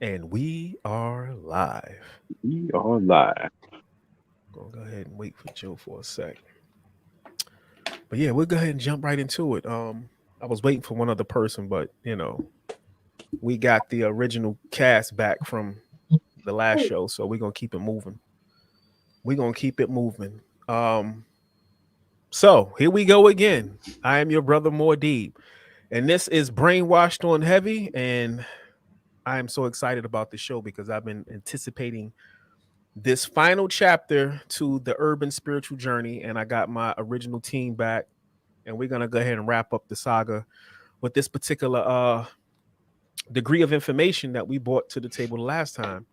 And we are live. We are live. Gonna go ahead and wait for Joe for a sec. But yeah, we'll go ahead and jump right into it. I was waiting for one other person, but we got the original cast back from the last show, so we're gonna keep it moving. We're gonna keep it moving. So here we go again. I am your brother Mordeeb, and this is Brainwashed on Heavy, and I am so excited about the show because I've been anticipating this final chapter to the urban spiritual journey, and I got my original team back, and we're gonna go ahead and wrap up the saga with this particular degree of information that we brought to the table the last time.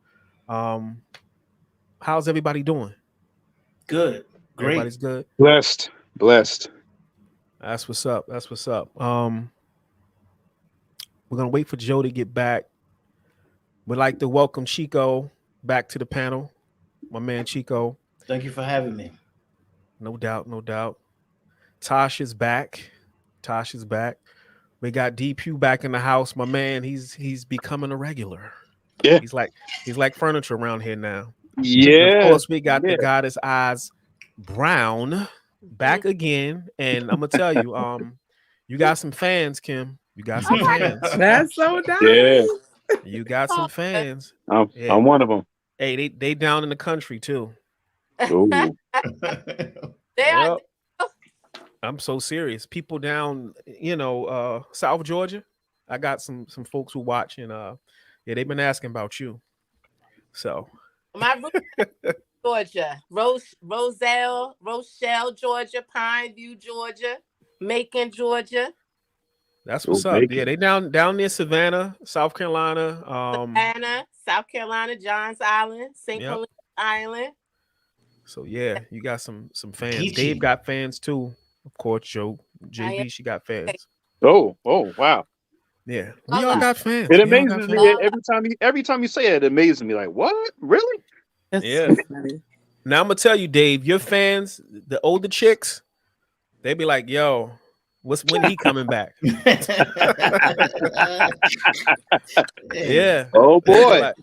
How's everybody doing? Good. Great. Everybody's good. Blessed. That's what's up. That's what's up. We're gonna wait for Joe to get back. We'd like to welcome Chico back to the panel. My man Chico. Thank you for having me. No doubt, no doubt. Tosh is back. We got DP back in the house. My man, he's becoming a regular. Yeah. He's like furniture around here now. Yeah. And of course, we got the Goddess Eyes Brown back again. And I'm gonna tell you, you got some fans, Kim. You got some fans. That's so nice. Yeah. You got some fans. I'm one of them. Hey, they down in the country too. Ooh. They are. I'm so serious. People down, South Georgia. I got some folks who watch, and they've been asking about you. So My root Georgia, Rochelle, Georgia, Pineview, Georgia, Macon, Georgia. that's what's Oh, up. Macon. Yeah, they down near Savannah, South Carolina. Savannah, South Carolina, Johns Island, St. Yep. Helena Island. So yeah, you got some fans. Peachy. Dave got fans too. Of course, Joe, JB, she got fans. Oh, wow. Yeah, we all got fans. It We all got amazes fans. me every time you say it, it amazes me. Like, what? Really? That's Yeah. so funny. Now I'm gonna tell you, Dave, your fans, the older chicks, they be like, "Yo, when he coming back?" Yeah. Oh They be boy. like,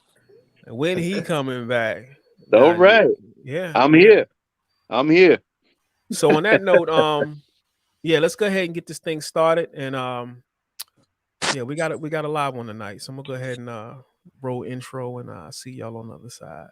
when he coming back? All Nah, right. Yeah. I'm here. So on that note, let's go ahead and get this thing started. And we got a live one tonight. So I'm gonna go ahead and roll intro and see y'all on the other side.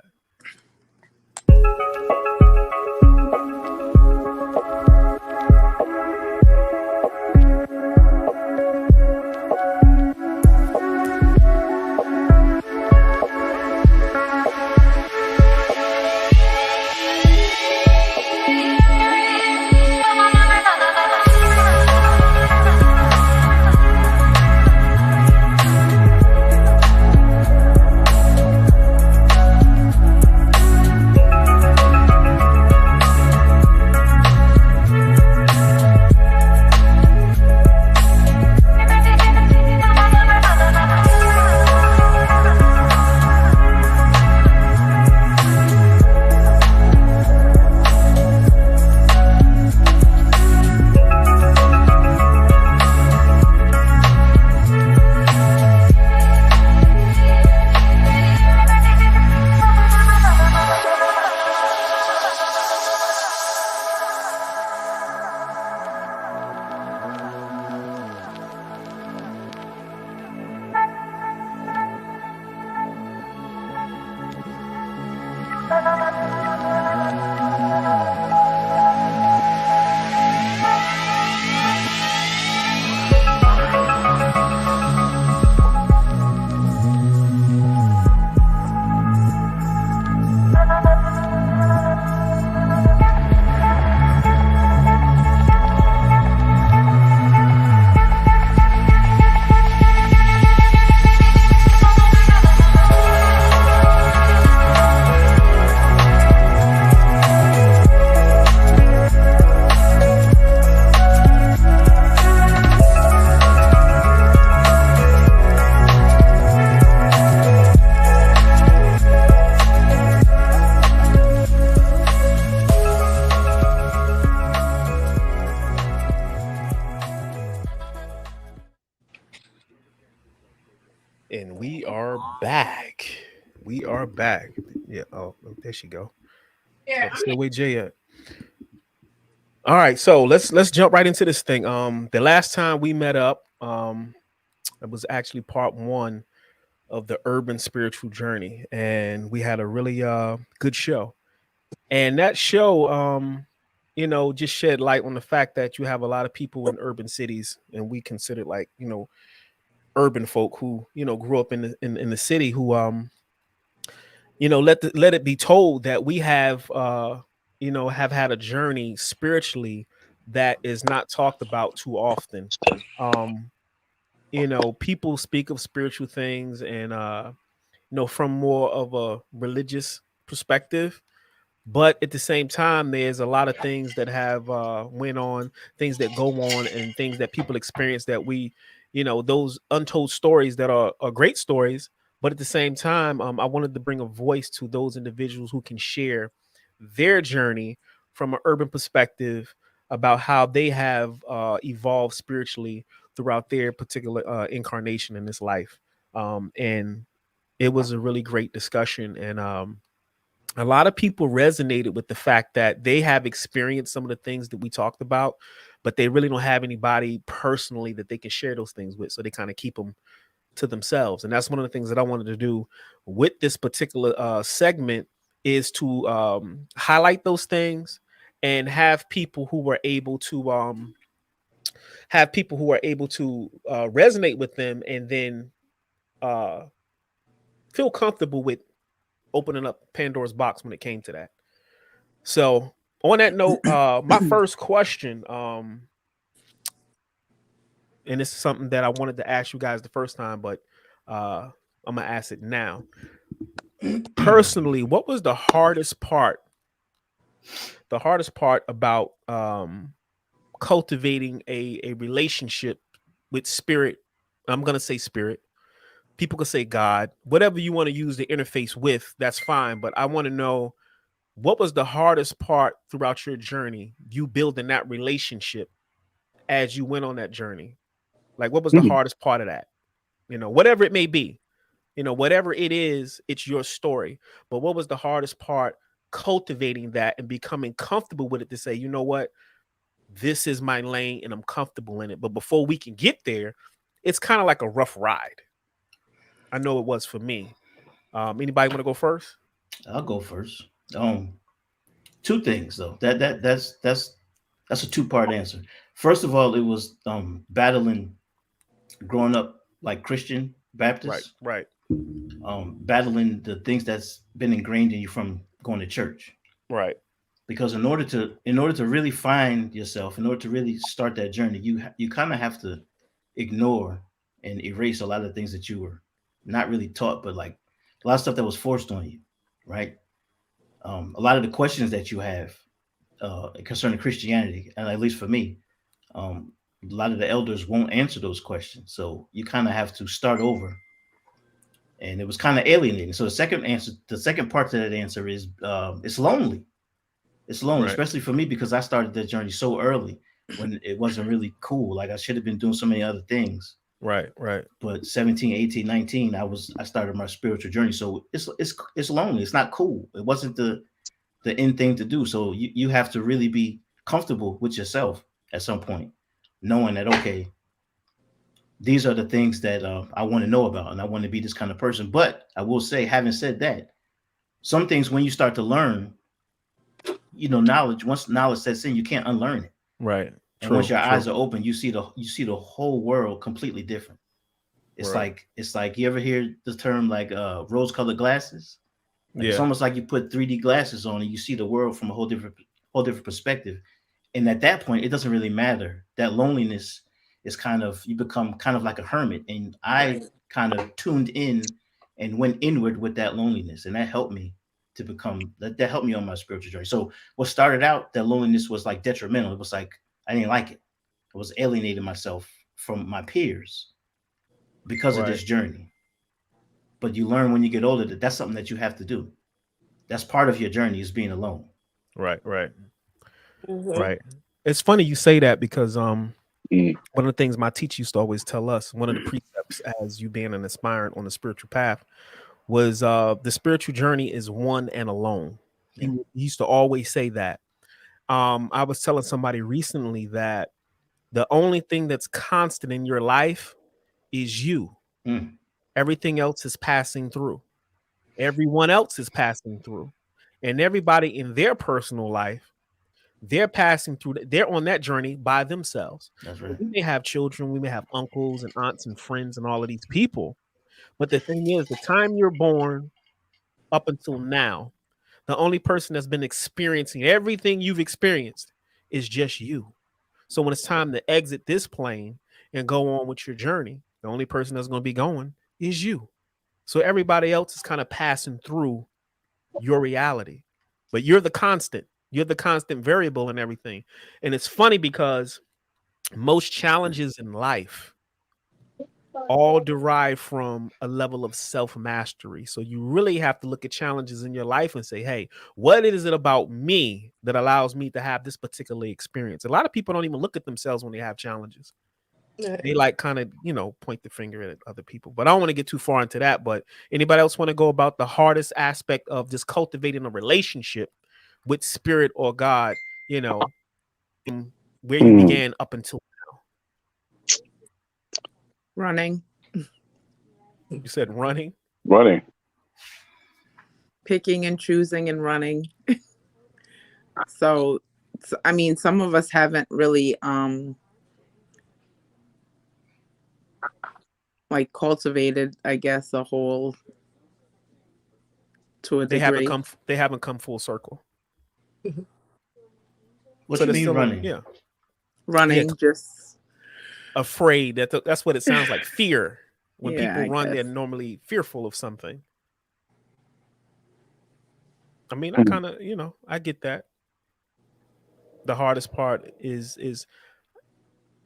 We are back. We are back. Yeah. Oh, there she go. Still with Jay at. All right, so let's jump right into this thing. The last time we met up, it was actually part one of the urban spiritual journey, and we had a really good show. And that show, just shed light on the fact that you have a lot of people in urban cities, and we consider like urban folk who grew up in the city who let it be told that we have had a journey spiritually that is not talked about too often. People speak of spiritual things and from more of a religious perspective, but at the same time there's a lot of things that have went on, things that go on, and things that people experience that we those untold stories that are great stories. But at the same time, I wanted to bring a voice to those individuals who can share their journey from an urban perspective about how they have evolved spiritually throughout their particular incarnation in this life. And it was a really great discussion. And a lot of people resonated with the fact that they have experienced some of the things that we talked about, but they really don't have anybody personally that they can share those things with. So they kind of keep them to themselves. And that's one of the things that I wanted to do with this particular segment, is to highlight those things and have people who were able to resonate with them, and then feel comfortable with opening up Pandora's box when it came to that. So on that note, my first question, and this is something that I wanted to ask you guys the first time, but I'm gonna ask it now. Personally, what was the hardest part about cultivating a relationship with spirit? I'm gonna say spirit. People could say God, whatever you want to use the interface with, that's fine. But I want to know, what was the hardest part throughout your journey, you building that relationship as you went on that journey? Like, what was the hardest part of that? Whatever it may be, whatever it is, it's your story. But what was the hardest part cultivating that and becoming comfortable with it to say, you know what, this is my lane and I'm comfortable in it. But before we can get there, it's kind of like a rough ride. I know it was for me. Anybody want to go first? I'll go first. Two things though. That's a two-part answer. First of all, it was battling growing up like Christian Baptist. Right. Battling the things that's been ingrained in you from going to church. Right. Because in order to really find yourself, in order to really start that journey, you kind of have to ignore and erase a lot of things that you were not really taught, but like a lot of stuff that was forced on you, right? A lot of the questions that you have concerning Christianity, and at least for me, a lot of the elders won't answer those questions. So you kind of have to start over. And it was kind of alienating. So the second part to that answer is it's lonely. It's lonely, Right. especially for me, because I started that journey so early when it wasn't really cool. Like I should have been doing so many other things. Right. But 17, 18, 19, I started my spiritual journey. So it's lonely. It's not cool. It wasn't the end thing to do. So you have to really be comfortable with yourself at some point, knowing that, okay, these are the things that I want to know about, and I want to be this kind of person. But I will say, having said that, some things when you start to learn, knowledge, once knowledge sets in, you can't unlearn it. Right. And once your eyes are open, you see the whole world completely different. It's like you ever hear the term like rose-colored glasses? Like It's almost like you put 3D glasses on and you see the world from a whole different perspective. And at that point, it doesn't really matter. That loneliness is you become kind of like a hermit. And I kind of tuned in and went inward with that loneliness. And that helped me to become, that helped me on my spiritual journey. So what started out, that loneliness was like detrimental. It was like, I didn't like it. I was alienating myself from my peers because of this journey. But you learn when you get older that that's something that you have to do. That's part of your journey, is being alone. Right. Mm-hmm. Right. It's funny you say that, because one of the things my teacher used to always tell us, one of the precepts as you being an aspirant on the spiritual path was the spiritual journey is one and alone. He used to always say that. I was telling somebody recently that the only thing that's constant in your life is you. Everything else is passing through. Everyone else is passing through. And everybody in their personal life, they're passing through, they're on that journey by themselves. That's right. We may have children, we may have uncles and aunts and friends and all of these people. But the thing is, the time you're born up until now, the only person that's been experiencing everything you've experienced is just you. So when it's time to exit this plane and go on with your journey, the only person that's going to be going is you. So everybody else is kind of passing through your reality, but you're the constant. You're the constant variable in everything. And it's funny because most challenges in life all derive from a level of self-mastery. So you really have to look at challenges in your life and say, hey, what is it about me that allows me to have this particular experience? A lot of people don't even look at themselves when they have challenges. They like kind of, point the finger at other people. But I don't want to get too far into that. But anybody else want to go about the hardest aspect of just cultivating a relationship with spirit or God, where you began up until now? Running. You said running? Running. Picking and choosing and running. So, I mean, some of us haven't really like cultivated, I guess, a whole to a degree. They haven't come full circle. What do you mean running? Yeah. Running, just afraid. That's what it sounds like. Fear. When Yeah, people I run, guess. they're normally fearful of something. I mean, I kind of, I get that. The hardest part is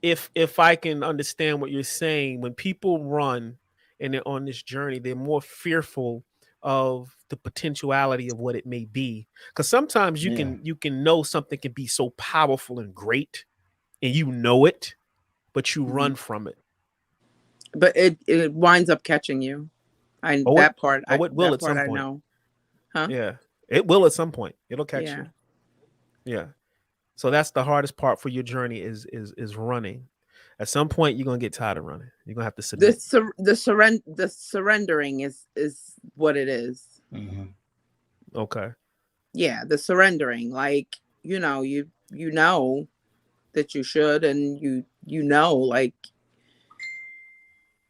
if I can understand what you're saying, when people run and they're on this journey, they're more fearful of the potentiality of what it may be. Because sometimes you can know something can be so powerful and great, and you know it, but you run from it. but it winds up catching you. It will I at some point. know. Huh? Yeah, it will at some point. It'll catch Yeah. you. Yeah. So that's the hardest part for your journey is running. At some point, you're gonna get tired of running. You're gonna have to submit. The surrendering is what it is. Okay. Yeah, the surrendering, like you know that you should, and you know, like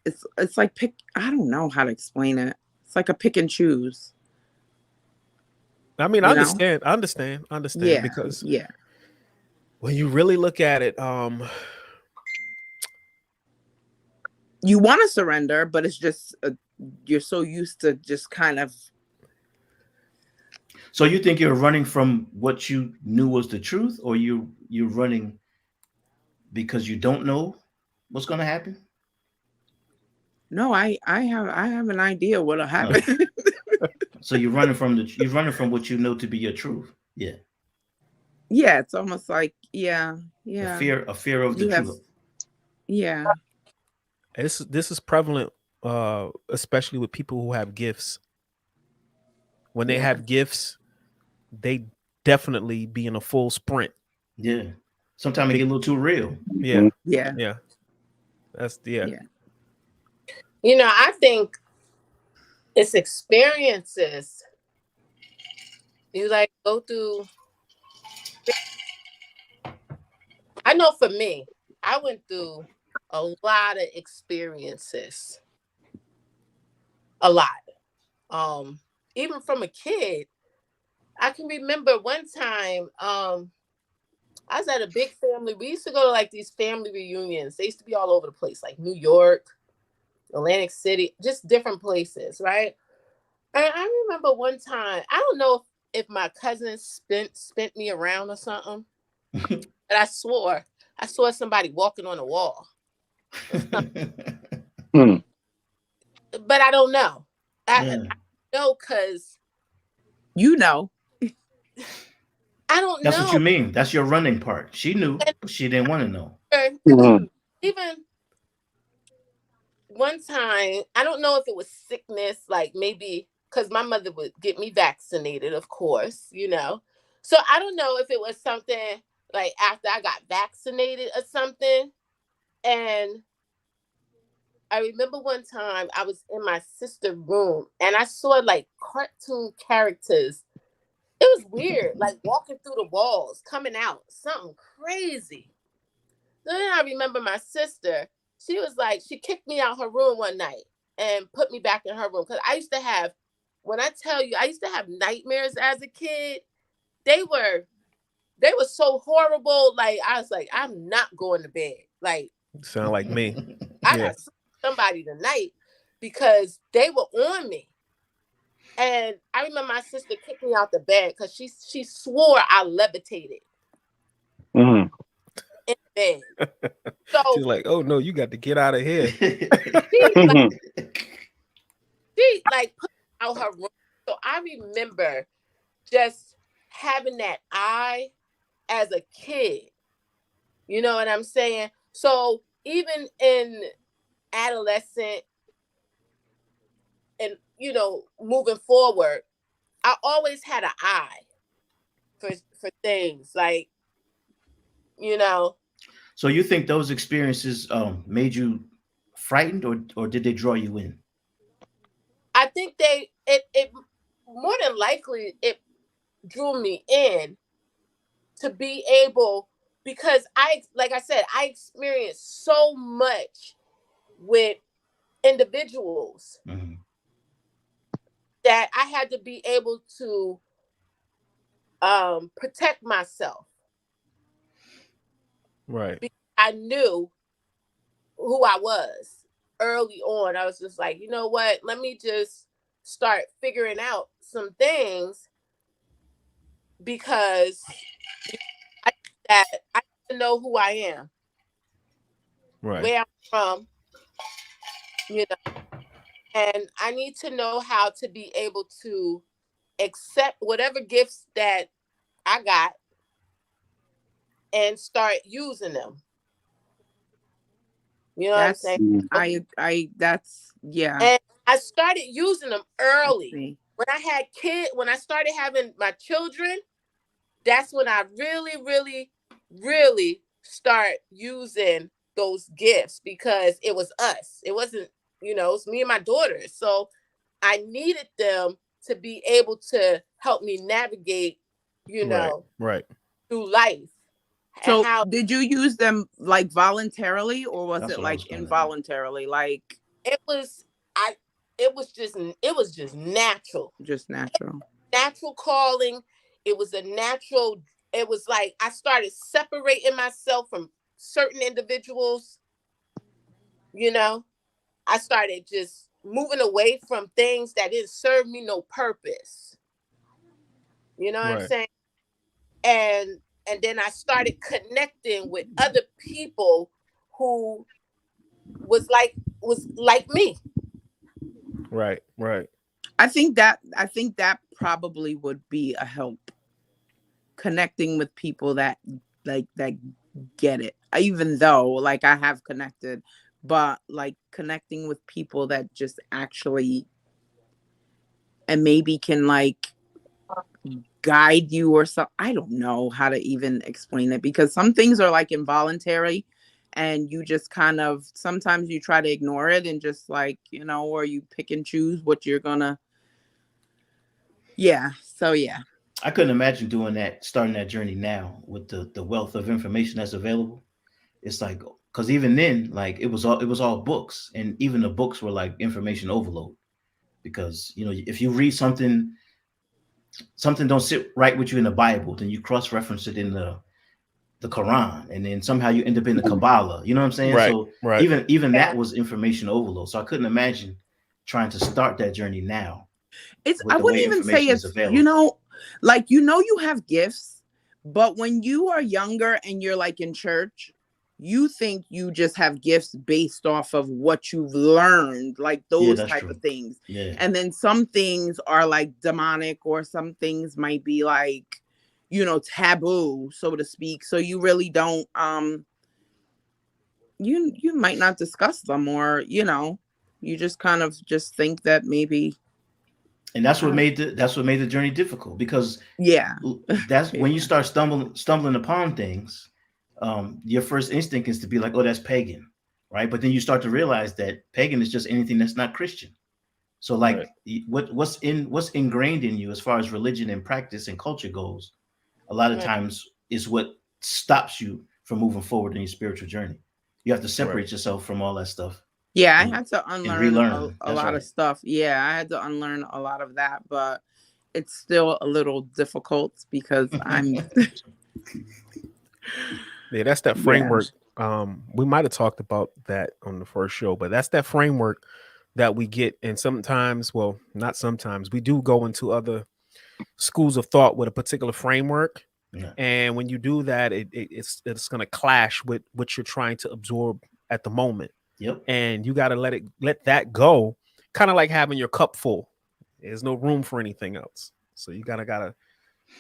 it's like I don't know how to explain it. It's like a pick and choose. I mean, I understand. Yeah, because yeah. when you really look at it, You want to surrender, but it's just you're so used to just kind of. So you think you're running from what you knew was the truth, or you're running because you don't know what's going to happen? No, I have an idea what'll happen. So you're running from what you know to be your truth. Yeah. Yeah, it's almost like yeah. A fear of the truth. Yeah. This is prevalent, especially with people who have gifts. When they have gifts, they definitely be in a full sprint. Yeah. Sometimes it get a little too real. Yeah. Yeah. Yeah. That's Yeah. I think it's experiences. You like go through. I know for me, I went through a lot of experiences. A lot. Even from a kid, I can remember one time I was at a big family. We used to go to like these family reunions. They used to be all over the place, like New York, Atlantic City, just different places, right? And I remember one time, I don't know if my cousin spent me around or something, but I swore I saw somebody walking on a wall. But I don't know. I know because you know. I don't know. That's what you mean. That's your running part. She knew, but she didn't want to know. Even one time, I don't know if it was sickness, like maybe because my mother would get me vaccinated, of course, you know. So I don't know if it was something like after I got vaccinated or something. And I remember one time I was in my sister's room and I saw like cartoon characters. It was weird, like walking through the walls, coming out, something crazy. Then I remember my sister, she was like, she kicked me out her room one night and put me back in her room. Because I used to have, when I tell you, I used to have nightmares as a kid. They were so horrible. Like, I was like, I'm not going to bed. Like, Sound like me. I Yeah. got somebody tonight because they were on me. And I remember my sister kicked me out the bed because she swore I levitated Mhm. in bed. So She's like, oh no, you got to get out of here. she like put out her room. So I remember just having that eye as a kid. You know what I'm saying? So even in adolescent and, you know, moving forward, I always had an eye for things like, you know. So you think those experiences made you frightened, or did they draw you in? I think it more than likely it drew me in to be able, because like I said, I experienced so much with individuals Mhm. that I had to be able to protect myself. Right. Because I knew who I was early on. I was just like, you know what? Let me just start figuring out some things because I need to know who I am, Right. where I'm from, you know, and I need to know how to be able to accept whatever gifts that I got and start using them. You know what I'm That's saying? that's yeah. And I started using them early. See. When I started having my children, that's when I really, really, really start using those gifts because it was us. It wasn't, you know, it's me and my daughters. So I needed them to be able to help me navigate, you know, Right. through life. So And how did you use them like voluntarily, or was That's it what I like was gonna ask. involuntarily, like it was just natural. just natural? Natural calling. It was it was like I started separating myself from certain individuals. You know, I started just moving away from things that didn't serve me no purpose. You know what I'm Right. saying? And then I started connecting with other people who was like me. Right. I think that probably would be a help, connecting with people that that get it. Even though like I have connected, but like connecting with people that just actually and maybe can like guide you or something. I don't know how to even explain it because some things are like involuntary and you just kind of sometimes you try to ignore it and just like, you know, or you pick and choose what you're gonna. Yeah. So yeah. I couldn't imagine doing that, starting that journey now with the wealth of information that's available. It's like, because even then, like it was all books, and even the books were like information overload. Because you know, if you read something don't sit right with you in the Bible, then you cross reference it in the Quran, and then somehow you end up in the Kabbalah. You know what I'm saying? Right. So Right. even Yeah. that was information overload. So I couldn't imagine trying to start that journey now. It's with I the wouldn't way even say information is it's, available. you know, like, you know, you have gifts, but when you are younger and you're like in church, you think you just have gifts based off of what you've learned, like those that's type true. of things. Yeah. And then some things are like demonic, or some things might be like, you know, taboo, so to speak. So you really don't you might not discuss them, or, you know. You just kind of just think that maybe, And that's what made the journey difficult, because yeah, that's when you start stumbling upon things. Your first instinct is to be like, oh, that's pagan, right? But then you start to realize that pagan is just anything that's not Christian. So like what's ingrained in you as far as religion and practice and culture goes, a lot of times is what stops you from moving forward in your spiritual journey. You have to separate yourself from all that stuff. Yeah, I had to unlearn relearn. a lot of stuff. Yeah, I had to unlearn a lot of that, but it's still a little difficult because I'm Yeah, that's that framework. We might have talked about that on the first show, but that's that framework that we get. And sometimes, well, not sometimes, we do go into other schools of thought with a particular framework. Yeah. And when you do that, it's going to clash with what you're trying to absorb at the moment. Yep. And you got to let that go. Kind of like having your cup full. There's no room for anything else. So you gotta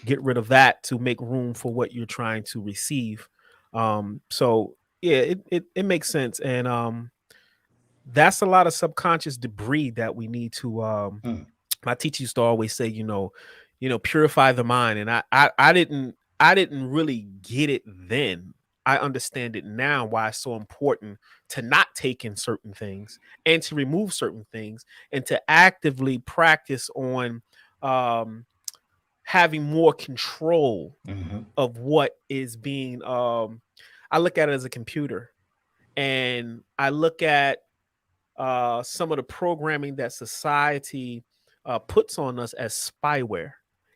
get rid of that to make room for what you're trying to receive. So yeah, it makes sense. And that's a lot of subconscious debris that we need to my teacher used to always say, purify the mind. And I didn't really get it then. I understand it now, why it's so important to not take in certain things and to remove certain things and to actively practice on having more control of what is being. I look at it as a computer, and I look at some of the programming that society puts on us as spyware.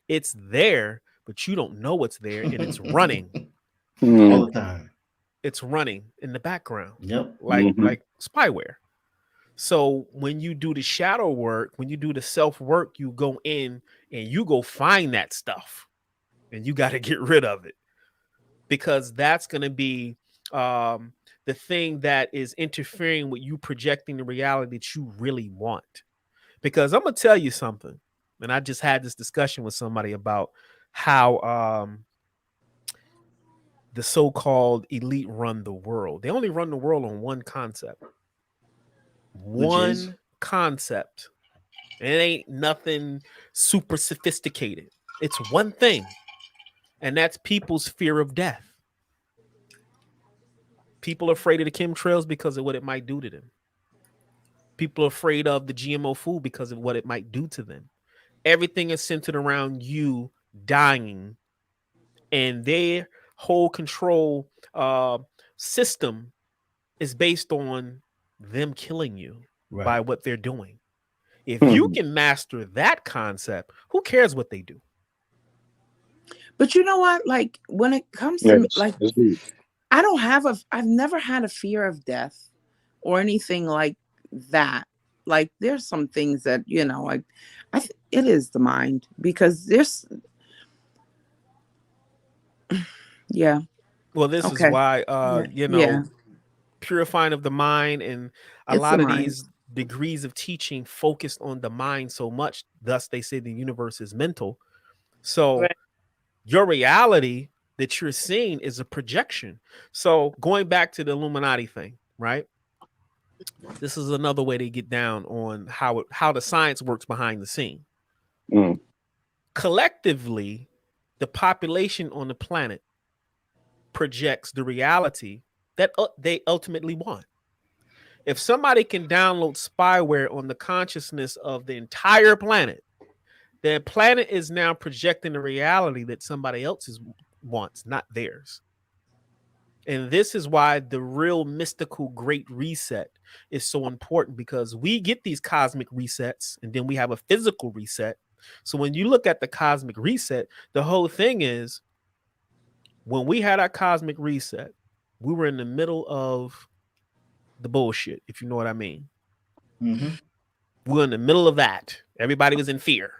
It's there, but you don't know it's there, and it's running. All the time. It's running in the background. Yep. Like spyware. So when you do the shadow work, when you do the self work, you go in and you go find that stuff, and you got to get rid of it, because that's going to be the thing that is interfering with you projecting the reality that you really want. Because I'm going to tell you something, and I just had this discussion with somebody about how the so-called elite run the world. They only run the world on one concept. One concept. It ain't nothing super sophisticated. It's one thing, and that's people's fear of death. People are afraid of the chemtrails because of what it might do to them. People are afraid of the GMO food because of what it might do to them. Everything is centered around you dying, and their whole control system is based on them killing you by what they're doing. If you can master that concept, who cares what they do? But you know what? Like when it comes to I've never had a fear of death or anything like that. Like there's some things that, it is the mind, because there's yeah. Well, this is why purifying of the mind, and a lot of these degrees of teaching focused on the mind so much. Thus, they say the universe is mental. So your reality that you're seeing is a projection. So going back to the Illuminati thing, right? This is another way to get down on how the science works behind the scene. Collectively, the population on the planet projects the reality that they ultimately want. If somebody can download spyware on the consciousness of the entire planet, the planet is now projecting the reality that somebody else's wants, not theirs. And this is why the real mystical great reset is so important, because we get these cosmic resets and then we have a physical reset. So when you look at the cosmic reset, the whole thing is, when we had our cosmic reset, we were in the middle of the bullshit, if you know what I mean. We're in the middle of that. Everybody was in fear.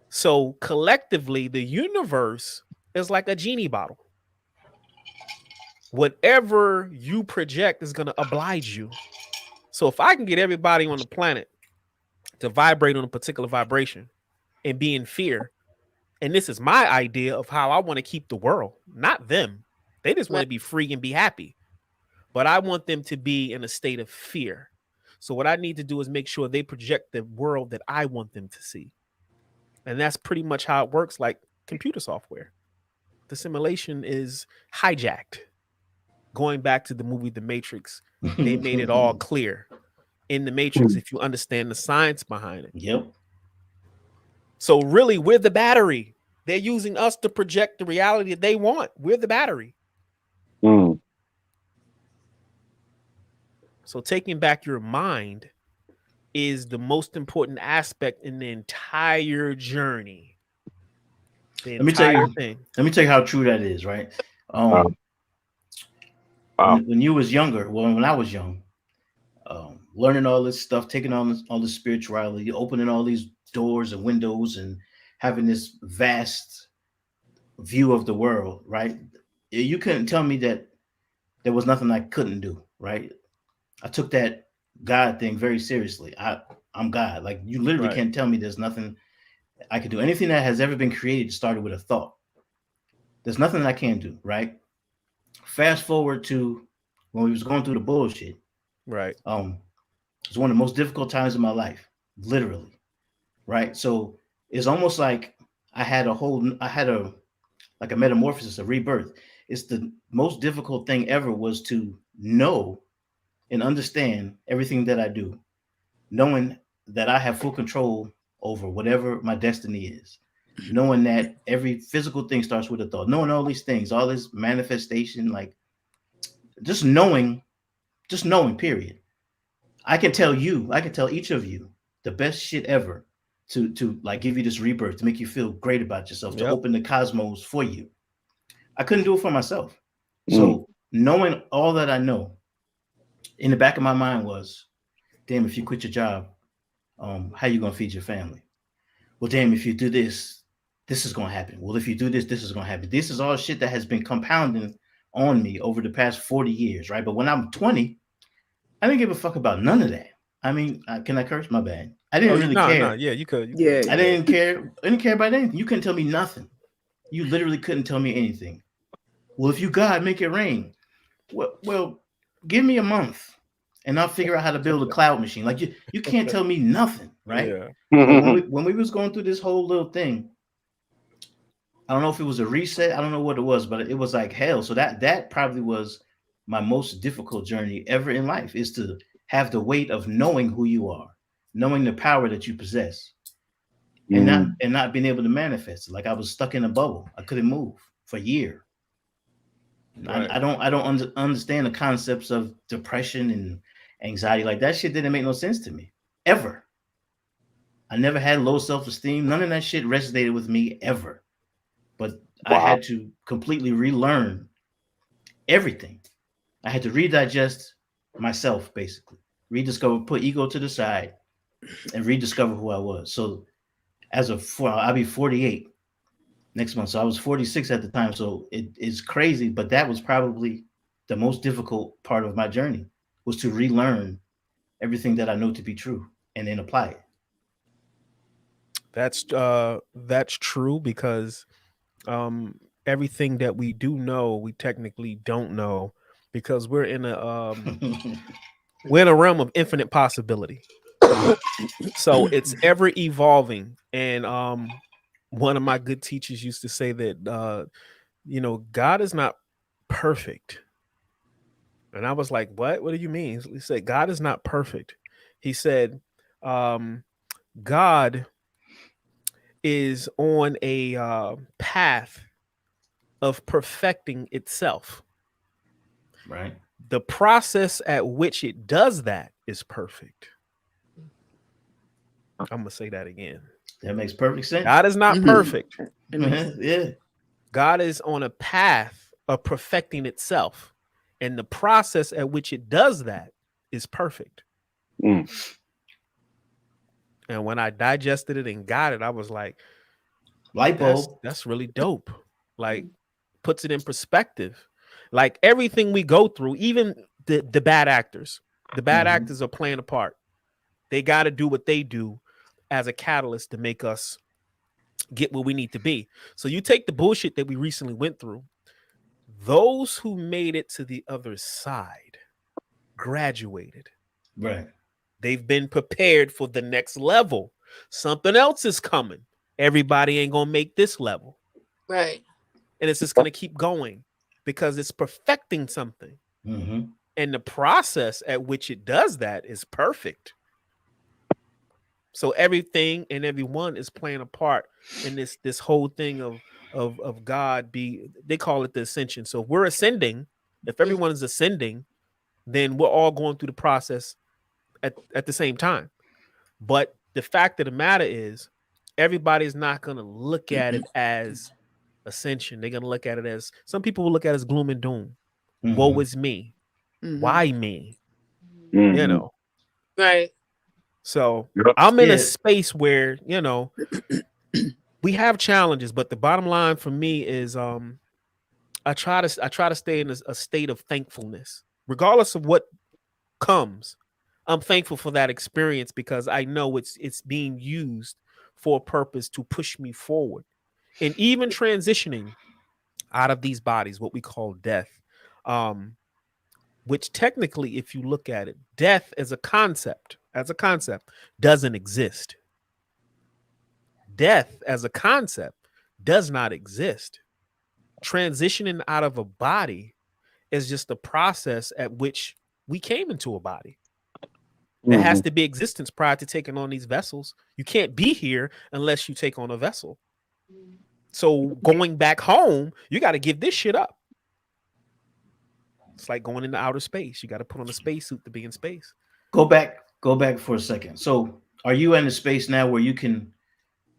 So collectively, the universe is like a genie bottle. Whatever you project is going to oblige you. So if I can get everybody on the planet to vibrate on a particular vibration and be in fear, and this is my idea of how I want to keep the world, not them. They just want to be free and be happy. But I want them to be in a state of fear. So what I need to do is make sure they project the world that I want them to see. And that's pretty much how it works, like computer software. The simulation is hijacked. Going back to the movie The Matrix, they made it all clear in The Matrix if you understand the science behind it. Yep. So really, we're the battery. They're using us to project the reality that they want. We're the battery. Mm. So taking back your mind is the most important aspect in the entire journey. The Let me tell entire you. thing. Let me tell you how true that is, right? Wow. When you was younger, well, when I was young, learning all this stuff, taking on all this spirituality, opening all these doors and windows, and having this vast view of the world, right? You couldn't tell me that there was nothing I couldn't do, right? I took that God thing very seriously. I'm God. Like, you literally can't tell me there's nothing I can do. Anything that has ever been created started with a thought. There's nothing that I can't do, right? Fast forward to when we was going through the bullshit. Right. It was one of the most difficult times of my life, literally. Right. So it's almost like I had a metamorphosis, a rebirth. It's the most difficult thing ever was to know and understand everything that I do, knowing that I have full control over whatever my destiny is, knowing that every physical thing starts with a thought, knowing all these things, all this manifestation, like just knowing, period. I can tell each of you the best shit ever to like give you this rebirth, to make you feel great about yourself, to open the cosmos for you. I couldn't do it for myself. So knowing all that I know, in the back of my mind was, damn, if you quit your job, how you gonna feed your family? Well, damn, if you do this, this is gonna happen. Well, if you do this, this is gonna happen. This is all shit that has been compounding on me over the past 40 years, right? But when I'm 20, I didn't give a fuck about none of that. I mean, can I curse? My bad. I didn't really care. No, yeah, you could. I didn't care. I didn't care about anything. You couldn't tell me nothing. You literally couldn't tell me anything. Well, if you God, make it rain. Well, give me a month and I'll figure out how to build a cloud machine. Like you can't tell me nothing, right? Yeah. When we was going through this whole little thing, I don't know if it was a reset. I don't know what it was, but it was like hell. So that probably was my most difficult journey ever in life, is to have the weight of knowing who you are, knowing the power that you possess, and not being able to manifest it. Like I was stuck in a bubble. I couldn't move for a year. Right. I don't understand the concepts of depression and anxiety. Like that shit didn't make no sense to me ever. I never had low self-esteem. None of that shit resonated with me ever. But I had to completely relearn everything. I had to redigest myself, basically. Rediscover, put ego to the side and rediscover who I was. So I'll be 48 next month. So I was 46 at the time. So it's crazy, but that was probably the most difficult part of my journey, was to relearn everything that I know to be true and then apply it. That's true, because everything that we do know, we technically don't know, because we're in a realm of infinite possibility. So it's ever evolving. And one of my good teachers used to say that God is not perfect. And I was like, what do you mean? He said, God is not perfect. He said, God is on a path of perfecting itself. Right. The process at which it does that is perfect. I'm going to say that again. That makes perfect sense. God is not perfect. Yeah. God is on a path of perfecting itself. And the process at which it does that is perfect. And when I digested it and got it, I was like, light bulb. That's really dope. Like, puts it in perspective. Like everything we go through, even the bad actors, actors are playing a part. They got to do what they do as a catalyst to make us get where we need to be. So you take the bullshit that we recently went through. Those who made it to the other side graduated. Right. They've been prepared for the next level. Something else is coming. Everybody ain't gonna make this level. Right. And it's just gonna keep going because it's perfecting something. Mm-hmm. And the process at which it does that is perfect. So everything and everyone is playing a part in this whole thing of God they call it the ascension. So if we're ascending, if everyone is ascending, then we're all going through the process at the same time. But the fact of the matter is everybody's not going to look at it as ascension. They're going to look at it as, some people will look at it as gloom and doom. Mm-hmm. Woe is me. Mhm. Why me? Mhm. You know. Right. So Yep. I'm in Yeah. a space where, you know, we have challenges, but the bottom line for me is I try to stay in a state of thankfulness. Regardless of what comes, I'm thankful for that experience because I know it's being used for a purpose to push me forward. And even transitioning out of these bodies, what we call death, which technically, if you look at it, death as a concept doesn't exist. Death as a concept does not exist. Transitioning out of a body is just the process at which we came into a body. There has to be existence prior to taking on these vessels. You can't be here unless you take on a vessel. So going back home, you got to give this shit up. It's like going into outer space. You got to put on a spacesuit to be in space. Go back for a second. So are you in a space now where you can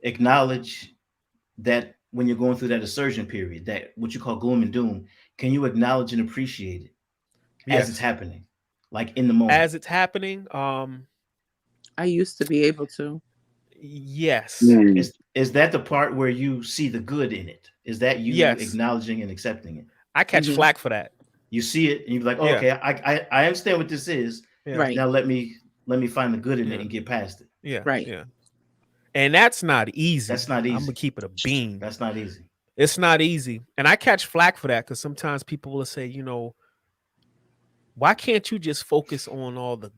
acknowledge that when you're going through that assertion period, that what you call gloom and doom, can you acknowledge and appreciate it as it's happening, like in the moment? As it's happening, I used to be able to. yes. Mm. Is that the part where you see the good in it? Is that you Yes. acknowledging and accepting it? I catch Mhm. flack for that. You see it and you're like, oh, Yeah. okay, I understand what this is. Yeah. Right. Now let me find the good in Yeah. it and get past it. Yeah. Right. Yeah. And that's not easy. That's not I'm easy. gonna keep it a bean. That's not easy. It's not easy. And I catch flack for that because sometimes people will say, you know, why can't you just focus on all the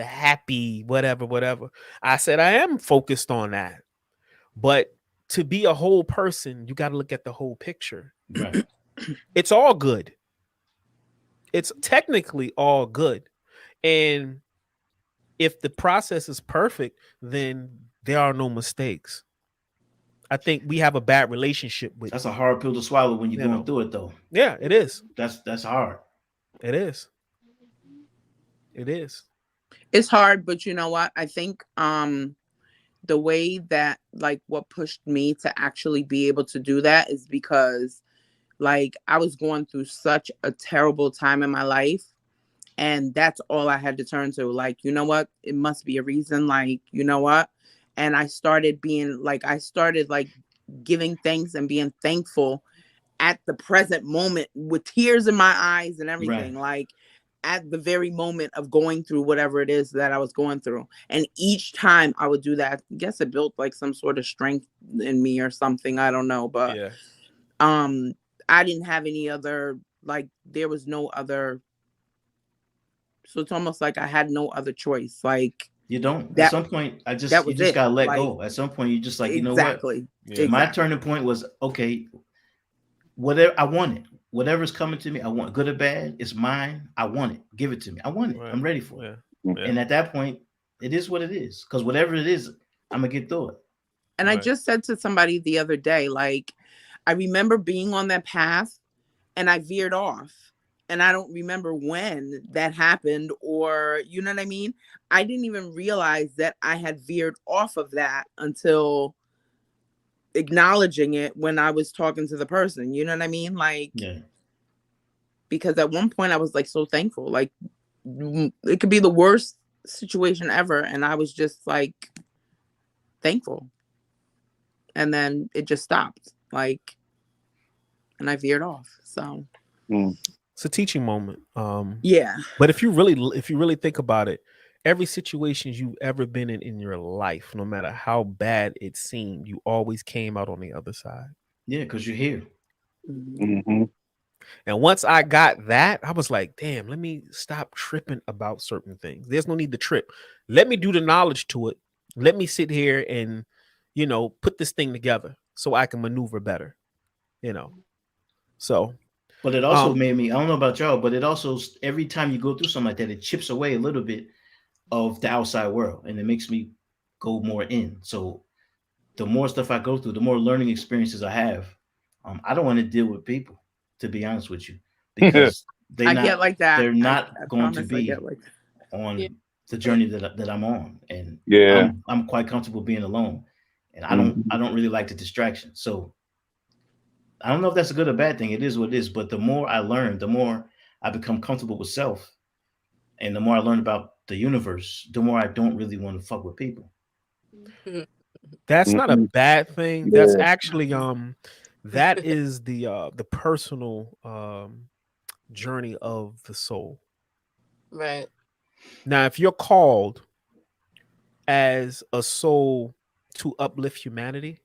happy whatever? I said I am focused on that. But to be a whole person, you got to look at the whole picture. Right. It's all good. It's technically all good. And if the process is perfect, then there are no mistakes. I think we have a bad relationship with. That's a hard pill to swallow when you're You going know. through it, though. Yeah, it is. That's hard. It is. It is. It's hard, but you know what? I think the way that, like, what pushed me to actually be able to do that is because, like, I was going through such a terrible time in my life, and that's all I had to turn to. Like, you know what? It must be a reason. Like, you know what? And I started giving thanks and being thankful at the present moment with tears in my eyes and everything. Right. Like, at the very moment of going through whatever it is that I was going through. And each time I would do that, I guess it built like some sort of strength in me or something. I don't know. But Yeah. I didn't have any other, like, there was no other. So it's almost like I had no other choice. Like, You don't. That- At some point, that you was just it. gotta let Like, go. At some point, you just like, you know exactly. Yeah. what? My Exactly. turning point was, okay, whatever I want it. Whatever's coming to me, I want, good or bad, it's mine. I want it. Give it to me. I want it. Right. I'm ready for it. Yeah. And at that point, it is what it is. Because whatever it is, I'm gonna get through it. And I Right. just said to somebody the other day, like, I remember being on that path and I veered off. And I don't remember when that happened, or, you know what I mean? I didn't even realize that I had veered off of that until acknowledging it when I was talking to the person. You know what I mean? Like, Yeah. because at one point I was like so thankful. Like, it could be the worst situation ever. And I was just like thankful. And then it just stopped. Like, and I veered off. So It's a teaching moment. yeah. But if you really think about it, every situation you've ever been in your life, no matter how bad it seemed, you always came out on the other side. Yeah, because you're here. Mhm. Mhm. And once I got that, I was like, damn, let me stop tripping about certain things. There's no need to trip. Let me do the knowledge to it. Let me sit here and, put this thing together so I can maneuver better, So, But it also made me, I don't know about y'all, but it also, every time you go through something like that, it chips away a little bit of the outside world and it makes me go more in. So the more stuff I go through, the more learning experiences I have. I don't want to deal with people, to be honest with you, because get like that. They're not I going to be get like on the journey that I'm on, and I'm quite comfortable being alone, and I don't really like the distraction. So I don't know if that's a good or bad thing. It is what it is. But the more I learn, the more I become comfortable with self, and the more I learn about the universe, the more I don't really want to fuck with people. That's not a bad thing. Yeah. That's actually that is the personal journey of the soul. Right. Now, if you're called as a soul to uplift humanity,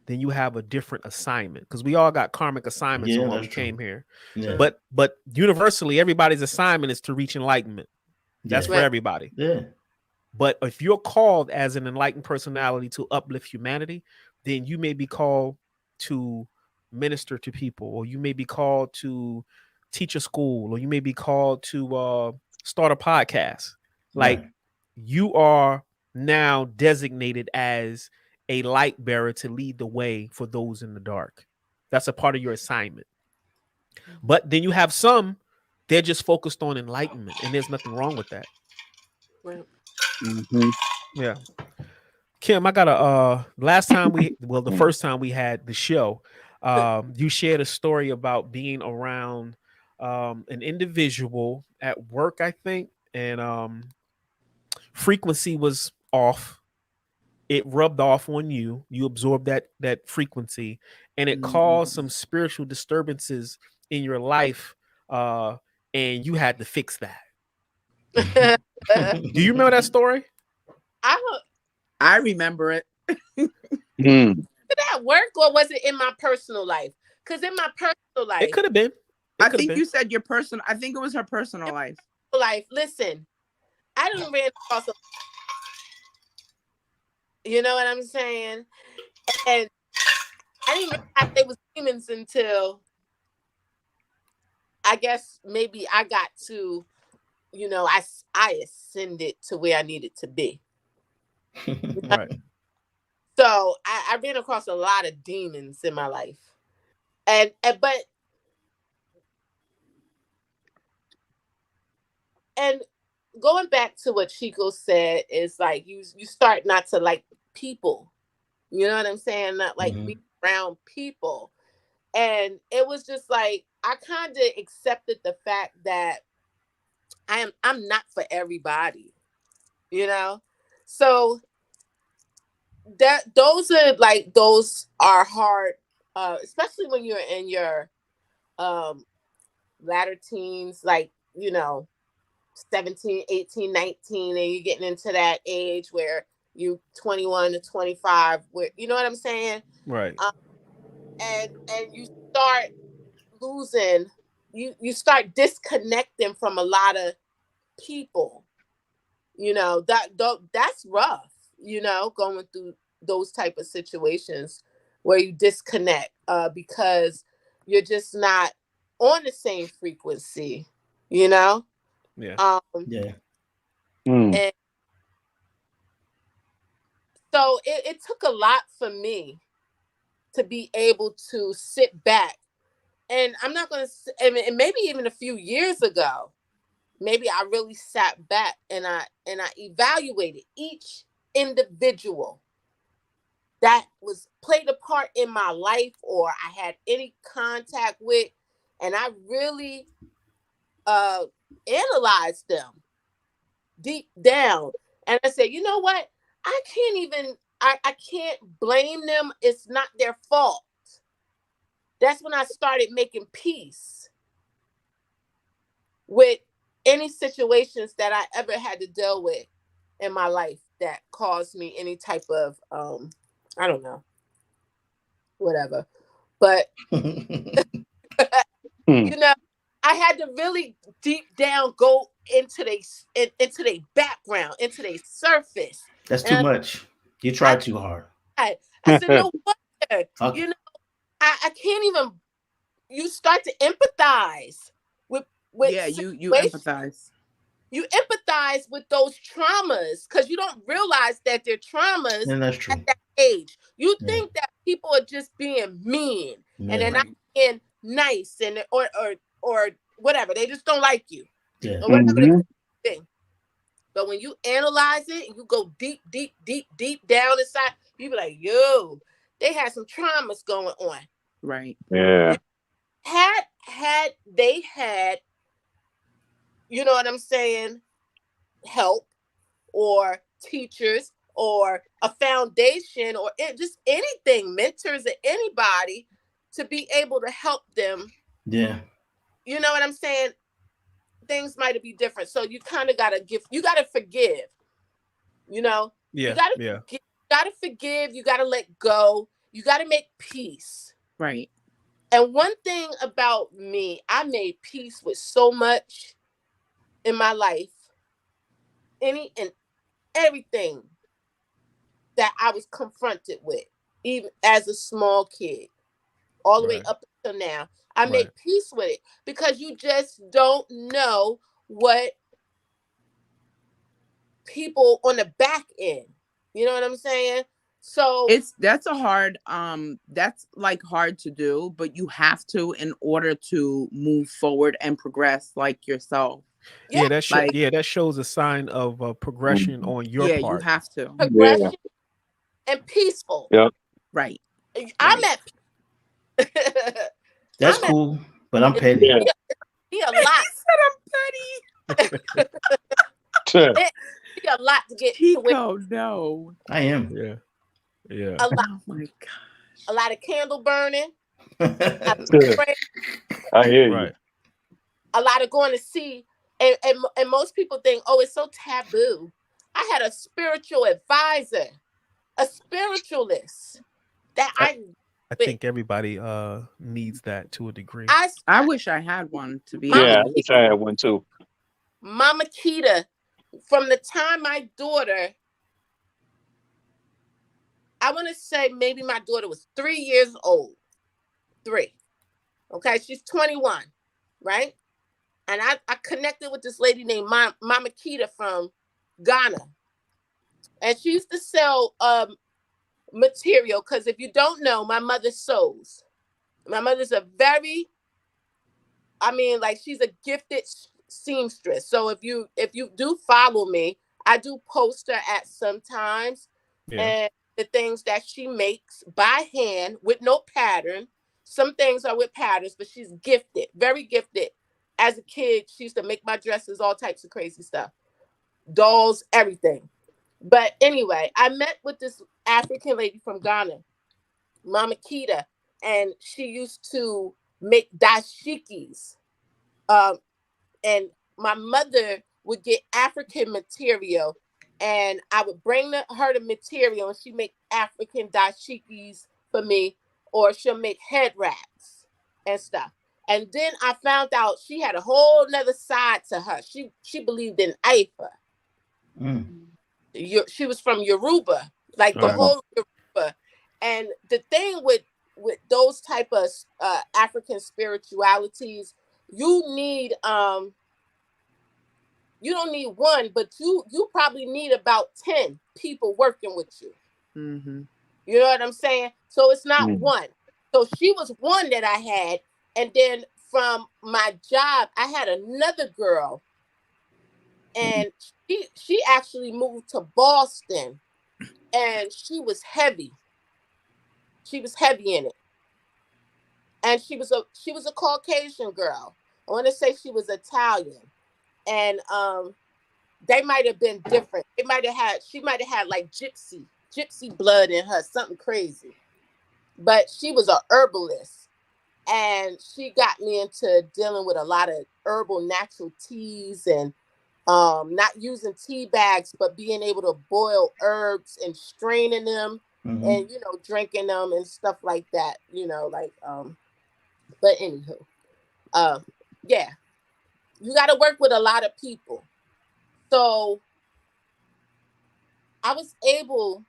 then you have a different assignment, because we all got karmic assignments on what we came here. Yeah. But universally, everybody's assignment is to reach enlightenment. That's for everybody. Yeah. But if you're called as an enlightened personality to uplift humanity, then you may be called to minister to people, or you may be called to teach a school, or you may be called to start a podcast. Like, you are now designated as a light bearer to lead the way for those in the dark. That's a part of your assignment. But then you have some, they're just focused on enlightenment, and there's nothing wrong with that. Right. Yeah. Kim, I got the first time we had the show, you shared a story about being around an individual at work, I think, and frequency was off. It rubbed off on you. You absorbed that frequency, and it caused some spiritual disturbances in your life, and you had to fix that. Do you remember that story? I remember it. Did that work, or was it in my personal life? Because in my personal life, it could have been. I think you said your personal. I think it was her personal life. Listen, I didn't ran across a. You know what I'm saying? And I didn't realize they was demons until, I guess, maybe I got to, I ascended to where I needed to be. Right. So I ran across a lot of demons in my life, but going back to what Chico said is like you start not to like people, you know what I'm saying? Not like be around people, and it was just like I kind of accepted the fact that I'm not for everybody, So those are hard, especially when you're in your latter teens, 17, 18, 19, and you're getting into that age where you 21 to 25, where you know what I'm saying? Right. And you start losing, you start disconnecting from a lot of people. That's rough, going through those type of situations where you disconnect because you're just not on the same frequency, Yeah. And so it took a lot for me to be able to sit back, and I'm not going to, and maybe even a few years ago, maybe I really sat back and I evaluated each individual that was played a part in my life or I had any contact with, and I really analyzed them deep down. And I said, you know what? I can't blame them. It's not their fault. That's when I started making peace with any situations that I ever had to deal with in my life that caused me any type of, I don't know, whatever. But You know, I had to really deep down go into their background, into their surface. That's too much. You tried too hard. I said, no wonder. Okay. You know, I can't even. You start to empathize with Yeah, you empathize. You empathize with those traumas because you don't realize that they're traumas And that's true. at that age. You think that people are just being mean and they're not being nice and or whatever. They just don't like you. Yeah. Or whatever the thing. But when you analyze it and you go deep down inside, you be like, yo, they had some traumas going on. Right. Yeah. Had they had, you know what I'm saying, help or teachers or a foundation or just anything, mentors or anybody to be able to help them. Yeah. You know what I'm saying? Things might be different. So you kind of got to forgive, you know? Yeah. You got to forgive. You got to let go. You got to make peace. Right. And one thing about me, I made peace with so much in my life, any and everything that I was confronted with, even as a small kid, all the way up until now. I made peace with it because you just don't know what people on the back end, you know what I'm saying? So that's hard to do, but you have to in order to move forward and progress like yourself. Yeah, that shows a sign of progression on your part. Yeah, you have to. Progression and peaceful. Yep. Right. I'm at That's cool, but I'm petty. Yeah. Be a lot. I'm petty. Be a lot to get Chico, to where No. I am. Yeah. A lot. Oh my gosh. A lot of candle burning. I hear you. Right. A lot of going to see, and most people think, oh, it's so taboo. I had a spiritual advisor, a spiritualist that I think everybody needs that to a degree. I wish I had one, to be honest. honest. I wish I had one too. Mama Kita, from the time my daughter, I want to say maybe my daughter was 3 years old. 3. Okay, she's 21, right? And I connected with this lady named Mama Kita from Ghana. And she used to sell material, because if you don't know, my mother sews. My mother's she's a gifted seamstress. So if you do follow me, I do post her at sometimes. And the things that she makes by hand with no pattern. Some things are with patterns, but she's gifted, very gifted. As a kid, she used to make my dresses, all types of crazy stuff. Dolls, everything. But anyway, I met with this African lady from Ghana, Mama Kita, and she used to make dashikis. And my mother would get African material, and I would bring her the material, and she'd make African dashikis for me, or she'll make head wraps and stuff. And then I found out she had a whole nother side to her. She believed in Ifa. She was from Yoruba, like the whole Yoruba. And the thing with those type of African spiritualities, you need you don't need one, but you probably need about 10 people working with you. Mm-hmm. You know what I'm saying? So it's not one. So she was one that I had. And then from my job, I had another girl. And she actually moved to Boston. And she was heavy. She was heavy in it. And she was a Caucasian girl. I want to say she was Italian. And they might have been different. She might have had like gypsy blood in her, something crazy. But she was a herbalist, and she got me into dealing with a lot of herbal natural teas and not using tea bags, but being able to boil herbs and straining them and drinking them and stuff like that. But anywho, Yeah, you got to work with a lot of people. So I was able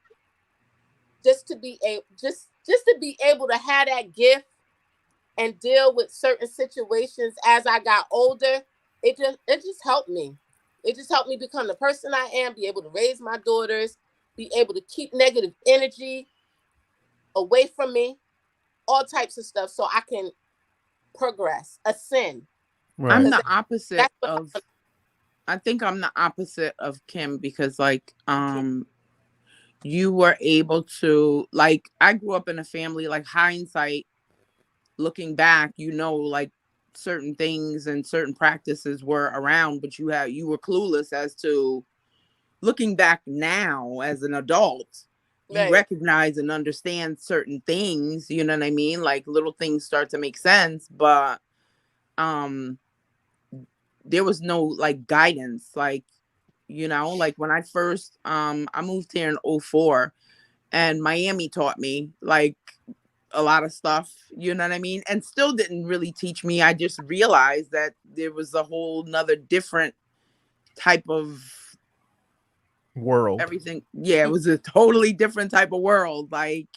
just to be able to have that gift and deal with certain situations as I got older. It just helped me. It just helped me become the person I am, be able to raise my daughters, be able to keep negative energy away from me, all types of stuff, so I can progress, ascend. Right. I'm the opposite That's what of. I think I'm the opposite of Kim because, like, you were able to, like, I grew up in a family, like, hindsight, looking back, you know, like, certain things and certain practices were around, but you were clueless as to, looking back now as an adult, you Right. recognize and understand certain things, you know what I mean? Like, little things start to make sense, but there was no, like, guidance, like, you know, like, when I first I moved here in 2004, and Miami taught me, like, a lot of stuff, you know what I mean? And still didn't really teach me. I just realized that there was a whole nother different type of World. everything. Yeah, it was a totally different type of world. Like,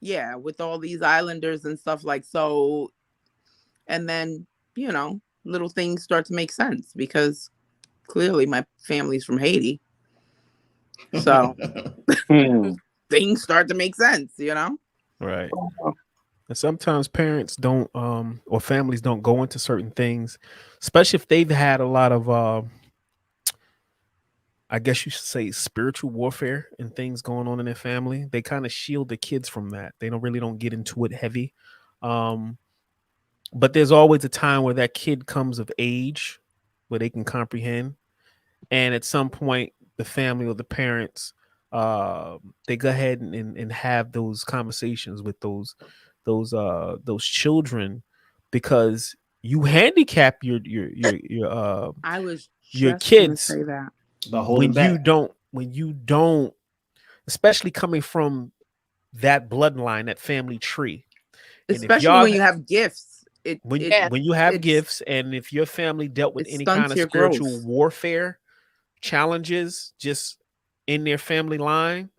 yeah, with all these islanders and stuff, like, so. And then, you know, little things start to make sense because clearly my family's from Haiti. So things start to make sense, you know? Right. And sometimes parents don't or families don't go into certain things, especially if they've had a lot of I guess you should say spiritual warfare and things going on in their family. They kind of shield the kids from that. They don't get into it heavy. But there's always a time where that kid comes of age where they can comprehend. And at some point, the family or the parents, they go ahead and have those conversations with those children, because you handicap your I was your just gonna kids say that. About holding back. when you don't, especially coming from that bloodline, that family tree. And if Especially y'all when you have gifts. when you have it's- gifts, and if your family dealt with it any stunts kind of your spiritual growth. warfare challenges just in their family line,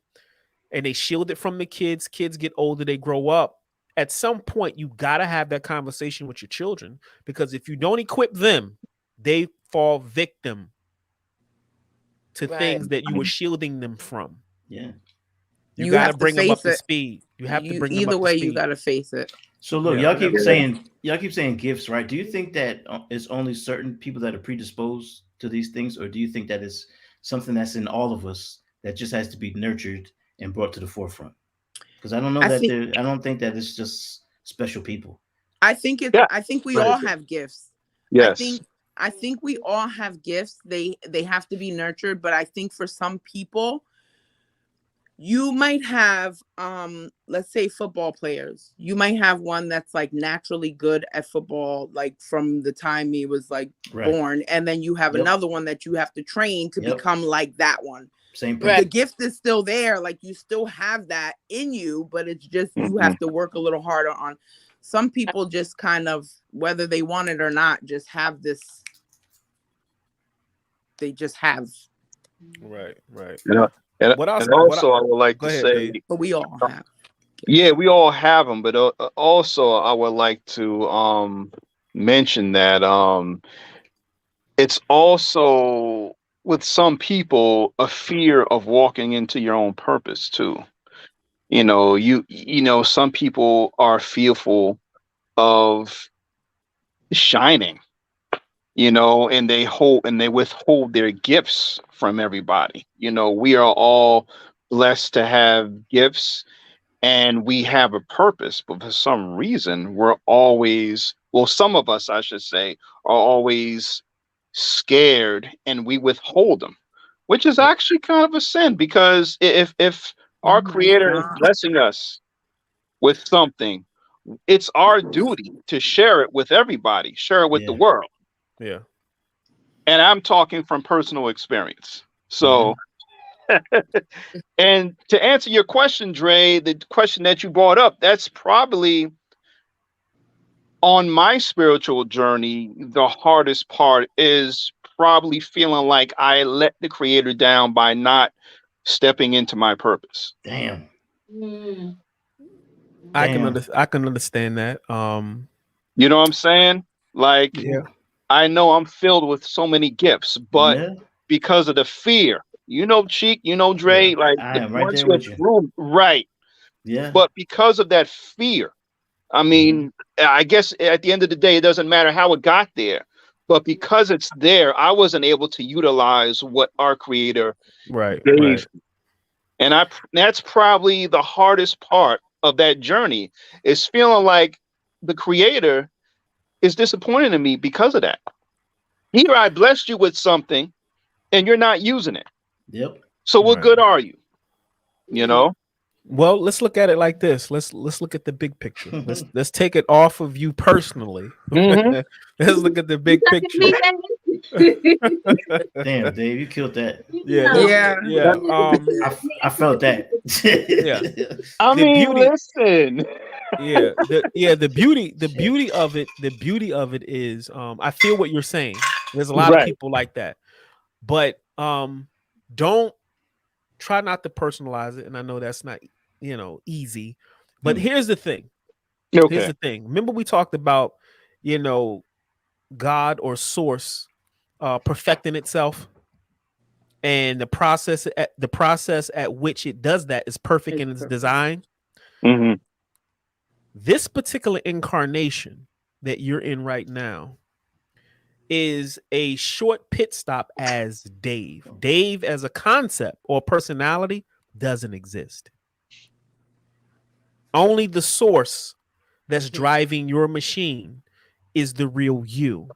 and they shield it from the kids get older, they grow up, at some point you got to have that conversation with your children, because if you don't equip them, they fall victim to Right. things that you were shielding them from. Yeah. You You got to have to bring them up face to it. speed. You have to bring them Either up to way, speed. you got to face it. So look, Yeah. y'all keep saying gifts, right? Do you think that it's only certain people that are predisposed to these things, or do you think that it's something that's in all of us that just has to be nurtured and brought to the forefront? Because I don't know I don't think that it's just special people. I think it's. Yeah. I think we Right. all have gifts. Yes. I think we all have gifts. They have to be nurtured, but I think for some people, you might have let's say football players. You might have one that's, like, naturally good at football, like, from the time he was, like, Right. born, and then you have Yep. another one that you have to train to Yep. become like that one. Same Right. The gift is still there, like, you still have that in you, but it's just you have to work a little harder on. Some people just kind of, whether they want it or not, just have this. They just have. Right. And What else? also, I would like Go to ahead, say, Dave. But we all have. yeah, we all have them, but also I would like to mention that it's also, with some people, a fear of walking into your own purpose too. Some people are fearful of shining, and they withhold their gifts from everybody. We are all blessed to have gifts, and we have a purpose, but for some reason some of us, I should say, are always scared, and we withhold them, which is actually kind of a sin, because if our Creator is blessing us with something, it's our duty to share it with everybody, share it with the world. Yeah. And I'm talking from personal experience. So, and to answer your question, Dre, the question that you brought up, that's probably on my spiritual journey, the hardest part is probably feeling like I let the creator down by not stepping into my purpose. Damn. I can understand that. You know what I'm saying? Like, Yeah. I know I'm filled with so many gifts, but Yeah. because of the fear, you know, Cheek, you know, Dre, Yeah, like I am right once there we're with you. through, right? Yeah. But because of that fear, I mean, I guess at the end of the day, it doesn't matter how it got there, but because it's there, I wasn't able to utilize what our creator Right. gave. Right. And that's probably the hardest part of that journey, is feeling like the creator is disappointed in me because of that. Here I blessed you with something and you're not using it. Yep. So what Right. good are you? You know? Well, let's look at it like this. Let's look at the big picture. Let's take it off of you personally. Mhm. Let's look at the big picture. Damn, Dave, you killed that. Yeah. Yeah. I felt that. Yeah. I The mean, beauty- listen. The beauty of it is I feel what you're saying. There's a lot of Right. people like that. But don't try not to personalize it. And I know that's not, easy. But here's the thing. Here's Okay. the thing. Remember we talked about, God or source perfecting itself, and the process at which it does that is perfect in its design. Mhm. This particular incarnation that you're in right now is a short pit stop as Dave. Dave as a concept or personality doesn't exist. Only the source that's driving your machine is the real you.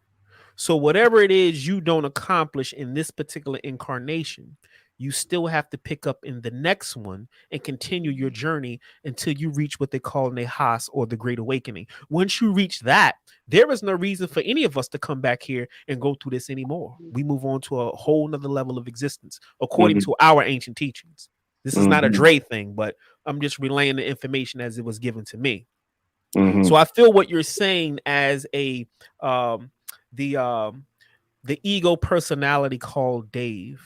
So whatever it is you don't accomplish in this particular incarnation, you still have to pick up in the next one and continue your journey until you reach what they call Nehas, or the Great Awakening. Once you reach that, there is no reason for any of us to come back here and go through this anymore. We move on to a whole nother level of existence, according to our ancient teachings. This is not a Dre thing, but I'm just relaying the information as it was given to me. So I feel what you're saying as the ego personality called Dave.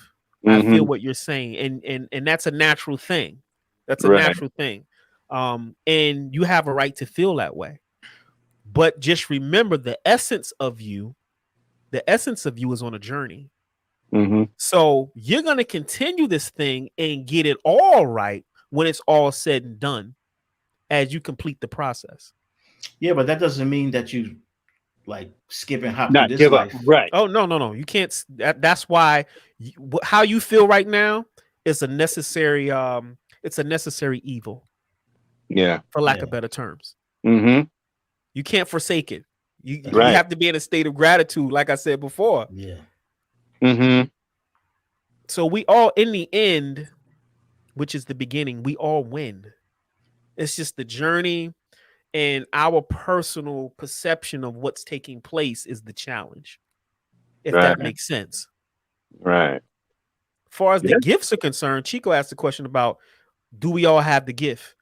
I feel what you're saying, and that's a natural thing. That's a natural thing. And you have a right to feel that way. But just remember, the essence of you is on a journey. So you're going to continue this thing and get it all right when it's all said and done, as you complete the process. Yeah, but that doesn't mean that you like skip and hop Not through this give life. up. Right. Oh, no. You can't. That's why how you feel right now is a necessary it's a necessary evil. Yeah. For lack of better terms. You can't forsake it. You have to be in a state of gratitude, like I said before. Yeah. So we all, in the end, which is the beginning, we all win. It's just the journey, and our personal perception of what's taking place is the challenge. If that makes sense. Right. As far as the gifts are concerned, Chico asked the question about, do we all have the gift?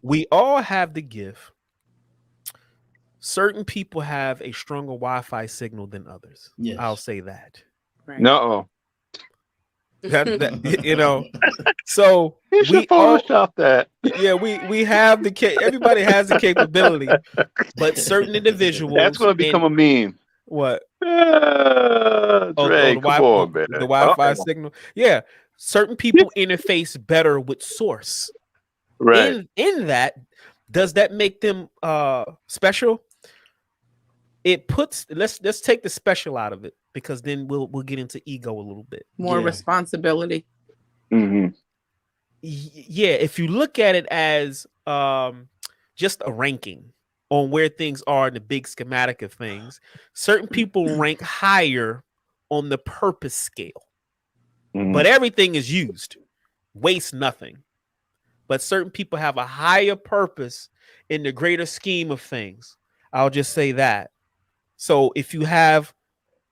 We all have the gift. Certain people have a stronger Wi-Fi signal than others. Yes. I'll say that. Right. No. So you should Photoshop that. Yeah, we have everybody has the capability, but certain individuals. That's going to become a meme. What? Dre, come on, man. The Wi-Fi signal. Yeah, certain people interface better with source. Right. In that, does that make them special? It puts let's take the special out of it, because then we'll get into ego a little bit. More responsibility. Yeah, if you look at it as just a ranking on where things are in the big schematic of things, certain people rank higher on the purpose scale. But everything is used, waste nothing. But certain people have a higher purpose in the greater scheme of things. I'll just say that. So if you have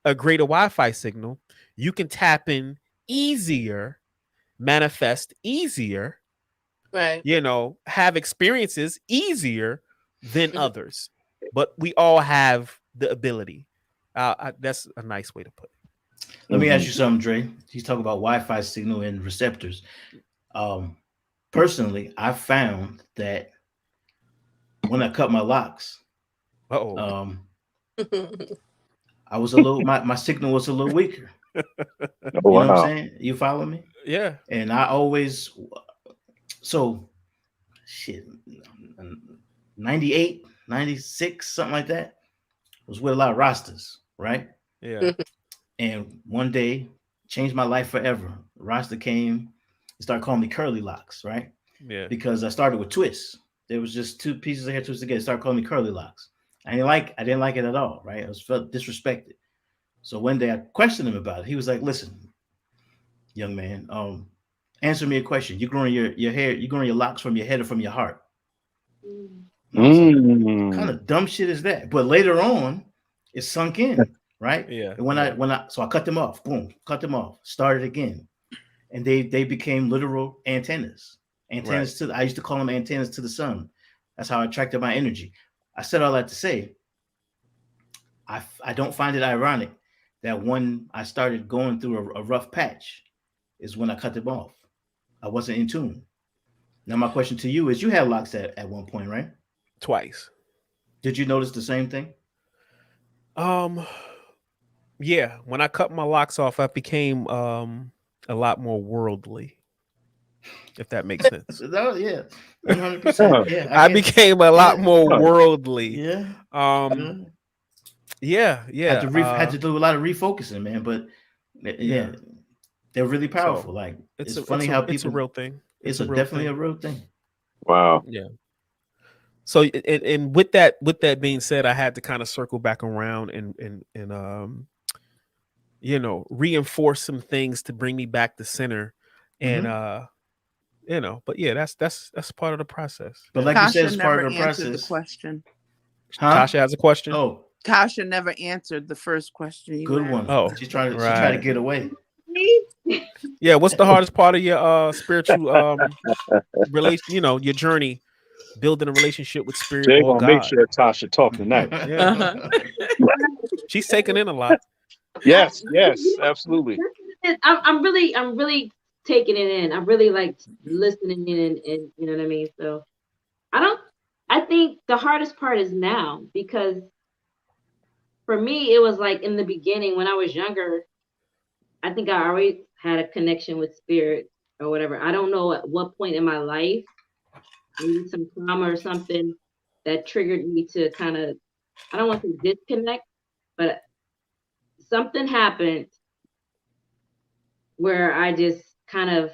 a greater Wi-Fi signal, you can tap in easier, manifest easier, right? Have experiences easier than others. but we all have the ability. That's a nice way to put it. Let me ask you something, Dre. He's talking about Wi-Fi signal and receptors. Personally, I found that when I cut my locks, Uh-oh. I was a little my signal was a little weaker. Oh, You know what I'm saying? You follow me? Yeah. And I always shit 98, 96, something like that. Was with a lot of Rastas, right? Yeah. And one day changed my life forever. Rasta came and started calling me Curly Locks, right? Yeah. Because I started with twists. There was just two pieces of hair twisted together. Started calling me Curly Locks. I didn't like it at all, right? I felt disrespected. So one day I questioned him about it. He was like, "Listen, young man, answer me a question. You growing your hair, you growing your locks from your head or from your heart?" What kind of dumb shit is that? But later on, it sunk in, right? Yeah. And when I cut them off, boom, cut them off, started again, and they became literal antennas. Antennas I used to call them antennas to the sun. That's how I attracted my energy. I said all that to say, I don't find it ironic that when I started going through a rough patch is when I cut them off. I wasn't in tune. Now my question to you is: you had locks at one point, right? Twice. Did you notice the same thing? Yeah. When I cut my locks off, I became a lot more worldly. If that makes sense. Yeah, 100%. Yeah, I became a lot more worldly. Yeah. Yeah. Had to do a lot of refocusing, man. But yeah, they're really powerful. So, like it's funny how people. It's a real thing. It's definitely a real thing. Wow. Yeah. So and with that being said, I had to kind of circle back around and reinforce some things to bring me back to center, and but yeah, that's part of the process. But like Tasha you said, it's part of the answered process. The question. Huh? Tasha has a question. Oh, Tasha never answered the first question. Good one. Oh, she's trying to get away. Yeah, what's the hardest part of your spiritual relation? Your journey, building a relationship with spirit They're or gonna make God? sure Tasha talk tonight. Yeah. She's taking in a lot. Yes, absolutely. I'm really taking it in. I'm really like listening in, and you know what I mean. So I think the hardest part is now, because for me it was like in the beginning when I was younger. I think I always had a connection with spirit or whatever. I don't know at what point in my life, maybe some trauma or something that triggered me to kind of, I don't want to disconnect, but something happened where I just kind of,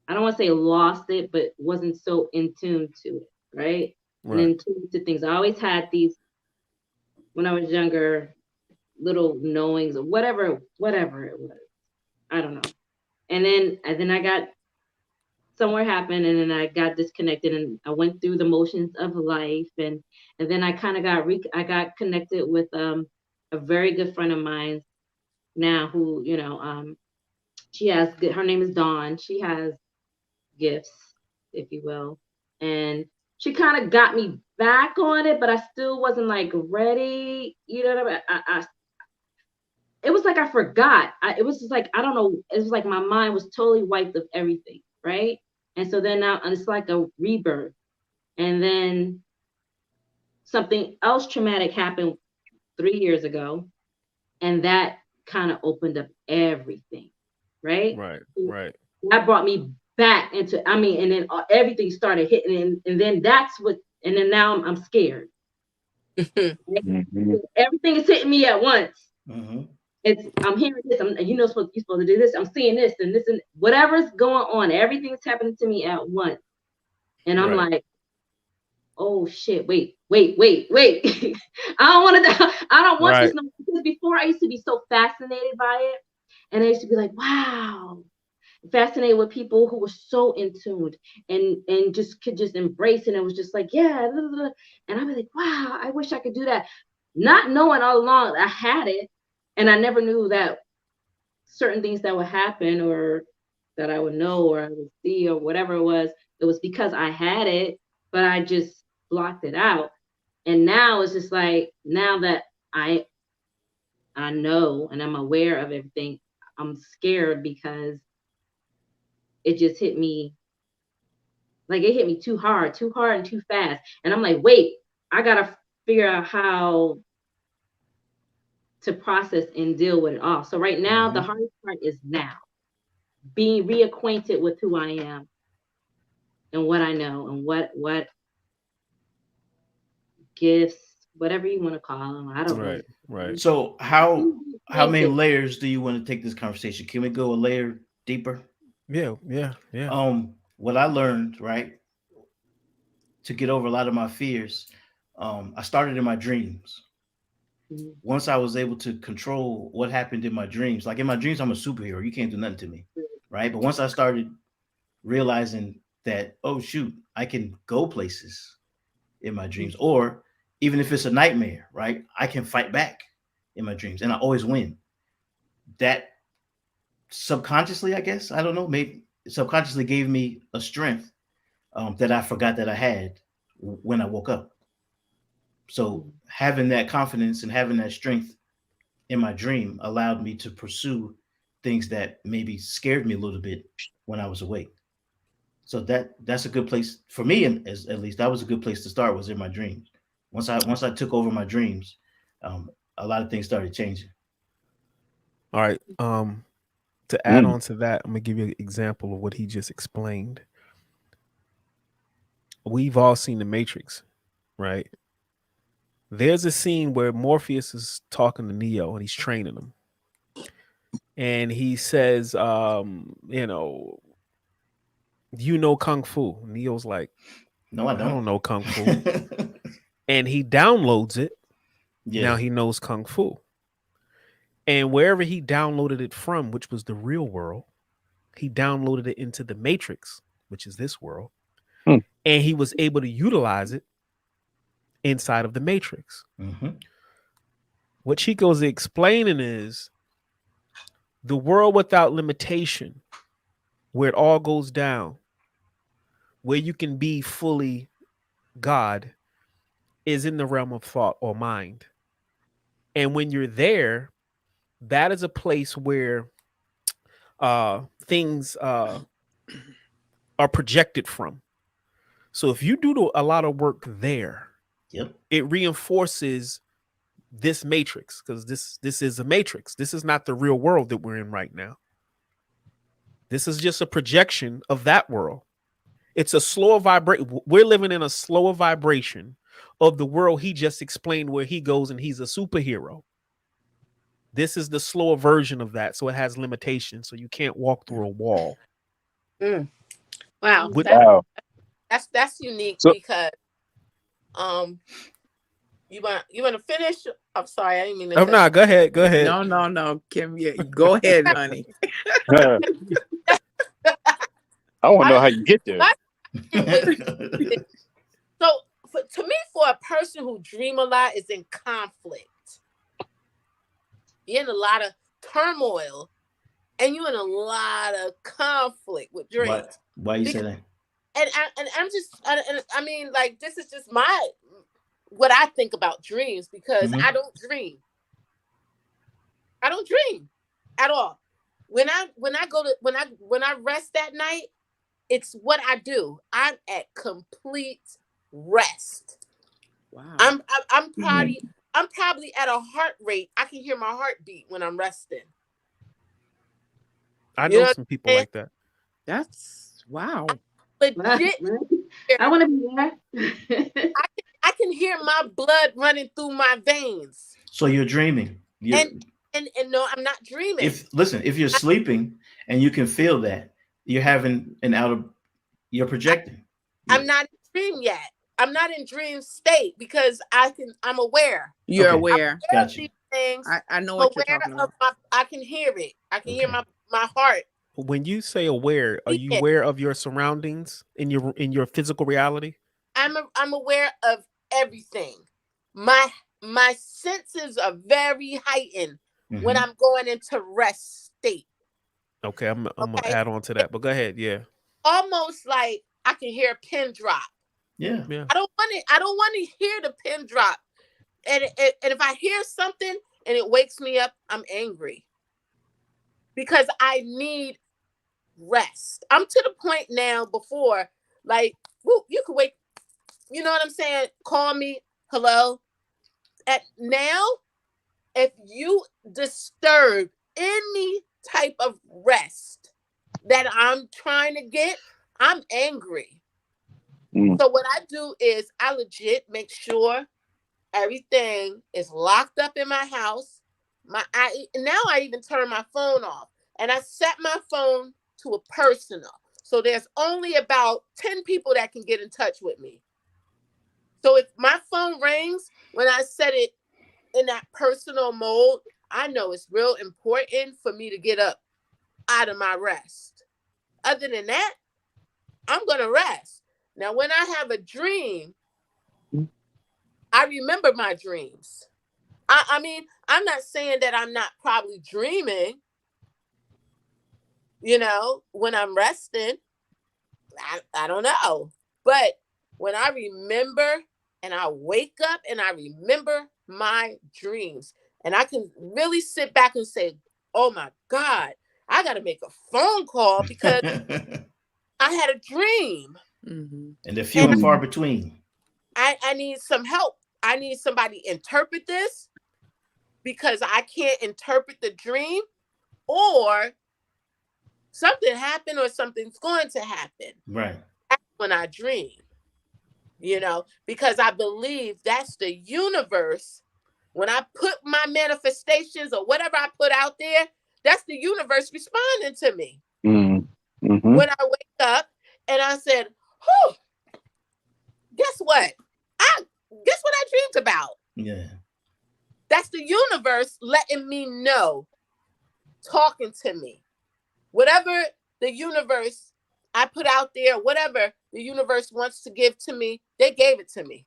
I don't want to say lost it, but wasn't so in tune to it, right? And in tune to things. I always had these, when I was younger, little knowings or whatever it was. I don't know. And then I got, somewhere happened, and then I got disconnected, and I went through the motions of life, and then I kind of got connected with a very good friend of mine now who, she has good, her name is Dawn. She has gifts, if you will. And she kind of got me back on it, but I still wasn't like ready. You know what I mean? It was like I forgot. It was just like, I don't know. It was like my mind was totally wiped of everything, right? And so then now it's like a rebirth. And then something else traumatic happened 3 years ago. And that kind of opened up everything, right? Right. That brought me back into, and then everything started hitting. And then that's what, and then now I'm scared. Mm-hmm. Everything is hitting me at once. Mm-hmm. I'm hearing this. You're supposed to do this. I'm seeing this and this and whatever's going on. Everything's happening to me at once, and I'm like, "Oh shit! Wait! I don't want to. I don't want this. Because before I used to be so fascinated by it, and I used to be like, wow, fascinated with people who were so in tune and just could just embrace it. And it was just like, yeah, blah, blah, blah. And I'd be like, wow, I wish I could do that, not knowing all along I had it. And I never knew that certain things that would happen or that I would know or I would see or whatever it was because I had it, but I just blocked it out. And now it's just like, now that I know and I'm aware of everything, I'm scared because it just hit me. Like it hit me too hard and too fast. And I'm like, wait, I gotta figure out how to process and deal with it all. So right now, the hardest part is now being reacquainted with who I am and what I know and what gifts, whatever you want to call them. I don't know. Right. So how many layers do you want to take this conversation? Can we go a layer deeper? Yeah. What I learned, right, to get over a lot of my fears, I started in my dreams. Mm-hmm. Once I was able to control what happened in my dreams, like in my dreams, I'm a superhero. You can't do nothing to me, right? But once I started realizing that, oh shoot, I can go places in my dreams, or even if it's a nightmare, right, I can fight back in my dreams, and I always win. That subconsciously, I guess, I don't know, maybe subconsciously gave me a strength that I forgot that I had when I woke up. So having that confidence and having that strength in my dream allowed me to pursue things that maybe scared me a little bit when I was awake. So that's a good place for me, and at least that was a good place to start, was in my dreams. Once I took over my dreams, a lot of things started changing. All right. To add on to that, I'm gonna give you an example of what he just explained. We've all seen The Matrix, right? There's a scene where Morpheus is talking to Neo and he's training him. And he says, you know Kung Fu. Neo's like, no, I don't know Kung Fu. And he downloads it. Yeah. Now he knows Kung Fu. And wherever he downloaded it from, which was the real world, he downloaded it into the Matrix, which is this world. And he was able to utilize it inside of the Matrix. Mm-hmm. What Chico's explaining is the world without limitation, where it all goes down, where you can be fully God, is in the realm of thought or mind. And when you're there, that is a place where things are projected from. So if you do a lot of work there, it reinforces this matrix, because this is a matrix. This is not the real world that we're in right now. This is just a projection of that world. It's a slower vibration. We're living in a slower vibration of the world he just explained, where he goes and he's a superhero. This is the slower version of that. So it has limitations. So you can't walk through a wall. Wow. Wow. That's unique, because you want to finish? I'm sorry, I didn't mean to. Oh no, go ahead. No, Kim, yeah, go ahead, honey. I want to know how you get there. So to me, for a person who dream a lot, is in conflict. You're in a lot of turmoil, and you're in a lot of conflict with dreams. Why you say that? And I'm just, I mean, like, this is just what I think about dreams, because I don't dream. I don't dream at all. When I rest that night, it's what I do. I'm at complete rest. Wow. I'm probably at a heart rate. I can hear my heartbeat when I'm resting. I know some people like that. That's wow. Legit. I want to be there. I can hear my blood running through my veins. So you're dreaming. And no, I'm not dreaming. If you're sleeping and you can feel that, you're having you're projecting. I'm not in dream yet. I'm not in dream state, because I'm aware. You're aware. Gotcha. Things. I know what you're talking about. I can hear it. I can hear my heart. When you say aware, are you aware of your surroundings in your physical reality? I'm aware of everything. My senses are very heightened when I'm going into rest state. Okay, I'm gonna add on to that, but go ahead. Yeah. Almost like I can hear a pin drop. Yeah. I don't want to hear the pin drop. And if I hear something and it wakes me up, I'm angry. Because I need rest. I'm to the point now before, like, whoop, you could wake, you know what I'm saying? Call me, hello. At now, if you disturb any type of rest that I'm trying to get, I'm angry. So what I do is I legit make sure everything is locked up in my house. Now I even turn my phone off, and I set my phone to a personal. So there's only about 10 people that can get in touch with me. So if my phone rings, when I set it in that personal mode, I know it's real important for me to get up out of my rest. Other than that, I'm going to rest. Now, when I have a dream, I remember my dreams. I mean, I'm not saying that I'm not probably dreaming, you know, when I'm resting. I don't know. But when I remember and I wake up and I remember my dreams, and I can really sit back and say, oh my God, I got to make a phone call because I had a dream. And they're few and far between. I need some help. I need somebody to interpret this because I can't interpret the dream, or something happened or something's going to happen. Right. That's when I dream, you know, because I believe that's the universe. When I put my manifestations or whatever I put out there, that's the universe responding to me. When I wake up and I said, oh, guess what? Guess what I dreamed about? Yeah. That's the universe letting me know, talking to me. Whatever the universe I put out there, whatever the universe wants to give to me, they gave it to me.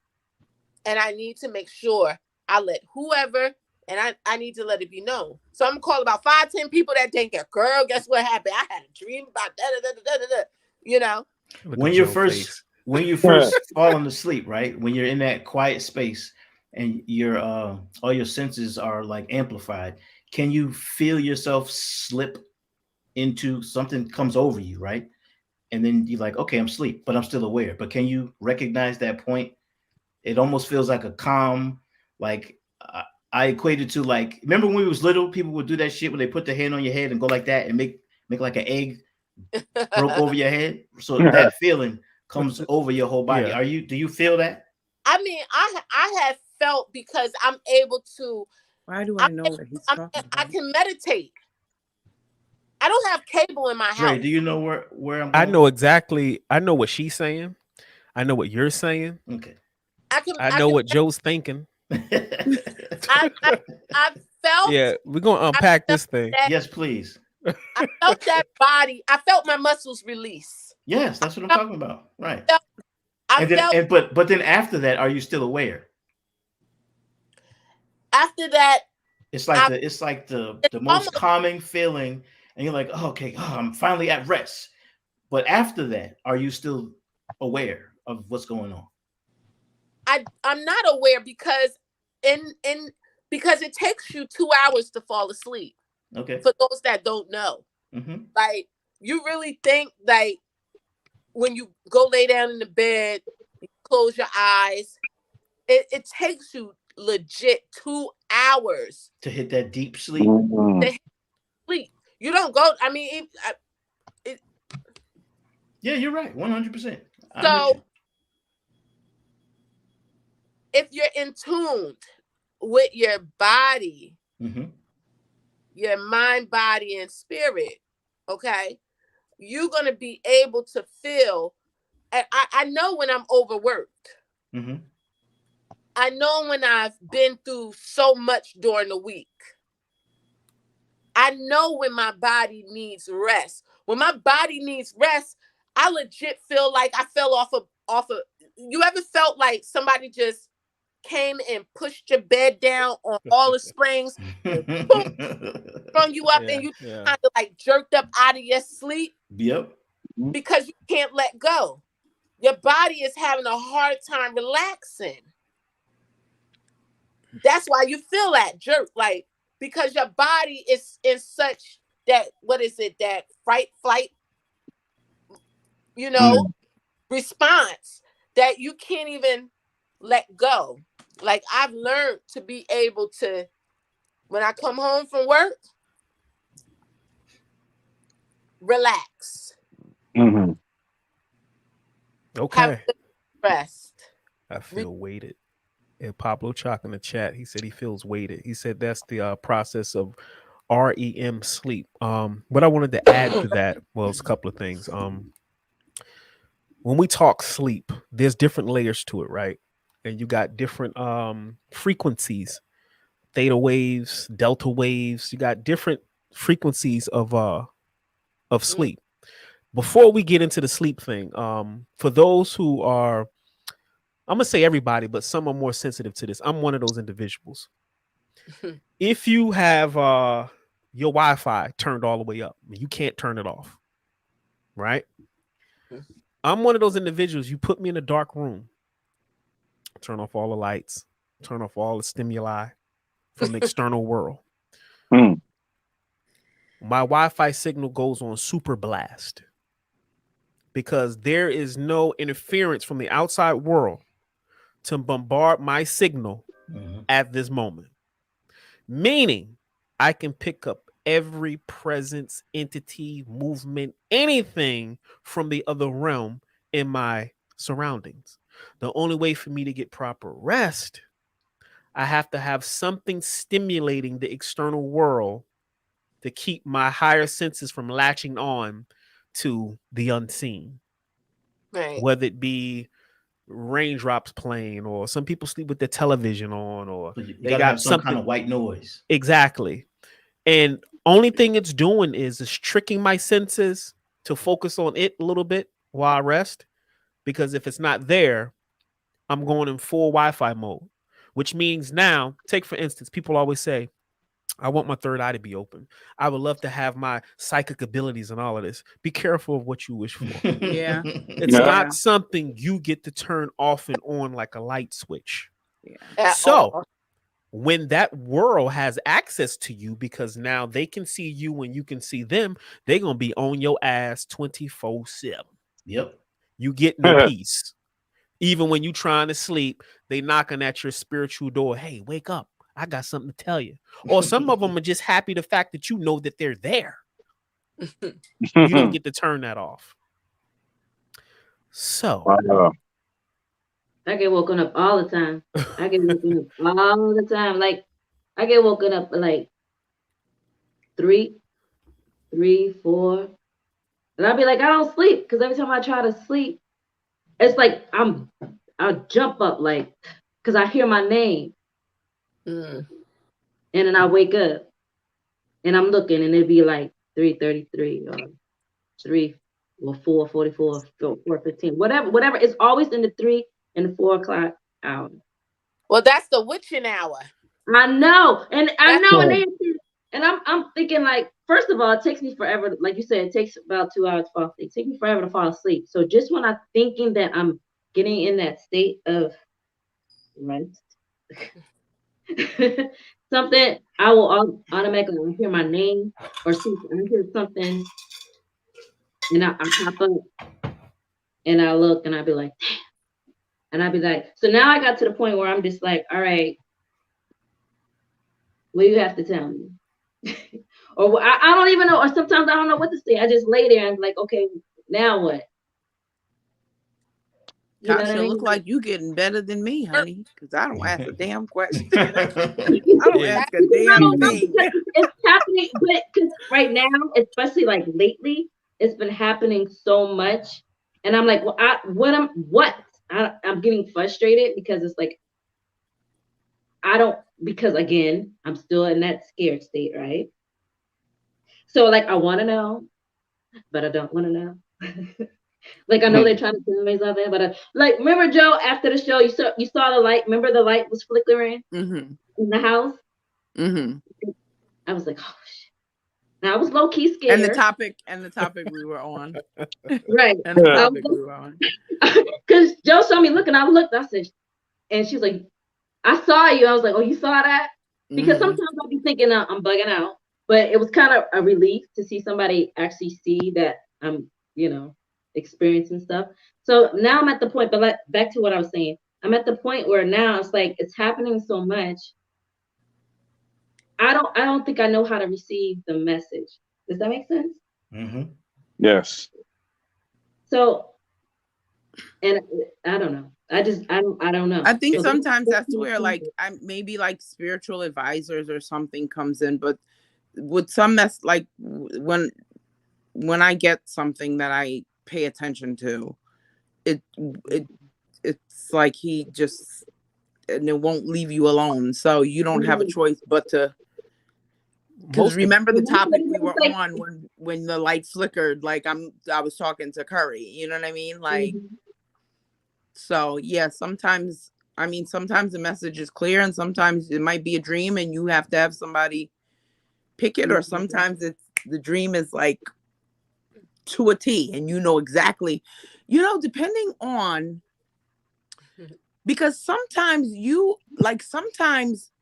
And I need to make sure I let whoever, and I need to let it be known. So I'm going to call about 5-10 people that think, girl, guess what happened? I had a dream about that, you know? When you're first falling asleep, right? When you're in that quiet space and your all your senses are like amplified, can you feel yourself slip into something comes over you, right? And then you're like, okay, I'm asleep, but I'm still aware. But can you recognize that point? It almost feels like a calm, like I equated to like, remember when we was little, people would do that shit when they put their hand on your head and go like that and make like an egg broke over your head. So that feeling comes over your whole body. Yeah. Do you feel that? I mean, I have felt because I'm able to. Why do I know what he's talking about? I can meditate. I don't have cable in my house. Dre, do you know where I'm going? I know exactly. I know what she's saying. I know what you're saying. Okay. I know what Joe's thinking. I felt. Yeah, we're gonna unpack this thing. Yes, please. I felt that body. I felt my muscles release. Yes, that's what I'm talking about. Right. But then after that, are you still aware? After that, it's like the most calming feeling, and you're like, oh, okay, I'm finally at rest. But after that, are you still aware of what's going on? I'm not aware because because it takes you 2 hours to fall asleep. Okay. For those that don't know, like you really think like when you go lay down in the bed, you close your eyes, it takes you legit 2 hours to hit that deep sleep. You don't go. I mean, yeah, you're right, 100%. So if you're in tune with your body, your mind, body, and spirit, okay, you're going to be able to feel. And I know when I'm overworked. I know when I've been through so much during the week. I know when my body needs rest. When my body needs rest, I legit feel like I fell off of. You ever felt like somebody just came and pushed your bed down on all the springs, and sprung you up, and you kind of like jerked up out of your sleep? Yep. Because you can't let go. your body is having a hard time relaxing. That's why you feel that jerk, like, because your body is in such that, what is it, that fight, flight, response, that you can't even let go. Like, I've learned to be able to, when I come home from work, relax. Mm-hmm. Okay. Have a good rest. I feel weighted. And Pablo Chalk in the chat, he said he feels weighted. He said that's the process of REM sleep. What I wanted to add to that was a couple of things. When we talk sleep, there's different layers to it, right? And you got different frequencies, theta waves, delta waves. You got different frequencies of sleep. Before we get into the sleep thing, for those who are, I'm gonna say everybody, but some are more sensitive to this. I'm one of those individuals. If you have your Wi-Fi turned all the way up, you can't turn it off, right? I'm one of those individuals. You put me in a dark room, turn off all the lights, turn off all the stimuli from the external world. My Wi-Fi signal goes on super blast because there is no interference from the outside world to bombard my signal at this moment. Meaning I can pick up every presence, entity, movement, anything from the other realm in my surroundings. The only way for me to get proper rest, I have to have something stimulating the external world to keep my higher senses from latching on to the unseen. Right. Whether it be raindrops playing, or some people sleep with their television on, or they got have some kind of white noise. Exactly. And only thing it's doing is tricking my senses to focus on it a little bit while I rest. Because if it's not there, I'm going in full Wi-Fi mode, which means now, take for instance, people always say, I want my third eye to be open. I would love to have my psychic abilities and all of this. Be careful of what you wish for. Yeah. It's not something you get to turn off and on like a light switch. Yeah. So when that world has access to you, because now they can see you and you can see them, they're going to be on your ass 24/7. Yep. You get no peace. Even when you trying to sleep, they knocking at your spiritual door. Hey, wake up. I got something to tell you. Or some of them are just happy the fact that you know that they're there. You don't get to turn that off. So I get woken up all the time. I get woken up all the time. Like I get woken up like 3, 4. And I'll be like, I don't sleep. Because every time I try to sleep, it's like I'll jump up like because I hear my name. And then I wake up and I'm looking and it'd be like 3:33 or 3 or 4:44, 4:15, whatever. It's always in the 3 and the 4 o'clock hour. Well, that's the witching hour. I know, and I'm thinking like, first of all, it takes me forever. Like you said, it takes about 2 hours to fall asleep. It takes me forever to fall asleep. So just when I'm thinking that I'm getting in that state of rest. Something I will automatically hear my name or see I hear something and I pop up and I look and I'll be like, damn. And I'll be like, so now I got to the point where I'm just like, all right, what do you have to tell me? Or I don't even know, or sometimes I don't know what to say. I just lay there and I'm like, okay, now what? Tasha, look like you getting better than me, honey, because I don't ask a damn question. I don't ask a damn thing. It's happening, but because right now, especially like lately, it's been happening so much, and I'm like, well, I'm getting frustrated because it's like because again, I'm still in that scared state, right? So like I want to know, but I don't want to know. Like I know they're trying to tell me something, but like remember Joe after the show you saw the light. Remember the light was flickering in the house. I was like, oh shit. I was low key scared. And the topic we were on. Right. And the topic we were on. Because Joe showed me looking, I looked, I said, and she's like, I saw you. I was like, oh, you saw that? Because sometimes I'll be thinking I'm bugging out, but it was kind of a relief to see somebody actually see that I'm, experiencing stuff. So now I'm at the point, but back to what I was saying, I'm at the point where now it's like, it's happening so much. I don't think I know how to receive the message. Does that make sense? Mm-hmm. Yes. So, and I don't know. I don't know. I think sometimes that's where maybe like spiritual advisors or something comes in, but with some like when I get something that I pay attention to, it's like he just, and it won't leave you alone. So you don't have a choice but to, because remember the topic we were on when the light flickered, like I was talking to Curry, you know what I mean? Like, so yeah, sometimes the message is clear and sometimes it might be a dream and you have to have somebody pick it, or sometimes the dream is like to a T and exactly, depending on, because sometimes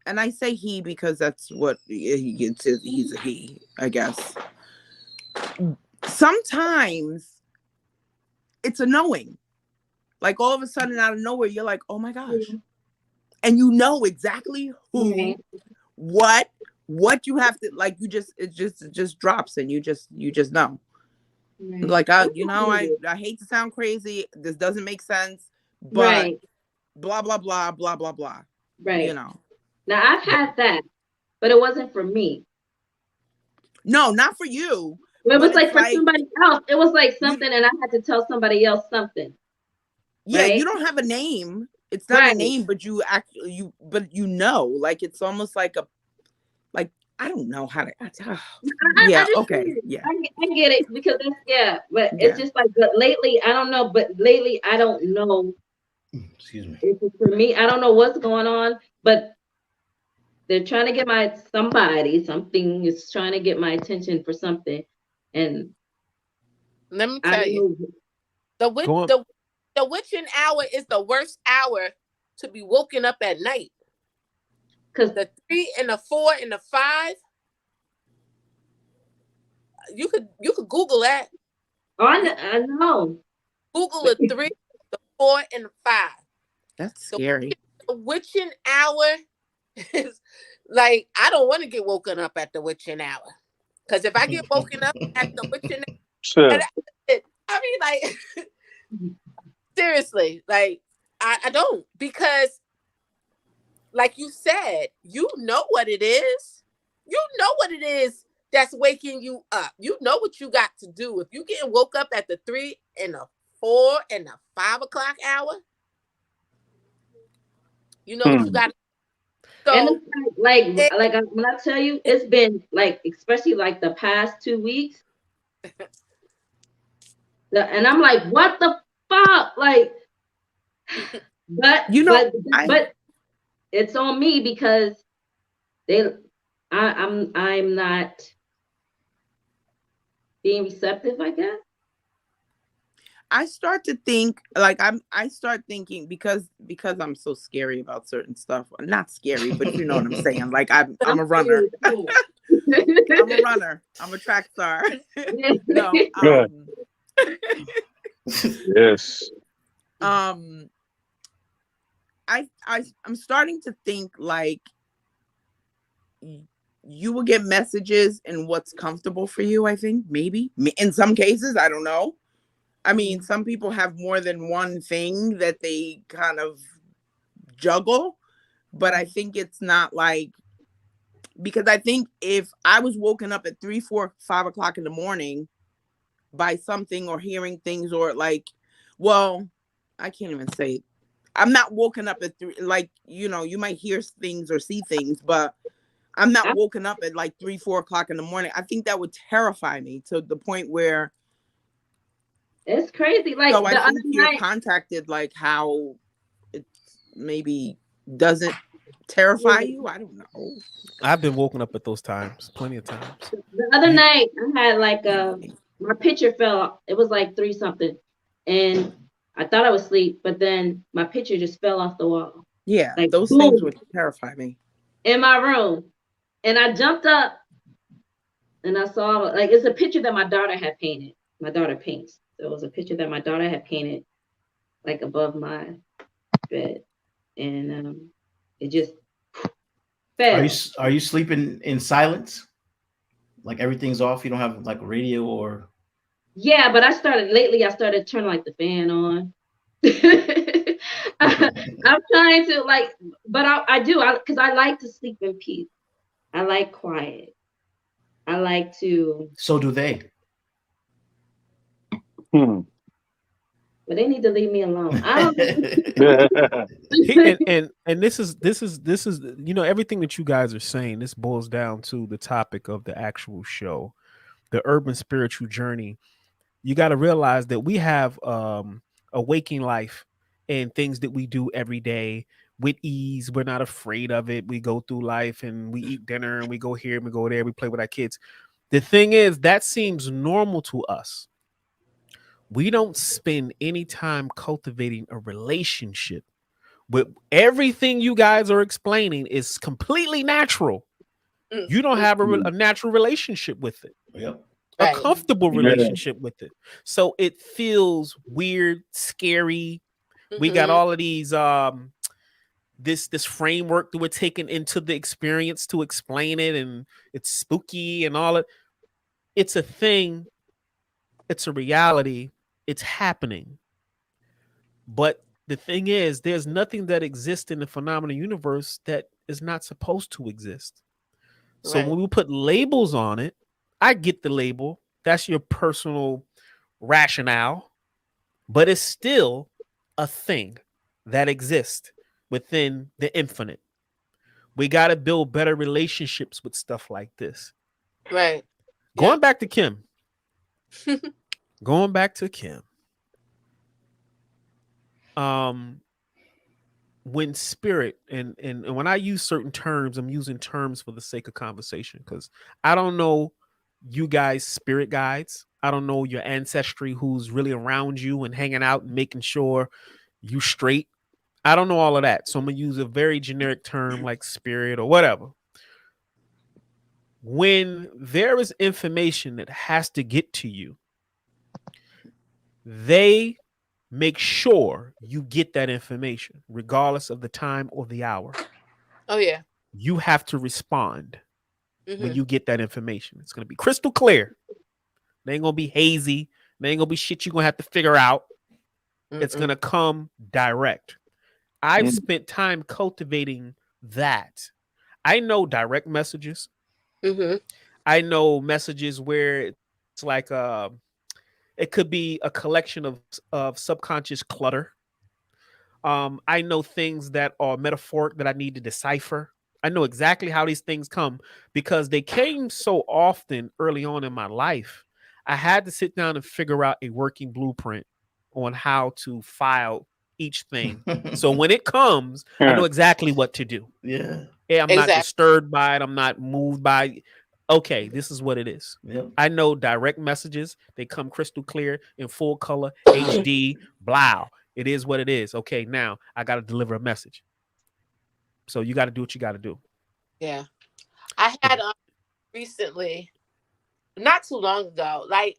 and I say he because that's what he's a he, I guess. Sometimes it's a knowing. Like all of a sudden out of nowhere, you're like, oh my gosh. And you know exactly who, what you have to, like, it just drops and you just know. Like, I hate to sound crazy. This doesn't make sense, but blah, blah, blah, blah, blah, blah. Right. Now I've had that, but it wasn't for me. No, not for you. It was like for somebody else. It was like something, and I had to tell somebody else something. Yeah, right? You don't have a name. It's not a name, but you actually like it's almost like I don't know how to. Okay, yeah, I get it because but it's just like, but lately I don't know. But lately I don't know. Excuse me. If it's for me, I don't know what's going on, but they're trying to get something is trying to get my attention for something. And let me tell you, the witching hour is the worst hour to be woken up at night. Because the 3 and the 4 and the 5, you could Google that. Oh, I know. Google the 3, the 4, and the 5. That's scary. The witching hour is like, I don't want to get woken up at the witching hour. Because if I get woken up at the witching hour, I mean, like, seriously, like, I don't. Because, like you said, you know what it is. You know what it is that's waking you up. You know what you got to do. If you getting woke up at the 3 and the 4 and the 5 o'clock hour, you know what you got to do. So, and like when I tell you, it's been like, especially like the past 2 weeks. And I'm like, what the fuck? Like, but but it's on me because I'm not being receptive, I guess. I start to think like I start thinking because I'm so scary about certain stuff. Not scary, but you know what I'm saying. Like I'm a runner. I'm a runner. I'm a track star. No. Yes. I'm starting to think like you will get messages in what's comfortable for you. I think maybe in some cases, I don't know. I mean, some people have more than one thing that they kind of juggle, but I think it's not like, because I think if I was woken up at 3, 4, 5 o'clock in the morning by something or hearing things or like, well, I can't even say, I'm not woken up at 3, like, you might hear things or see things, but I'm not woken up at like 3, 4 o'clock in the morning. I think that would terrify me to the point where it's crazy. Like, so I think you're contacted, like how it maybe doesn't terrify you? I don't know. I've been woken up at those times, plenty of times. The other night, I had like my picture fell. It was like 3 something, and I thought I was asleep, but then my picture just fell off the wall. Yeah, Like, those boom, things would terrify me. in my room, and I jumped up, and I saw like it's a picture that my daughter had painted. My daughter paints, so it was a picture that my daughter had painted, like above my bed, and it just fell. Are you sleeping in silence? Like everything's off. You don't have like radio or. Yeah, but I started turning like the fan on. I'm trying to like, but I do because I like to sleep in peace. I like quiet. I like to. So do they. Hmm. But they need to leave me alone. I and this is everything that you guys are saying. This boils down to the topic of the actual show, the urban spiritual journey. You got to realize that we have a waking life and things that we do every day with ease. We're not afraid of it. We go through life and we eat dinner and we go here and we go there. We play with our kids. The thing is, that seems normal to us. We don't spend any time cultivating a relationship with everything you guys are explaining is completely natural. You don't have a natural relationship with it. Yep. A comfortable relationship with it. So it feels weird, scary. We got all of these this framework that we're taking into the experience to explain it, and it's spooky and all it. It's a thing, it's a reality, it's happening. But the thing is, there's nothing that exists in the phenomenal universe that is not supposed to exist. So when we put labels on it, I get the label. That's your personal rationale, but it's still a thing that exists within the infinite. We got to build better relationships with stuff like this. Right. Going back to Kim. Going back to Kim. When spirit and when I use certain terms, I'm using terms for the sake of conversation, because I don't know you guys spirit guides. I don't know your ancestry who's really around you and hanging out and making sure you straight. I don't know all of that. So I'm gonna use a very generic term like spirit or whatever. When there is information that has to get to you, they make sure you get that information, regardless of the time or the hour. Oh, yeah. You have to respond when you get that information. It's going to be crystal clear. They ain't going to be hazy. They ain't going to be shit you're going to have to figure out. It's going to come direct. I've spent time cultivating that. I know direct messages. I know messages where it's like it could be a collection of subconscious clutter. I know things that are metaphoric that I need to decipher. I know exactly how these things come because they came so often early on in my life. I had to sit down and figure out a working blueprint on how to file each thing. So when it comes, I know exactly what to do. Yeah. I'm not disturbed by it. I'm not moved by it. Okay, this is what it is. Yep. I know direct messages. They come crystal clear in full color, HD, blah. It is what it is. Okay, now I got to deliver a message. So you got to do what you got to do. Yeah. I had recently, not too long ago, like,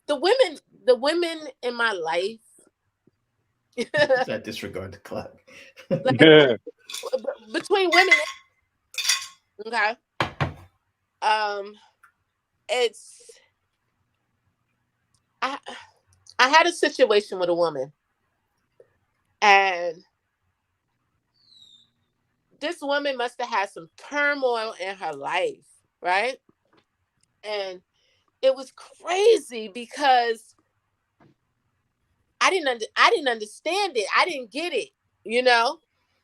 the women in my life. I disregard the clock. Like, between women, okay. It's I had a situation with a woman, and this woman must have had some turmoil in her life, right? And it was crazy because I didn't understand it. I didn't get it,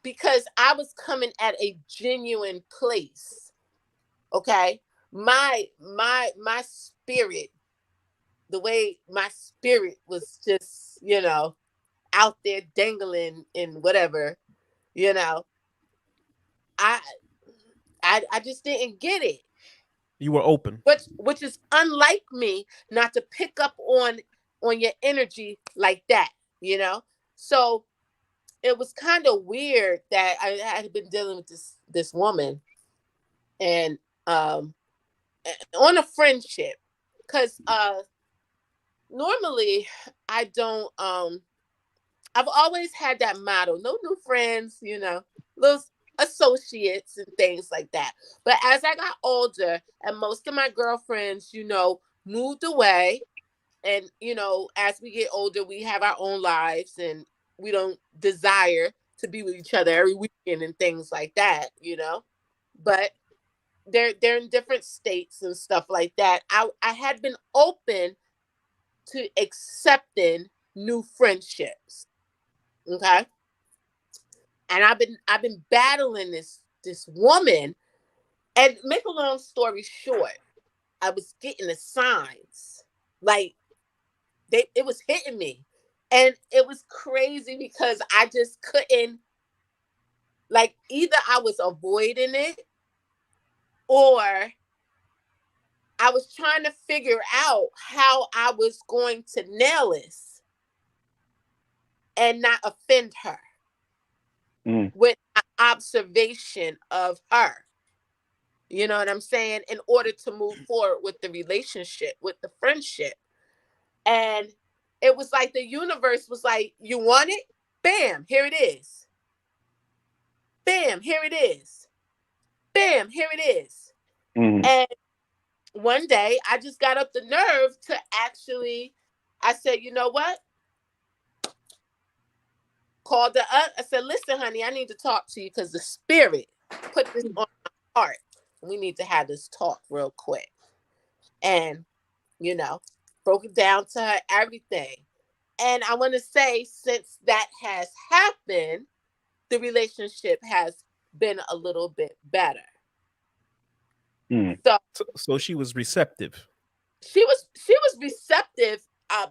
because I was coming at a genuine place. Okay. My spirit the way my spirit was just, out there dangling in whatever, I just didn't get it. You were open. Which is unlike me not to pick up on your energy like that, So it was kind of weird that I had been dealing with this woman and on a friendship, because normally I don't I've always had that motto, no new friends, little associates and things like that. But as I got older and most of my girlfriends, moved away, and as we get older, we have our own lives and we don't desire to be with each other every weekend and things like that, but they're in different states and stuff like that. I had been open to accepting new friendships. Okay. And I've been battling this woman, and make a long story short, I was getting the signs, like it was hitting me, and it was crazy because I just couldn't, like, either I was avoiding it or I was trying to figure out how I was going to nail this and not offend her with an observation of her. You know what I'm saying? In order to move forward with the relationship, with the friendship. And it was like the universe was like, you want it? Bam, here it is. Bam, here it is. Bam, here it is. And one day I just got up the nerve to actually, I said, you know what? Called her up. I said, listen, honey, I need to talk to you because the spirit put this on my heart. We need to have this talk real quick. And, broke it down to her, everything. And I want to say, since that has happened, the relationship has been a little bit better. So she was receptive. She was receptive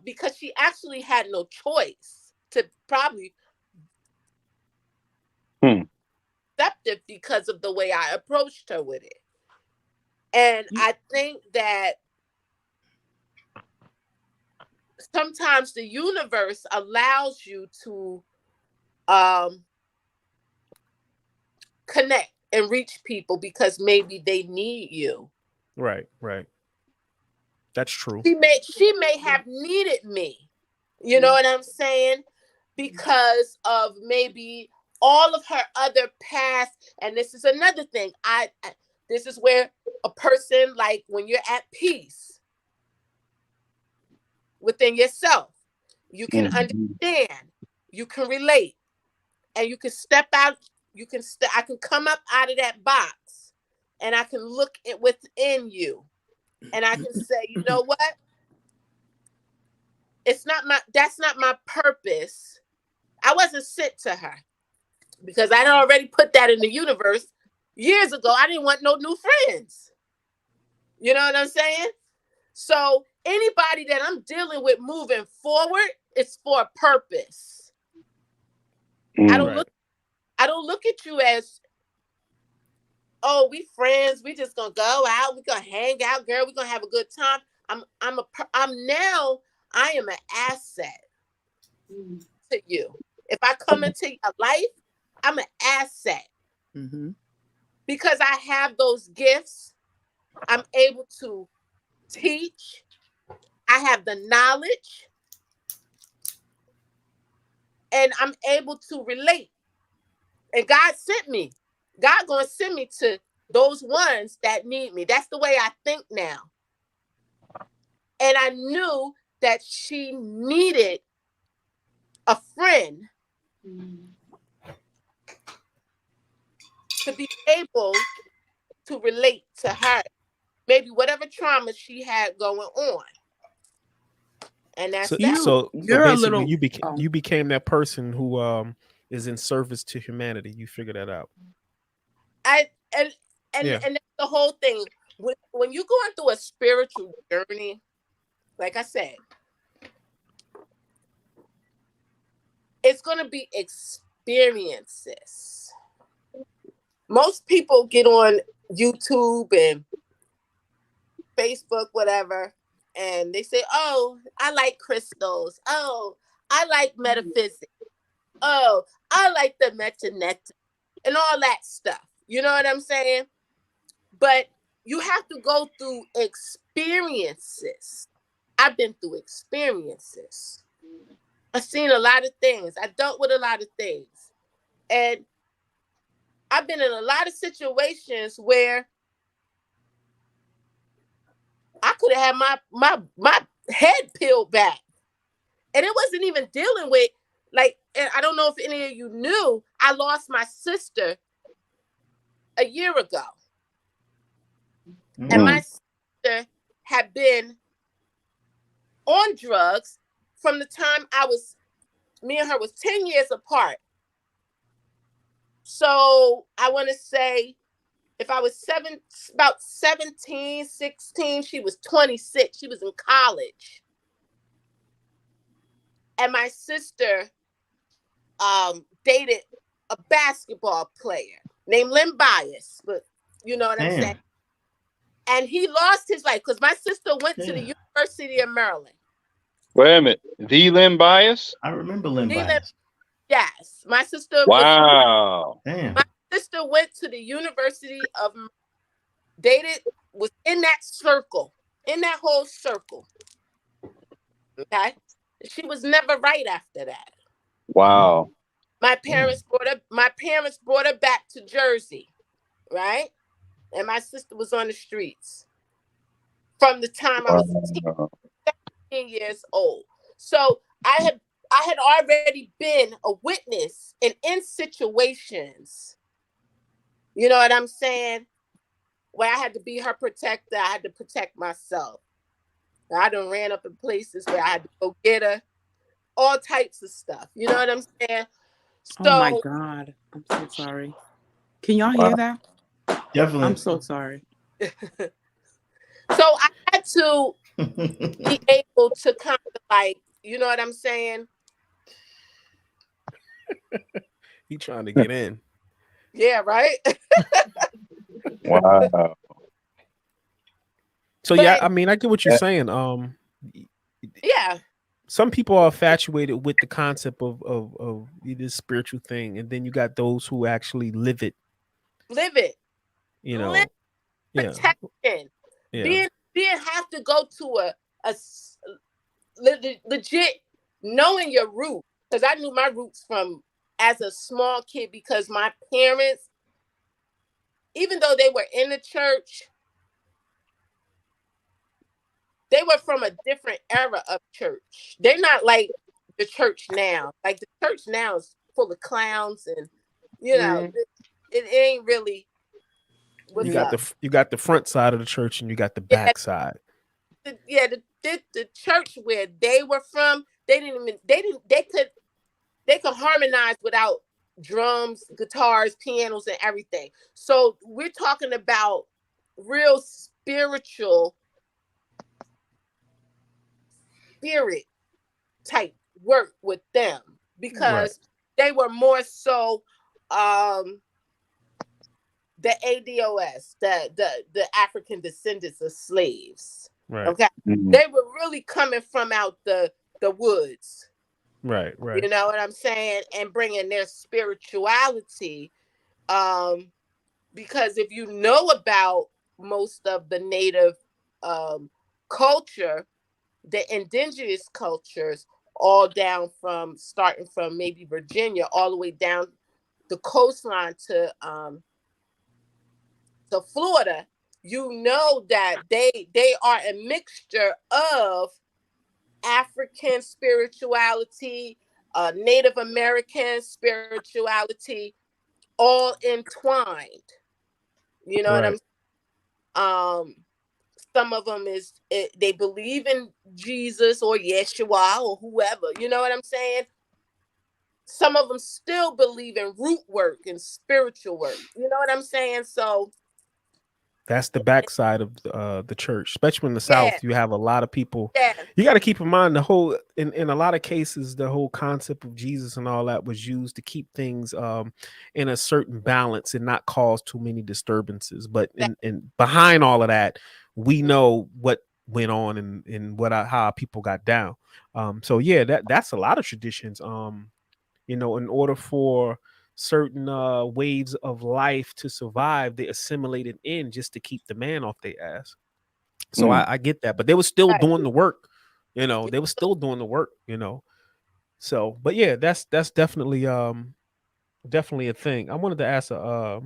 because she actually had no choice to probably receptive because of the way I approached her with it. And I think that sometimes the universe allows you to connect and reach people because maybe they need you. Right. That's true. She may have needed me. You know what I'm saying? Because of maybe all of her other past. And this is another thing. This is where a person, like, when you're at peace within yourself, you can understand, you can relate, and you can step out. I can come up out of that box, and I can look within you, and I can say, you know what? That's not my purpose. I wasn't sent to her because I had already put that in the universe years ago. I didn't want no new friends. You know what I'm saying? So anybody that I'm dealing with moving forward, it's for a purpose. I don't look at you as, oh, we friends. We just gonna go out. We gonna hang out, girl. We gonna have a good time. I am an asset to you. If I come into your life, I'm an asset because I have those gifts. I'm able to teach. I have the knowledge, and I'm able to relate. And God sent me. God gonna send me to those ones that need me. That's the way I think now. And I knew that she needed a friend to be able to relate to her, maybe whatever trauma she had going on. And that's that. So basically, you became that person who is in service to humanity. You figured that out. And that's the whole thing. When you're going through a spiritual journey, like I said, it's going to be experiences. Most people get on YouTube and Facebook, whatever, and they say, oh, I like crystals. Oh, I like metaphysics. Oh, I like the metanet and all that stuff. You know what I'm saying? But you have to go through experiences. I've been through experiences. I've seen a lot of things. I dealt with a lot of things. And I've been in a lot of situations where I could have had my head peeled back. And it wasn't even dealing with, like, and I don't know if any of you knew, I lost my sister a year ago. And my sister had been on drugs from the time me and her was 10 years apart. So I want to say if I was about 17, 16, she was 26. She was in college. And my sister dated a basketball player named Len Bias, but you know what I'm saying? And he lost his life because my sister went to the University of Maryland. Wait a minute. The Len Bias? I remember Len Bias. Yes. My sister Wow. Damn. My sister went to the University of dated, was in that circle, in that whole circle. Okay. She was never right after that. Wow. My parents brought her back to Jersey, right? And my sister was on the streets from the time I was 17 years old. So I had already been a witness and in situations, you know what I'm saying, where I had to be her protector. I had to protect myself. I done ran up in places where I had to go get her, all types of stuff. You know what I'm saying? So, oh my God. I'm so sorry. Can y'all hear that? Definitely. I'm so sorry. So I had to be able to kind of like, you know what I'm saying? He trying to get in. Yeah, right? Wow. So yeah, I mean, I get what you're saying. Yeah. Some people are infatuated with the concept of this spiritual thing, and then you got those who actually live it. Live it. You know, protection. Yeah. Being have to go to a legit knowing your root, because I knew my roots from as a small kid, because my parents, even though they were in the church, they were from a different era of church. They're not like the church now. Like the church now is full of clowns, and you know, it ain't really. You got the front side of the church, and you got the back side. The church where they were from, they could harmonize without drums, guitars, pianos, and everything. So we're talking about real spiritual spirit type work with them, because they were more so the ADOS, the African descendants of slaves. Right. Okay. They were really coming from out the woods. Right. You know what I'm saying? And bringing their spirituality. Because if you know about most of the native culture, the indigenous cultures, all down from starting from maybe Virginia all the way down the coastline to Florida, you know that they are a mixture of African spirituality, Native American spirituality, all entwined. You know what I'm some of them they believe in Jesus or Yeshua or whoever, you know what I'm saying? Some of them still believe in root work and spiritual work, you know what I'm saying? So That's the backside of the church, especially in the Yeah. South. You have a lot of people. Yeah. You got to keep in mind the whole in a lot of cases, the whole concept of Jesus and all that was used to keep things in a certain balance and not cause too many disturbances. But in behind all of that, we know what went on and how people got down. So yeah, that's a lot of traditions. In order for certain waves of life to survive, they assimilated in just to keep the man off their ass. So I get that, but they were still doing the work. They were still doing the work. So, but yeah, that's definitely definitely a thing. I wanted to ask a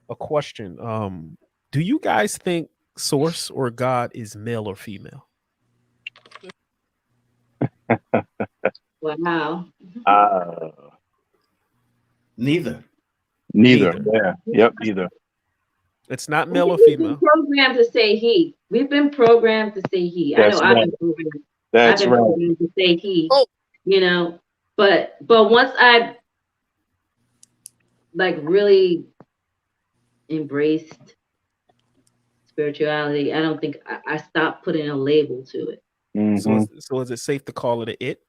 question. Do you guys think source or God is male or female? Wow. Neither. Neither. Yeah. Yep. Neither. It's not male or We've been female. programmed to say he. We've been programmed to say he. I That's know I've right. been programmed. That's I've been right. programmed to say he. Oh. But once I really embraced spirituality, I don't think I stopped putting a label to it. Mhm. So is it safe to call it it?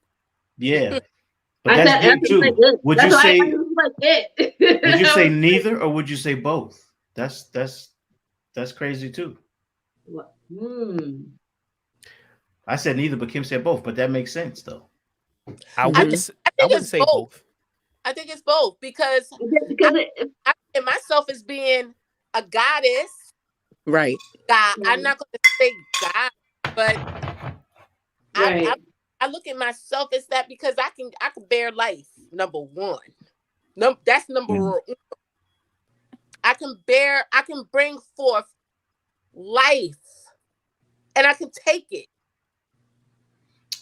Yeah. But that's good too. Would you say it? would you say neither or would you say both? That's crazy too. What? I said neither, but Kim said both. But that makes sense though. I I wouldn't it's say both. both. I think it's both because I see myself as being a goddess. Right. God. I'm not going to say God, but right. I look at myself as that because I can bear life. Number one, that's number one. I can bring forth life, and I can take it.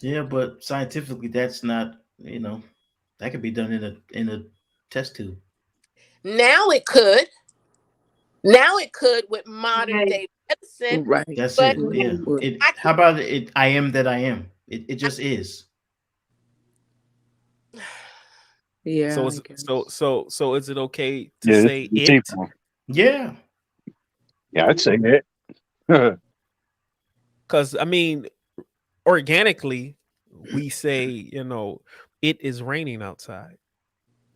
Yeah, but scientifically, that's not. That could be done in a test tube. Now it could with modern day medicine. Right. That's but it. Yeah. How about it? I am that I am. It just is. Yeah. So is it okay to Yeah, say it? Yeah. Yeah, I'd say it. Because I mean, organically, we say it is raining outside,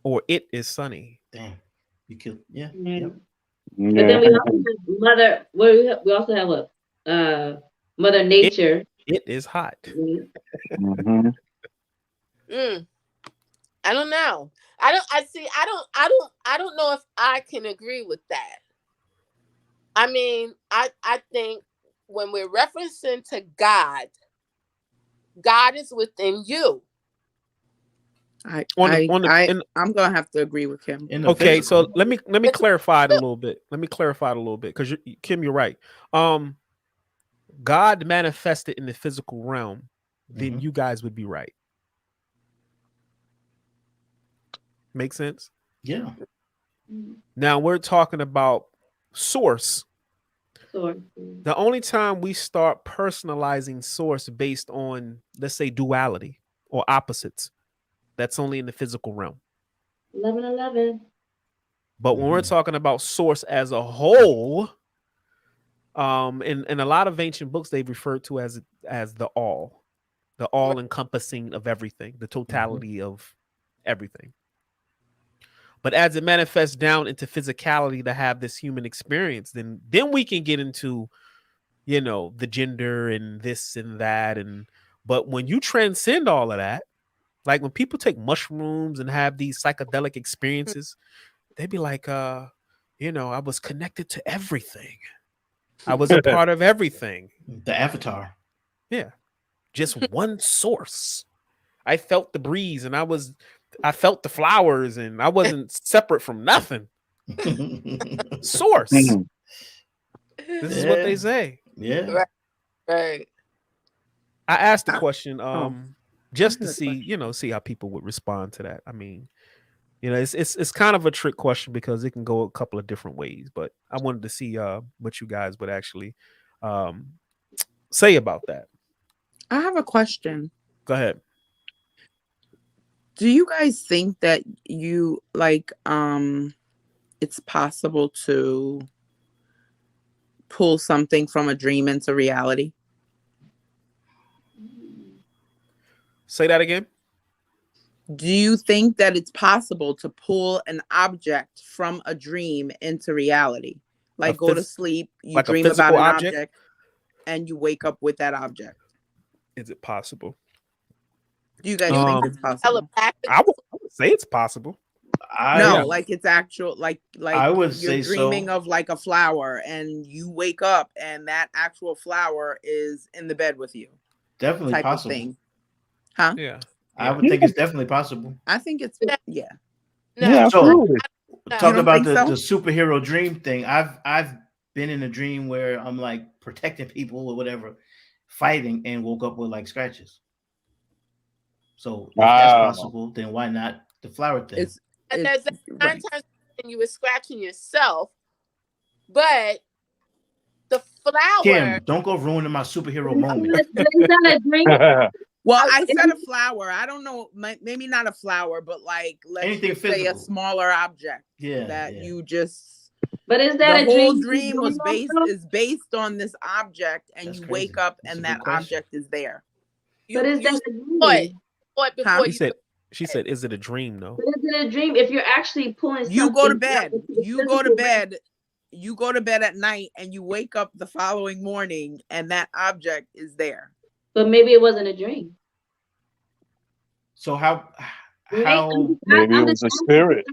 or it is sunny. Damn, you killed. Yeah. Yep. Yeah. But then we also have mother. We also have what? Mother Nature. It is hot. Mm-hmm. I don't know. I don't know if I can agree with that. I mean, I think when we're referencing to God is within you. I'm gonna have to agree with Kim. Okay, so let me clarify it a little bit. Because Kim, you're right. God manifested in the physical realm, then you guys would be right. Make sense? Yeah. Now we're talking about source. The only time we start personalizing source based on, let's say, duality or opposites, that's only in the physical realm. 11. But when we're talking about source as a whole, in a lot of ancient books, they've referred to as the all encompassing of everything, the totality of everything. But as it manifests down into physicality to have this human experience, then we can get into, the gender and this and that. But when you transcend all of that, like when people take mushrooms and have these psychedelic experiences, they'd be like, I was connected to everything. I was a part of everything. The avatar. Yeah. Just one source. I felt the breeze and I felt the flowers and I wasn't separate from nothing. Source. This is what they say. Yeah. Right. I asked the question just to see, see how people would respond to that. I mean, it's kind of a trick question because it can go a couple of different ways, but I wanted to see what you guys would actually say about that. I have a question. Go ahead. Do you guys think that it's possible to pull something from a dream into reality? Say that again. Do you think that it's possible to pull an object from a dream into reality? Like go to sleep, you like a dream about physical an object? object, and you wake up with that object. Is it possible? Do you guys think it's possible? I would say it's possible. No, like it's actual, like I would you're say dreaming so. of like a flower, and you wake up, and that actual flower is in the bed with you. Definitely type possible. of thing. Huh? Yeah. I would think it's definitely possible. I think it's yeah. Yeah, So absolutely. talk about think the so? superhero dream thing. I've been in a dream where I'm like protecting people or whatever, fighting, and woke up with like scratches. So if that's Wow. possible, then why not the flower thing? And there's that right. times you were scratching yourself, but the flower. Kim, don't go ruining my superhero moment. Is that a dream? Well, I said a flower. I don't know, maybe not a flower, but like let's Anything just say a physical. smaller object Yeah, that yeah. you just. But is that The a whole dream? dream was based on this object, and That's you crazy. wake up That's a and good that question. object is there. But is that a What? dream? What before Huh? She said. She said, "Is it a dream, though?" But is it a dream if you're actually pulling? You go to something bed. out into the You go to physical bed. You go to bed at night, and you wake up the following morning, and that object is there. But maybe it wasn't a dream. So how Maybe it was a spirit.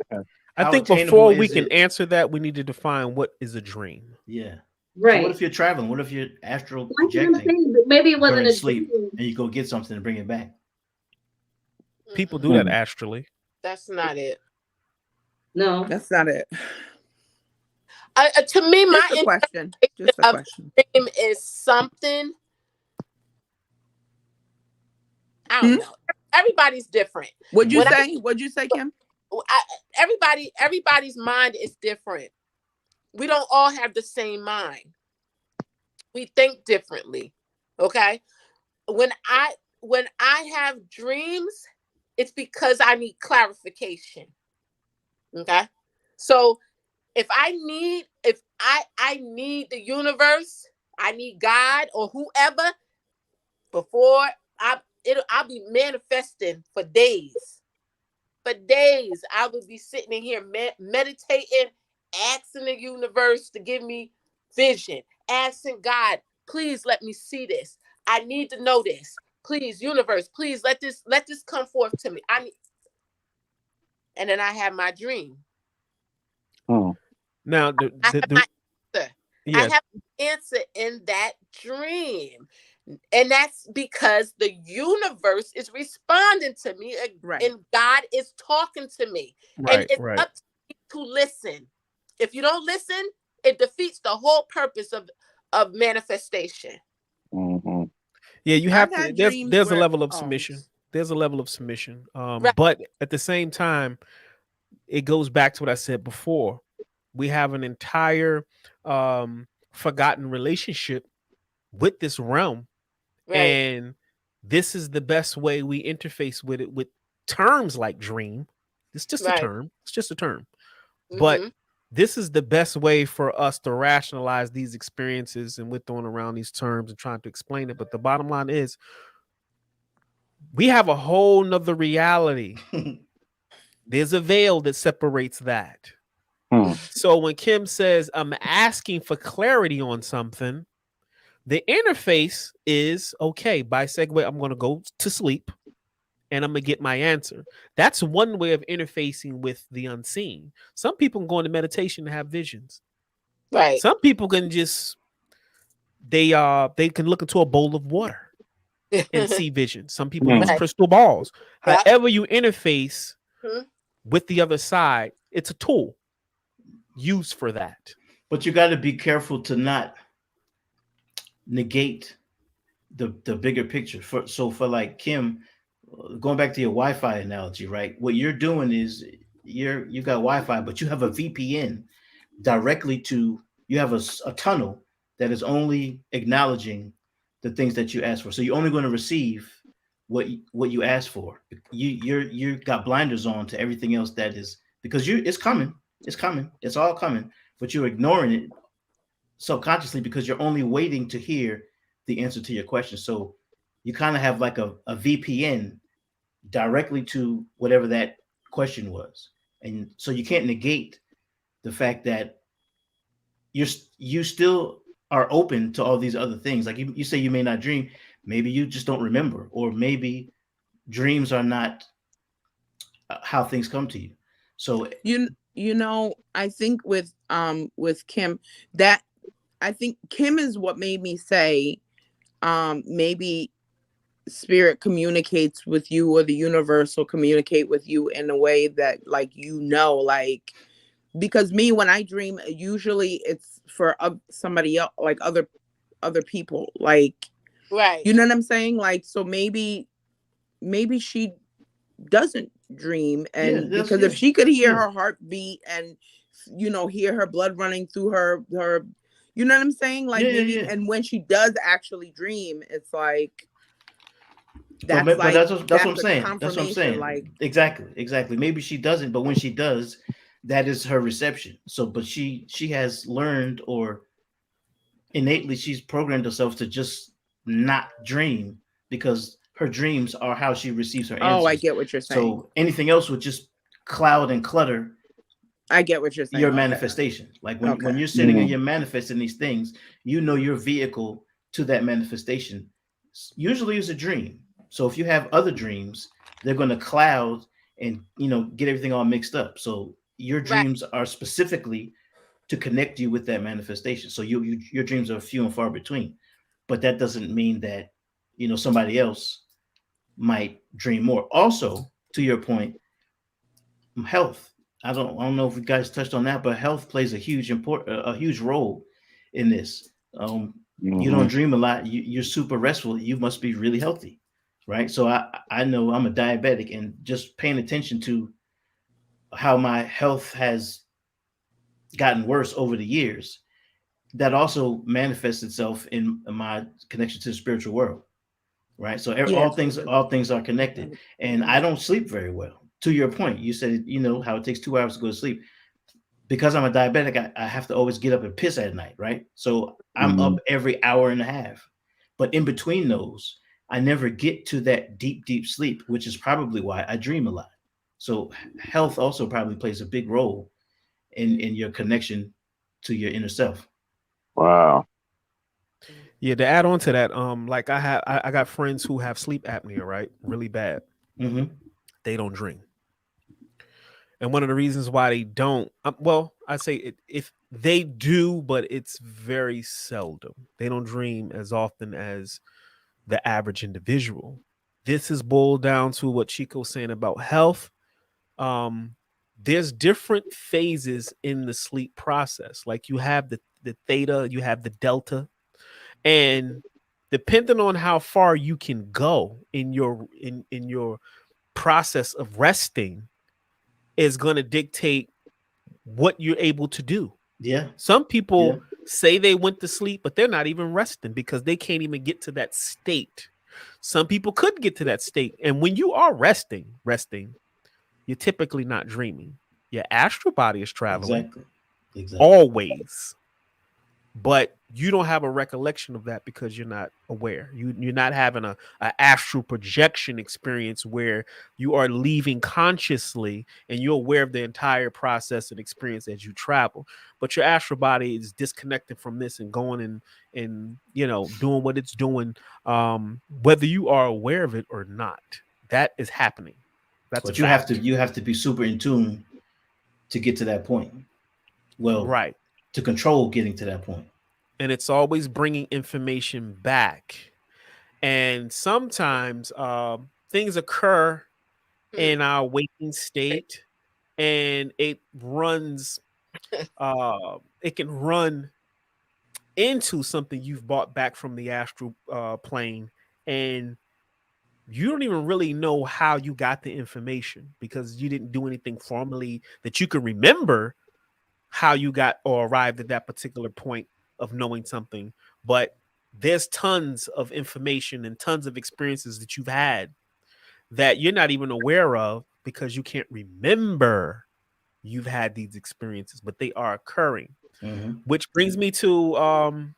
I How think attainable before we is can it? answer that, we need to define what is a dream. yeah. So Right. what if you're traveling? What if you're astral That's what I'm projecting saying, but maybe it wasn't during a sleep dream. and you go get something and bring it back? People do that astrally. That's not it. No. That's not it. To me, my Just a question. Just a of question. dream is something. I don't know. Everybody's different. What'd you When I- say? What'd you say, Kim? Everybody's mind is different. We don't all have the same mind. We think differently. Okay. When I have dreams, it's because I need clarification. Okay. So if I need the universe, I need God or whoever, before I'll be manifesting for days. For days, I would be sitting in here meditating, asking the universe to give me vision, asking God, please let me see this. I need to know this. Please, universe, please let this come forth to me. And then I have my dream. Now, I have my answer. yes, I have an answer in that dream. And that's because the universe is responding to me, Right. and God is talking to me. right, And it's right. up to me to listen. If you don't listen, it defeats the whole purpose of manifestation. Mm-hmm. Yeah, you have I've to. had There's dreams a where- level of oh. submission. There's a level of submission. Right. But at the same time, it goes back to what I said before. We have an entire forgotten relationship with this realm. Right. And this is the best way we interface with it, with terms like dream. It's just Right. a term. It's just a term. But Mhm. this is the best way for us to rationalize these experiences, and we're throwing around these terms and trying to explain it. But the bottom line is we have a whole nother reality. There's a veil that separates that. So when Kim says, I'm asking for clarity on something, the interface is okay. By segue, I'm going to go to sleep and I'm going to get my answer. That's one way of interfacing with the unseen. Some people can go into meditation and have visions. Right. Some people can just they can look into a bowl of water and see visions. Some people use Right. crystal balls. Yeah. However you interface Mhm. with the other side, it's a tool used for that. But you got to be careful to not negate the bigger picture. For like Kim, going back to your Wi-Fi analogy, right? What you're doing is you got Wi-Fi, but you have a VPN directly to, you have a tunnel that is only acknowledging the things that you ask for. So you're only going to receive what you ask for. You got blinders on to everything else that is, because it's coming, it's all coming, but you're ignoring it subconsciously because you're only waiting to hear the answer to your question. So you kind of have like a VPN directly to whatever that question was. And so you can't negate the fact that you still are open to all these other things. Like you say you may not dream, maybe you just don't remember, or maybe dreams are not how things come to you. So you know, I think with Kim, that I think Kim is what made me say maybe spirit communicates with you, or the universe will communicate with you in a way that, like, you know, like, because me, when I dream, usually it's for somebody else, like other people, like, Right. you know what I'm saying? Like, so maybe she doesn't dream, and because if she could hear her heartbeat and, you know, hear her blood running through her, you know what I'm saying? Like, maybe, and when she does actually dream, it's like, that's what I'm saying. That's what I'm saying. Like, exactly. Maybe she doesn't, but when she does, that is her reception. So, but she has learned, or innately she's programmed herself to just not dream, because her dreams are how she receives her answers. Oh, I get what you're saying. So anything else would just cloud and clutter. I get what you're saying. Your manifestation. Like when you're sitting and you're manifesting these things, you know, your vehicle to that manifestation usually is a dream. So if you have other dreams, they're going to cloud and, you know, get everything all mixed up. So your dreams are specifically to connect you with that manifestation. So your dreams are few and far between, but that doesn't mean that, you know, somebody else might dream more. Also, to your point, health. I don't know if you guys touched on that, but health plays a huge role in this. You don't dream a lot. You're super restful. You must be really healthy, right? So I know I'm a diabetic, and just paying attention to how my health has gotten worse over the years, that also manifests itself in my connection to the spiritual world, right? So all things are connected, and I don't sleep very well. To your point, you said, you know, how it takes 2 hours to go to sleep. Because I'm a diabetic, I have to always get up and piss at night, right? So I'm up every hour and a half. But in between those, I never get to that deep sleep, which is probably why I dream a lot. So health also probably plays a big role in your connection to your inner self. Wow. Yeah, to add on to that, like I got friends who have sleep apnea, right? Really bad. They don't dream. And one of the reasons why they don't, well, I say if they do, but it's very seldom. They don't dream as often as the average individual. This is boiled down to what Chico's saying about health. There's different phases in the sleep process. Like you have the theta, you have the delta, and depending on how far you can go in your process of resting, is going to dictate what you're able to do. Yeah. Some people say they went to sleep, but they're not even resting because they can't even get to that state. Some people could get to that state. And when you are resting, you're typically not dreaming. Your astral body is traveling. Exactly. Always. But you don't have a recollection of that because you're not aware. You're not having a astral projection experience where you are leaving consciously and you're aware of the entire process and experience as you travel. But your astral body is disconnected from this and going and you know, doing what it's doing, whether you are aware of it or not. That is happening. That's what you have to be super in tune to get to that point. Well, right. To control getting to that point. And it's always bringing information back. And sometimes things occur in our waking state, and it runs, it can run into something you've brought back from the astral plane, and you don't even really know how you got the information because you didn't do anything formally that you can remember how you got or arrived at that particular point of knowing something. But there's tons of information and tons of experiences that you've had that you're not even aware of because you can't remember you've had these experiences, but they are occurring. which brings me to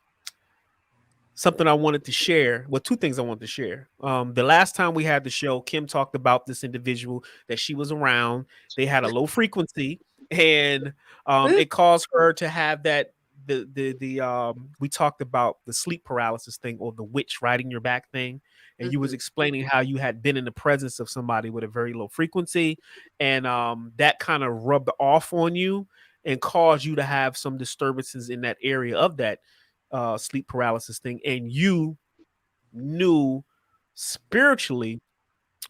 something I wanted to share. Well, two things I wanted to share. The last time we had the show, Kim talked about this individual that she was around. They had a low frequency, and it caused her to have that. We talked about the sleep paralysis thing, or the witch riding your back thing, and you was explaining how you had been in the presence of somebody with a very low frequency, and that kind of rubbed off on you and caused you to have some disturbances in that area of that sleep paralysis thing, and you knew spiritually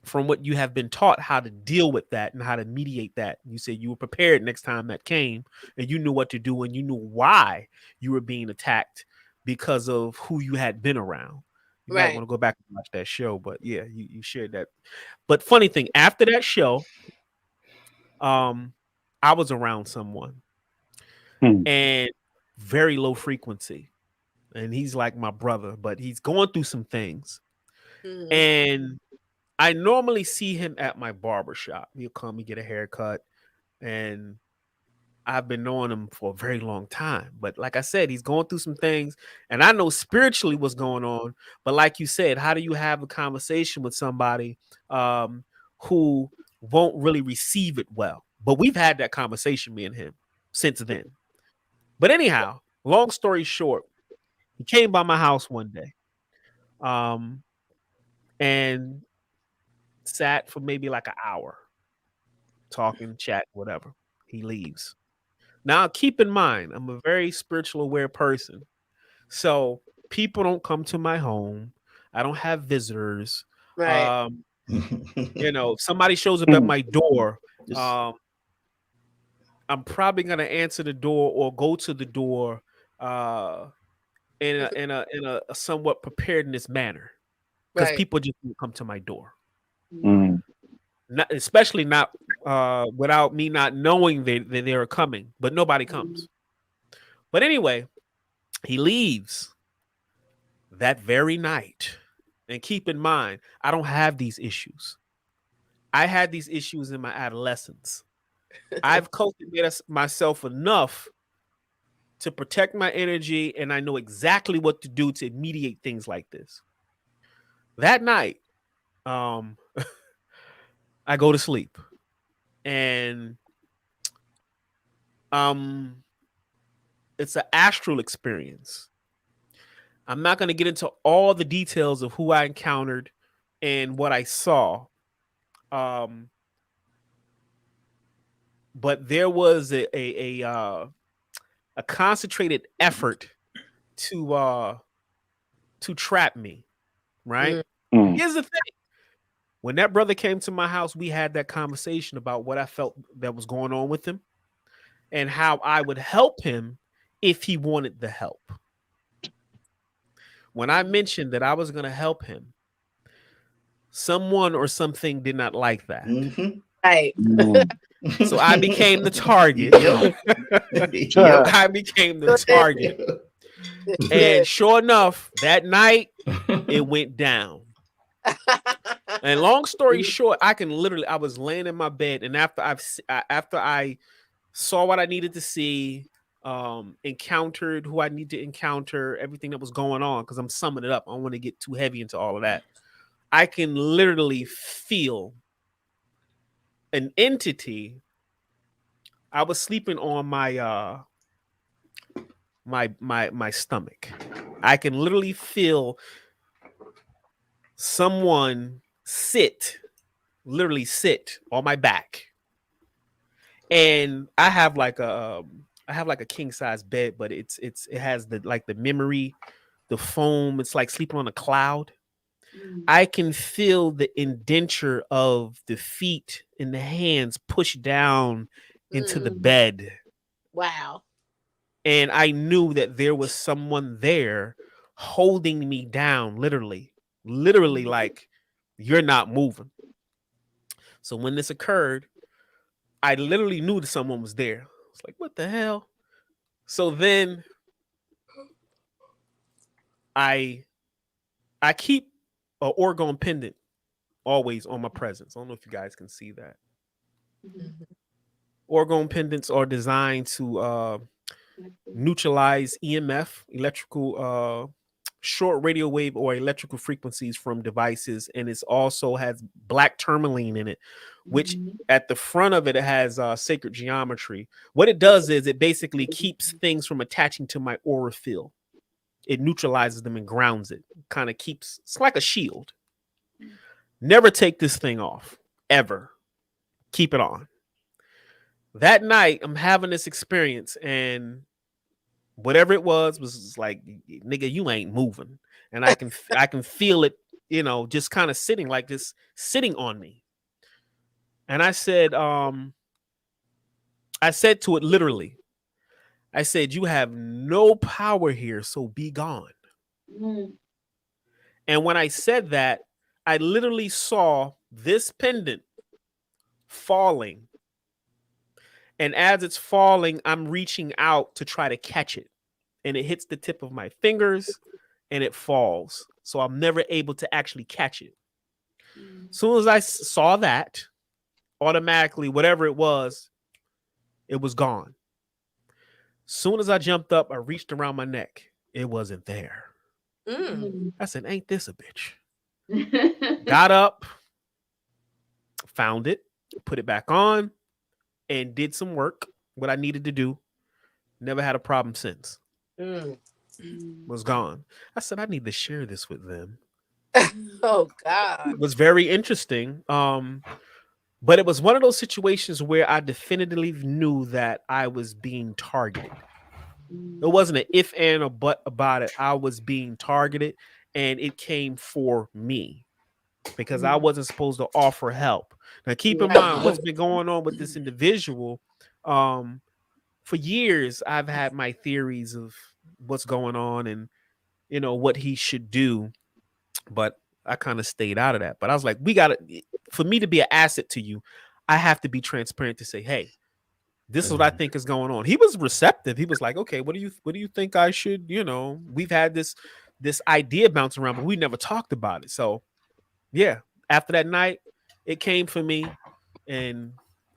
from what you have been taught how to deal with that and how to mediate that. You said you were prepared next time that came, and you knew what to do, and you knew why you were being attacked because of who you had been around. You might want to go back and watch that show, but yeah, you shared that. But funny thing, after that show, I was around someone and very low frequency. And he's like my brother, but he's going through some things. And I normally see him at my barbershop. He'll come and get a haircut. And I've been knowing him for a very long time. But like I said, he's going through some things. And I know spiritually what's going on. But like you said, how do you have a conversation with somebody who won't really receive it well? But we've had that conversation, me and him, since then. But anyhow, long story short, he came by my house one day and sat for maybe like an hour, talking, chat, whatever. He leaves. Now, keep in mind, I'm a very spiritual aware person. So people don't come to my home. I don't have visitors. Right. If somebody shows up at my door, I'm probably going to answer the door or go to the door in a somewhat preparedness manner, because people just won't come to my door, especially not without me not knowing that they are coming. But nobody comes. But anyway, he leaves that very night. And keep in mind, I don't have these issues. I had these issues in my adolescence. I've cultivated myself enough to protect my energy, and I know exactly what to do to mediate things like this. That night, I go to sleep, and it's an astral experience. I'm not going to get into all the details of who I encountered and what I saw. But there was a concentrated effort to trap me, right? Here's the thing. When that brother came to my house, we had that conversation about what I felt that was going on with him and how I would help him if he wanted the help. When I mentioned that I was going to help him, someone or something did not like that. Right. So I became the target. I became the target. And sure enough, that night, it went down. And long story short, I was laying in my bed, and after I saw what I needed to see, encountered who I need to encounter, everything that was going on, because I'm summing it up. I don't want to get too heavy into all of that. I can literally feel an entity. I was sleeping on my my stomach. I can literally feel someone literally sit on my back. And I have like a king size bed, but it has the memory, the foam. It's like sleeping on a cloud. I can feel the indenture of the feet and the hands pushed down into the bed. Wow. And I knew that there was someone there holding me down, literally like, you're not moving. So when this occurred, I literally knew that someone was there. It's like, what the hell? So then I keep an orgone pendant always on my presence. I don't know if you guys can see that. Orgone pendants are designed to neutralize EMF, electrical short radio wave or electrical frequencies from devices, and it also has black tourmaline in it, which at the front of it, it has sacred geometry. What it does is it basically keeps things from attaching to my aura field. It neutralizes them and grounds it. Kind of keeps, it's like a shield. Never take this thing off, ever. Keep it on. That night, I'm having this experience, and whatever it was like, nigga, you ain't moving. And I can feel it, you know, just kind of sitting like this, sitting on me. And I said to it literally, I said, you have no power here, so be gone. And when I said that, I literally saw this pendant falling. And as it's falling, I'm reaching out to try to catch it. And it hits the tip of my fingers and it falls. So I'm never able to actually catch it. As soon as I saw that, automatically, whatever it was gone. Soon as I jumped up, I reached around my neck. It wasn't there. I said, ain't this a bitch? Got up, found it, put it back on, and did some work, what I needed to do. Never had a problem since. Was gone. I said, I need to share this with them. Oh, God. It was very interesting. But it was one of those situations where I definitively knew that I was being targeted. It wasn't an if, and, or but about it. I was being targeted, and it came for me because I wasn't supposed to offer help. Now, keep in mind what's been going on with this individual. For years, I've had my theories of what's going on and, you know, what he should do. But I kind of stayed out of that. But I was like, for me to be an asset to you, I have to be transparent to say, hey, this is what I think is going on. He was receptive. He was like, okay, what do you think I should, you know, we've had this idea bounce around, but we never talked about it. So yeah, after that night, it came for me and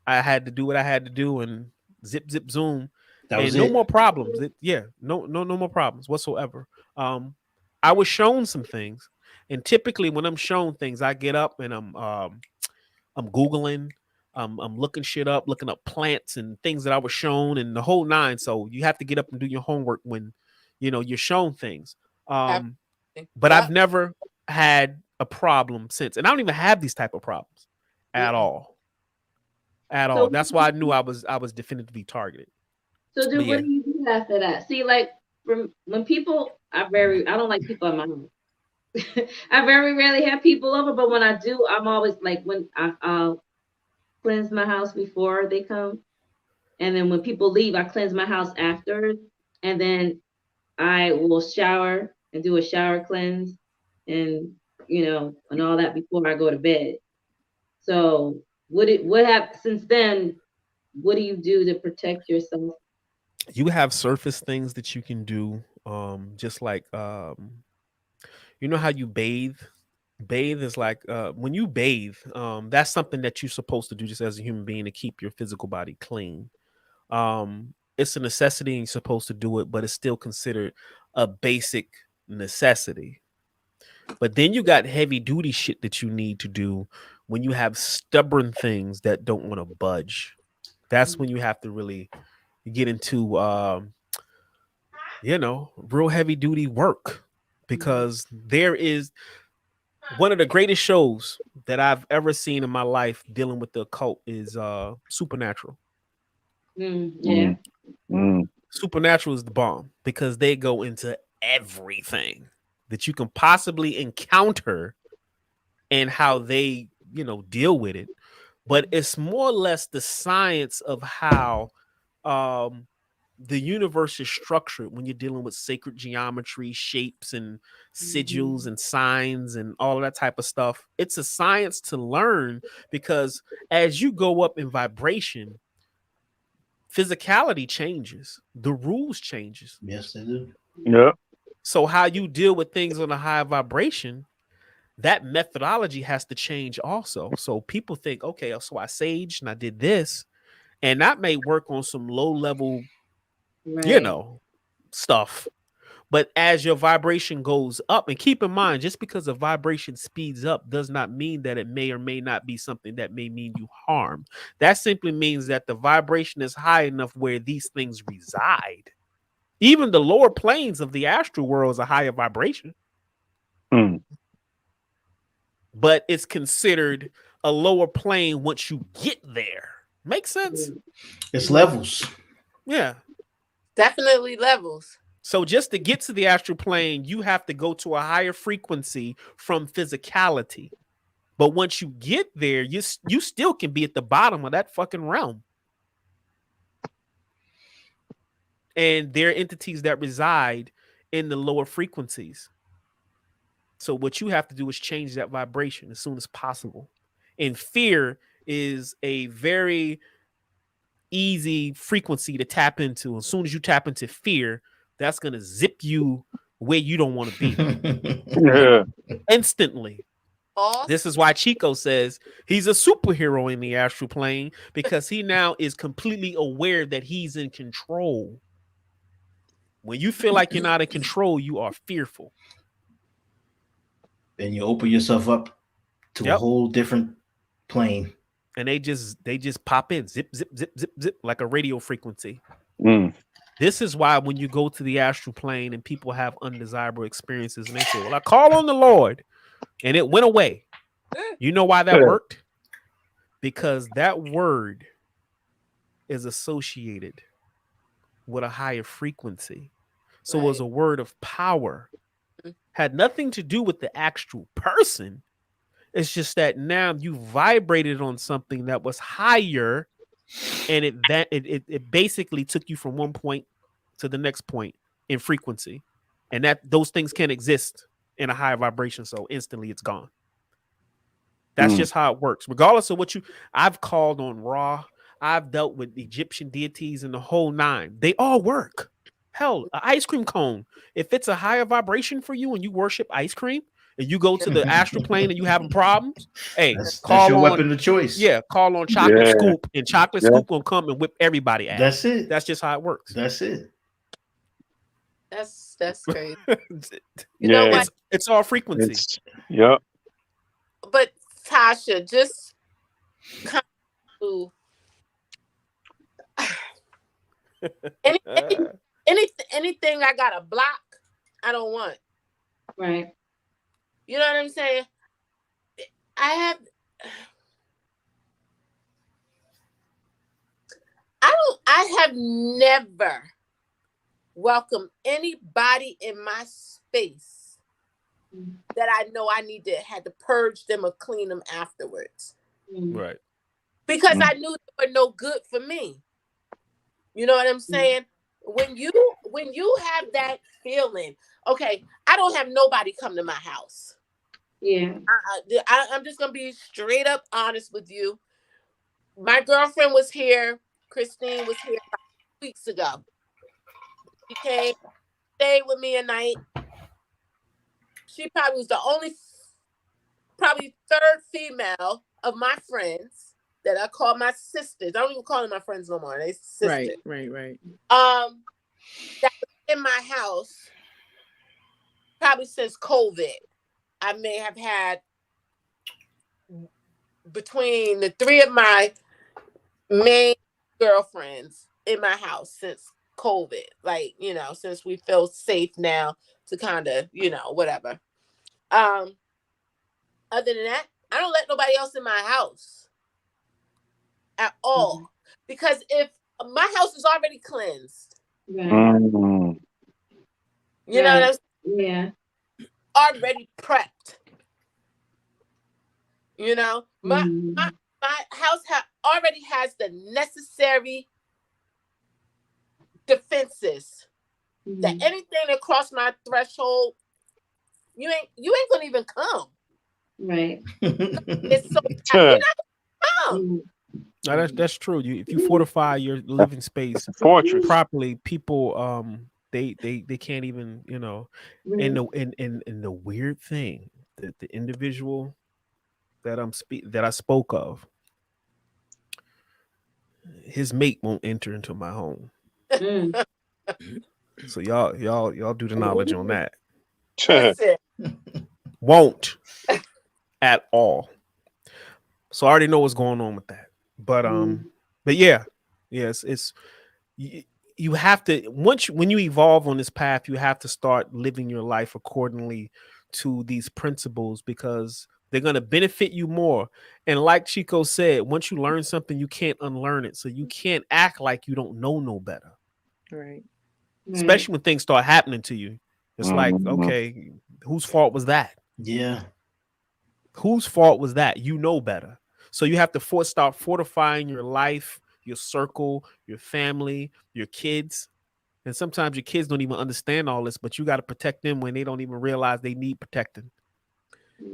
I had to do what I had to do and zip, zoom. And no more problems. No more problems whatsoever. I was shown some things. And typically when I'm shown things, I get up and I'm Googling, I'm looking shit up, looking up plants and things that I was shown and the whole nine. So you have to get up and do your homework when, you know, you're shown things. But I've never had a problem since. And I don't even have these type of problems at all. So, that's why I knew I was definitively targeted. So dude, what do you do after that? See, like when people I don't like people in my house. I very rarely have people over, but when I do, I'm always like, when I'll cleanse my house before they come. And then when people leave, I cleanse my house after. And then I will shower and do a shower cleanse and, you know, and all that before I go to bed. So what happened since then? What do you do to protect yourself? You have surface things that you can do. Just like, you know how you bathe? Bathe is like when you bathe, that's something that you're supposed to do just as a human being to keep your physical body clean. It's a necessity and you're supposed to do it, but it's still considered a basic necessity. But then you got heavy duty shit that you need to do when you have stubborn things that don't want to budge. That's when you have to really get into you know, real heavy duty work, because there is one of the greatest shows that I've ever seen in my life dealing with the occult is Supernatural. Supernatural is the bomb because they go into everything that you can possibly encounter and how they, you know, deal with it. But it's more or less the science of how the universe is structured when you're dealing with sacred geometry, shapes and sigils and signs and all of that type of stuff. It's a science to learn because as you go up in vibration, physicality changes, the rules changes. Yes, they do. Yeah. So how you deal with things on a high vibration, that methodology has to change also. So people think, okay, so I saged and I did this, and that may work on some low level you know, stuff. But as your vibration goes up, and keep in mind, just because a vibration speeds up does not mean that it may or may not be something that may mean you harm. That simply means that the vibration is high enough where these things reside. Even the lower planes of the astral world is a higher vibration. But it's considered a lower plane once you get there. Makes sense? It's levels. Yeah. Definitely levels. So just to get to the astral plane, you have to go to a higher frequency from physicality. But once you get there, you still can be at the bottom of that fucking realm. And there are entities that reside in the lower frequencies. So what you have to do is change that vibration as soon as possible. And fear is a very easy frequency to tap into. As soon as you tap into fear, that's going to zip you where you don't want to be. Instantly. Awesome. This is why Chico says he's a superhero in the astral plane, because he now is completely aware that he's in control. When you feel like you're not in control, you are fearful. And you open yourself up to a whole different plane. And they just pop in, zip, zip, zip, zip, zip, like a radio frequency. This is why when you go to the astral plane and people have undesirable experiences and they say, well, I call on the Lord and it went away. You know why that worked? Because that word is associated with a higher frequency. So it was a word of power. Had nothing to do with the actual person. It's just that now you vibrated on something that was higher, and it basically took you from one point to the next point in frequency, and that those things can't exist in a higher vibration. So instantly it's gone. That's just how it works. Regardless of what I've called on Ra, I've dealt with Egyptian deities and the whole nine. They all work. Hell, an ice cream cone. If it's a higher vibration for you and you worship ice cream and you go to the astral plane and you having problems, hey, that's call your on weapon of choice. Yeah, call on Chocolate Scoop, and Chocolate Scoop will come and whip everybody ass. That's it. That's just how it works. That's it. That's crazy. You know what? It's all frequency. But Tasha, just come to anything I gotta block, I don't want. Right. You know what I'm saying? I have never welcomed anybody in my space that I know I had to purge them or clean them afterwards. Right. Because I knew they were no good for me. You know what I'm saying? When you have that feeling, okay, I don't have nobody come to my house. Yeah. I'm just gonna be straight up honest with you. My girlfriend was here. Christine was here 5 weeks ago. She came, stayed with me a night. She probably was the probably third female of my friends that I call my sisters. I don't even call them my friends no more. They sisters. Right. That was in my house probably since COVID. I may have had between the three of my main girlfriends in my house since COVID. Like, since we feel safe now to kind of, whatever. Other than that, I don't let nobody else in my house at all. Because if my house is already cleansed, you know what I'm saying? Yeah. Already prepped. My house already has the necessary defenses that anything that crossed my threshold, you ain't gonna even come. Right. It's so you're not gonna come. No, that's true. If you fortify your living space properly, people they can't even, and the weird thing that the individual that I spoke of, his mate won't enter into my home. So y'all do the knowledge on that. Listen, Won't at all. So I already know what's going on with that. But yeah, yes, it's you have to when you evolve on this path, you have to start living your life accordingly to these principles because they're going to benefit you more. And like Chico said, once you learn something, you can't unlearn it. So you can't act like you don't know no better. Right. Especially when things start happening to you. It's like, okay, whose fault was that? Yeah. Whose fault was that? You know better. So you have to start fortifying your life, your circle, your family, your kids. And sometimes your kids don't even understand all this, but you got to protect them when they don't even realize they need protecting.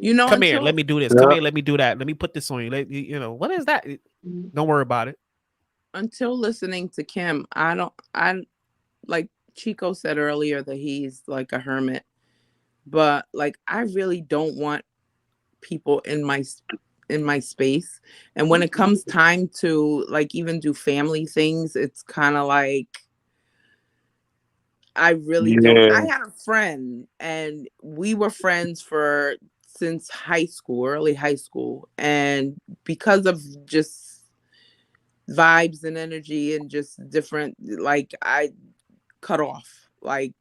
You know, come here, let me do this. Come here, let me do that. Let me put this on you. You know, what is that? Don't worry about it. Until listening to Kim, I like Chico said earlier that he's like a hermit, but like I really don't want people in my space. And when it comes time to like even do family things, it's kind of like I really don't. I had a friend and we were friends since high school, early high school, and because of just vibes and energy and just different, like I cut off. Like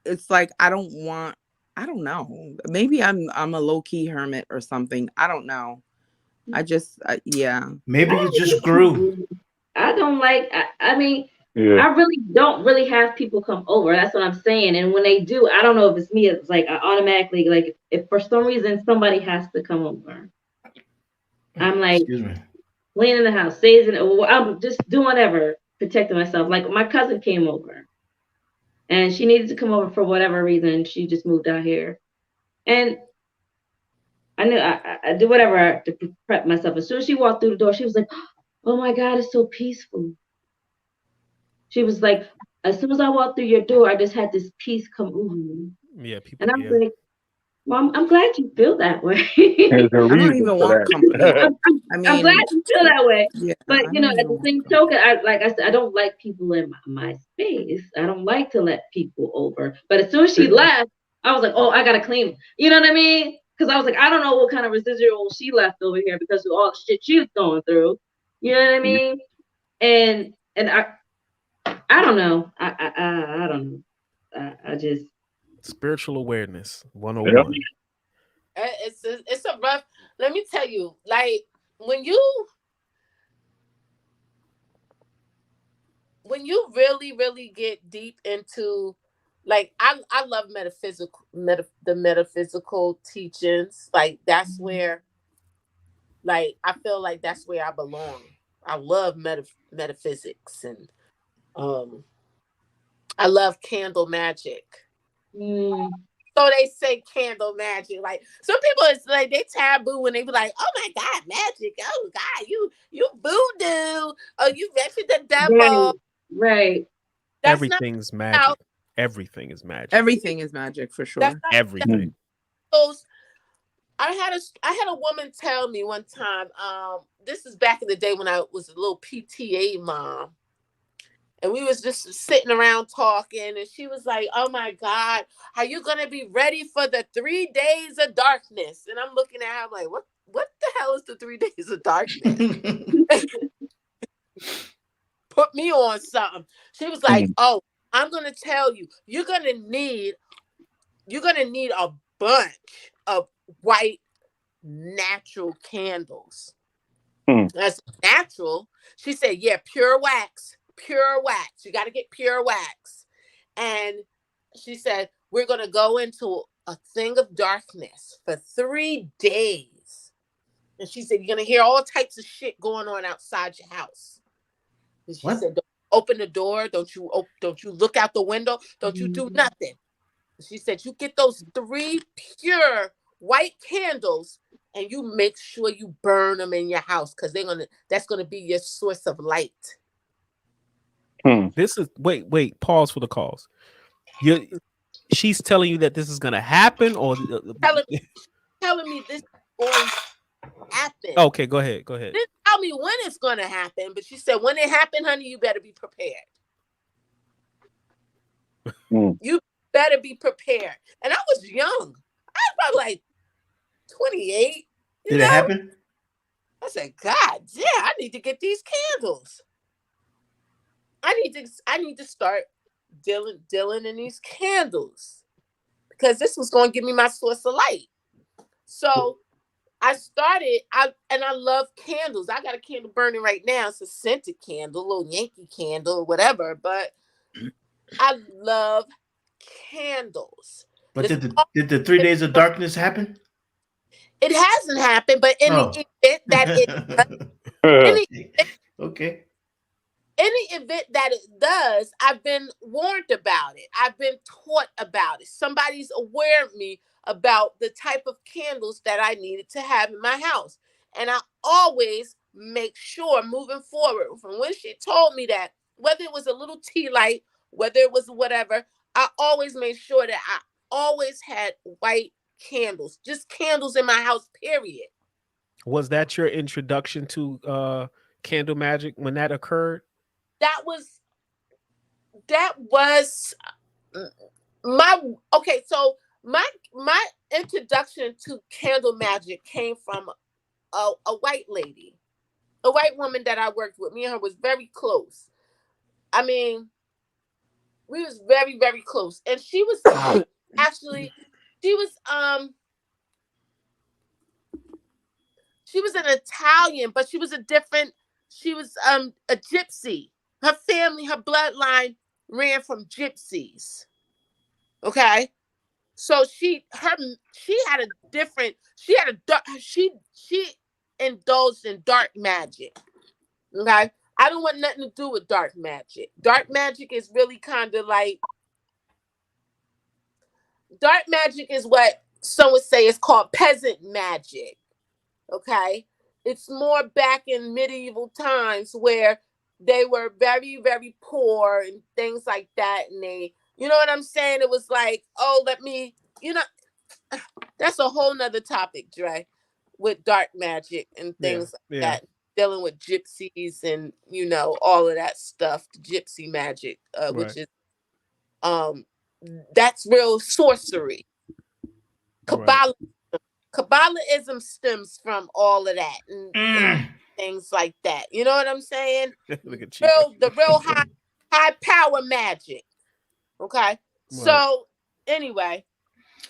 it's like I don't know. Maybe I'm a low-key hermit or something. I don't know. Yeah. Maybe you just grew. I don't like. I mean, I really don't really have people come over. That's what I'm saying. And when they do, I don't know if it's me. It's like I automatically like if for some reason somebody has to come over, I'm like laying in the house, I'm just doing whatever, protecting myself. Like my cousin came over, and she needed to come over for whatever reason. She just moved out here, and I knew I did whatever to prep myself. As soon as she walked through the door, she was like, "Oh my God, it's so peaceful." She was like, as soon as I walked through your door, I just had this peace come over me. Yeah, people. And I was like, Mom, I'm glad you feel that way. There's a I don't reason even for want that. company. I'm glad you feel that way. Yeah, but you know, at the same token, like I said, I don't like people in my space. I don't like to let people over. But as soon as she left, I was like, oh, I gotta clean. You know what I mean? Because I was like, I don't know what kind of residual she left over here because of all the shit she was going through. You know what I mean? And I don't know. I don't know. I just spiritual awareness 101. It's a rough. Let me tell you, like when you really get deep into, like I love the metaphysical teachings. Like that's where, like I feel like that's where I belong. I love metaphysics and I love candle magic. So they say candle magic. Like some people, it's like they taboo when they be like, "Oh my God, magic! Oh God, you voodoo! Oh, you mentioned the devil!" Right. Everything's magic. Everything is magic. Everything is magic for sure. Everything. I had a woman tell me one time. This is back in the day when I was a little PTA mom. And we was just sitting around talking, and she was like, "Oh my God, are you gonna be ready for the 3 days of darkness?" And I'm looking at her, I'm like, "What the hell is the 3 days of darkness?" Put me on something. She was like, "Oh, I'm gonna tell you, you're gonna need a bunch of white natural candles." That's natural. She said, "Yeah, pure wax. Pure wax. You got to get pure wax." And she said, "We're going to go into a thing of darkness for 3 days." And she said, "You're going to hear all types of shit going on outside your house." And she said, "Don't open the door. Don't you look out the window. Don't you do nothing." And she said, "You get those 3 pure white candles and you make sure you burn them in your house because that's going to be your source of light." This is wait, pause for the cause. She's telling you that this is gonna happen, or telling me this is going to happen. Okay, go ahead. Didn't tell me when it's gonna happen, but she said when it happened, honey, you better be prepared. You better be prepared. And I was young. I was probably like 28. Did it happen? I said, God damn, I need to get these candles. I need to start dealing in these candles because this was going to give me my source of light. So I love candles. I got a candle burning right now. It's a scented candle, a little Yankee candle or whatever, but I love candles. But did the 3 days of darkness happen? It hasn't happened, but in the event that any event that it does, I've been warned about it. I've been taught about it. Somebody's aware of me about the type of candles that I needed to have in my house. And I always make sure moving forward from when she told me that, whether it was a little tea light, whether it was whatever, I always made sure that I always had white candles, just candles in my house, period. Was that your introduction to candle magic when that occurred? That was my okay. So my introduction to candle magic came from a white lady, a white woman that I worked with. Me and her was very close. I mean, we was very, very close, and she was actually she was an Italian, but she was a gypsy. Her family, her bloodline ran from gypsies. Okay. So she indulged in dark magic. Okay. I don't want nothing to do with dark magic. Dark magic is really kind of like, dark magic is what some would say is called peasant magic. Okay. It's more back in medieval times where they were very, very poor and things like that. And they, you know what I'm saying? It was like, oh, that's a whole nother topic, Dre, with dark magic and things like that. Dealing with gypsies and, all of that stuff, the gypsy magic, which is, that's real sorcery. Kabbalah. Kabbalism stems from all of that and things like that. You know what I'm saying? Look at you. The real high power magic. Okay. Right. So anyway.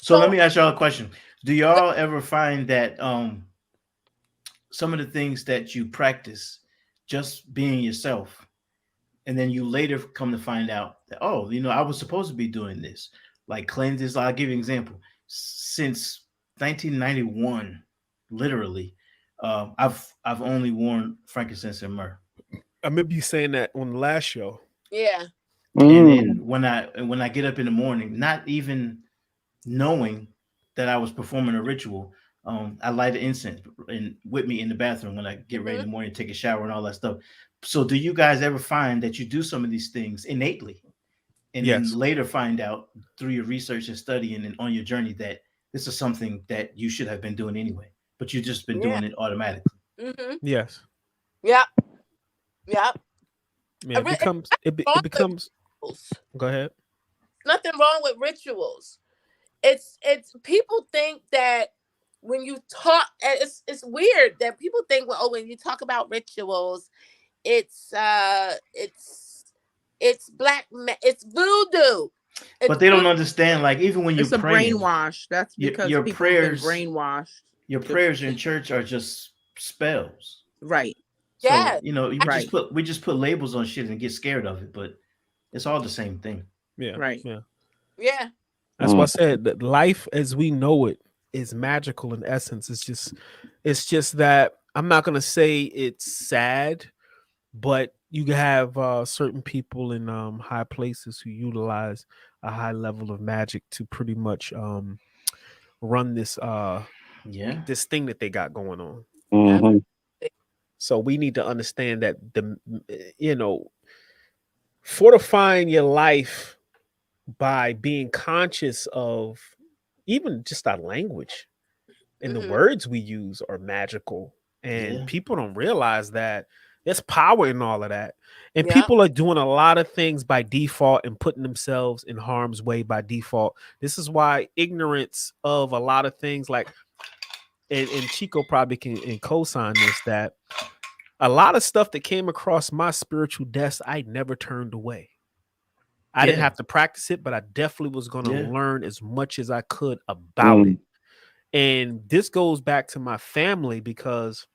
So let me ask y'all a question. Do y'all ever find that some of the things that you practice just being yourself, and then you later come to find out that, I was supposed to be doing this, like cleanses? I'll give you an example. Since 1991, literally, I've only worn frankincense and myrrh. I remember you saying that on the last show. Yeah. And then when I get up in the morning, not even knowing that I was performing a ritual, I light an incense with me in the bathroom when I get ready in the morning, take a shower and all that stuff. So do you guys ever find that you do some of these things innately and then later find out through your research and studying and on your journey that this is something that you should have been doing anyway, but you've just been doing it automatically? Mm-hmm. Yes. Yep. Yeah, it becomes. Go ahead. Nothing wrong with rituals. It's people think that when you talk, it's weird that people think, when you talk about rituals, it's it's voodoo. But they don't understand, like, even when you're praying, a brainwash. That's because your prayers, brainwashed. Your prayers in church are just spells, right? So, yeah, we just put labels on shit and get scared of it, but it's all the same thing. Yeah, right. Yeah. That's why I said that life as we know it is magical in essence. It's just that I'm not gonna say it's sad, but you have certain people in high places who utilize a high level of magic to pretty much run this this thing that they got going on. Mm-hmm. So we need to understand that fortifying your life by being conscious of even just our language and the words we use are magical, and people don't realize that There's power in all of that. And Yeah. people are doing a lot of things by default and putting themselves in harm's way by default. This is why ignorance of a lot of things, like, and Chico probably can co-sign this, that a lot of stuff that came across my spiritual desk, I never turned away. I didn't have to practice it, but I definitely was going to learn as much as I could about it. And this goes back to my family, because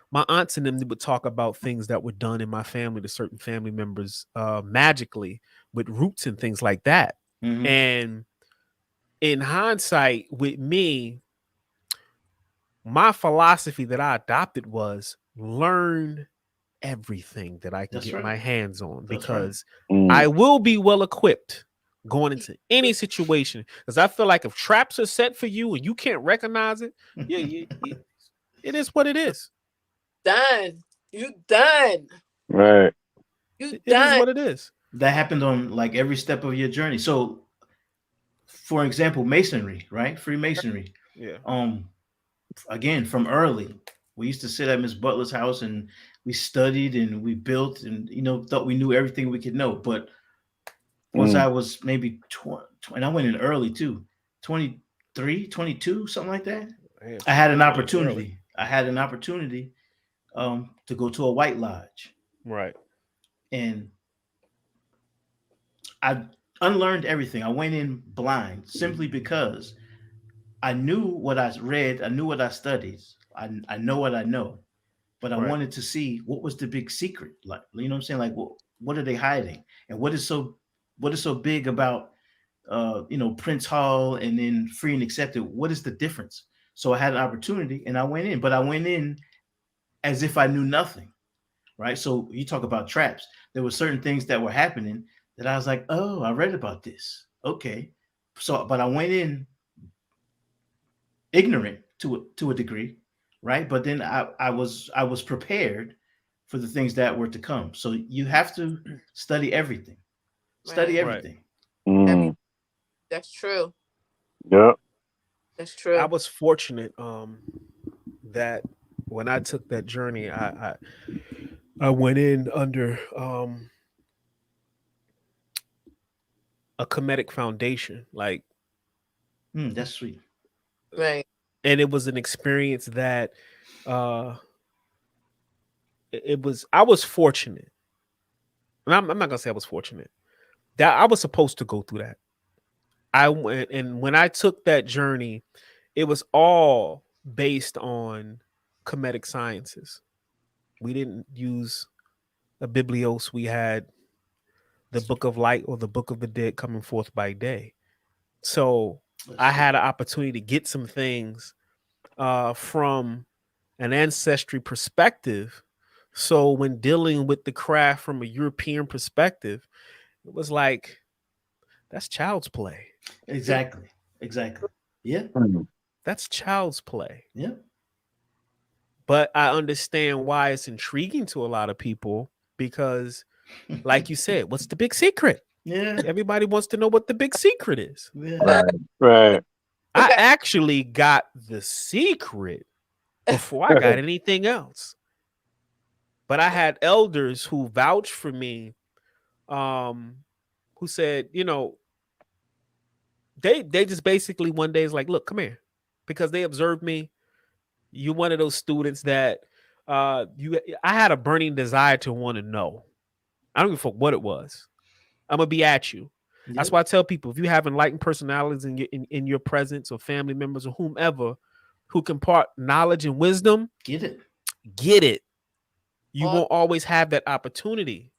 my aunts and them would talk about things that were done in my family to certain family members magically with roots and things like that. And in hindsight, with me, my philosophy that I adopted was learn everything that I can get my hands on, because I will be well equipped going into any situation. Because I feel like if traps are set for you and you can't recognize it, it is what it is. Done. You done. Right. You It done. is what it is. That happened on like every step of your journey. So, for example, masonry, right? Freemasonry. Yeah. Again, from early, we used to sit at Miss Butler's house and we studied and we built and, you know, thought we knew everything we could know. But once I was maybe 20, and I went in early too, 23, 22, something like that. Man, I had an opportunity. To go to a white lodge. Right. And I unlearned everything. I went in blind simply because I knew what I read. I knew what I studied. I know what I know, but I wanted to see what was the big secret. Like, you know what I'm saying? Like, what are they hiding? And what is so big about, Prince Hall and then Free and Accepted? What is the difference? So I had an opportunity and I went in, but I went in as if I knew nothing. Right. So you talk about traps. There were certain things that were happening that I was like, oh, I read about this. Okay. So, but I went in ignorant to a degree, right? But then I was prepared for the things that were to come. So you have to study everything. Study everything. That's true. Yeah. That's true. I was fortunate that when I took that journey, I went in under a Kemetic foundation, like that's sweet. Right. And it was an experience that I was fortunate. And I'm not gonna say I was fortunate. That I was supposed to go through that. I went, and when I took that journey, it was all based on Kemetic sciences. We didn't use a biblios. We had the Book of Light, or the Book of the Dead, coming forth by day. So I had an opportunity to get some things from an ancestry perspective. So when dealing with the craft from a European perspective, it was like, that's child's play. Exactly. Yeah. That's child's play. Yeah. But I understand why it's intriguing to a lot of people, because like you said, what's the big secret? Yeah. Everybody wants to know what the big secret is. Yeah. Right. I actually got the secret before I got anything else. But I had elders who vouched for me, who said, they just basically one day is like, look, come here, because they observed me. You're one of those students that I had a burning desire to want to know. I don't give a fuck what it was. I'm gonna be at you. Yep. That's why I tell people, if you have enlightened personalities in your presence, or family members, or whomever, who can impart knowledge and wisdom, get it. You won't always have that opportunity.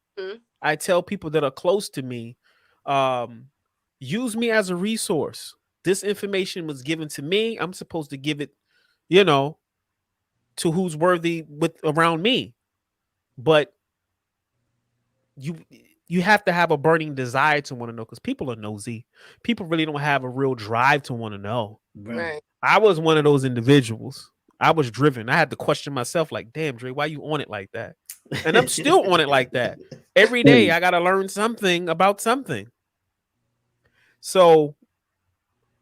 I tell people that are close to me, use me as a resource. This information was given to me. I'm supposed to give it, to who's worthy around me. But you have to have a burning desire to want to know, because people are nosy. People really don't have a real drive to want to know. Right. I was one of those individuals. I was driven. I had to question myself, like, damn, Dre, why you on it like that? And I'm still on it like that. Every day I got to learn something about something. So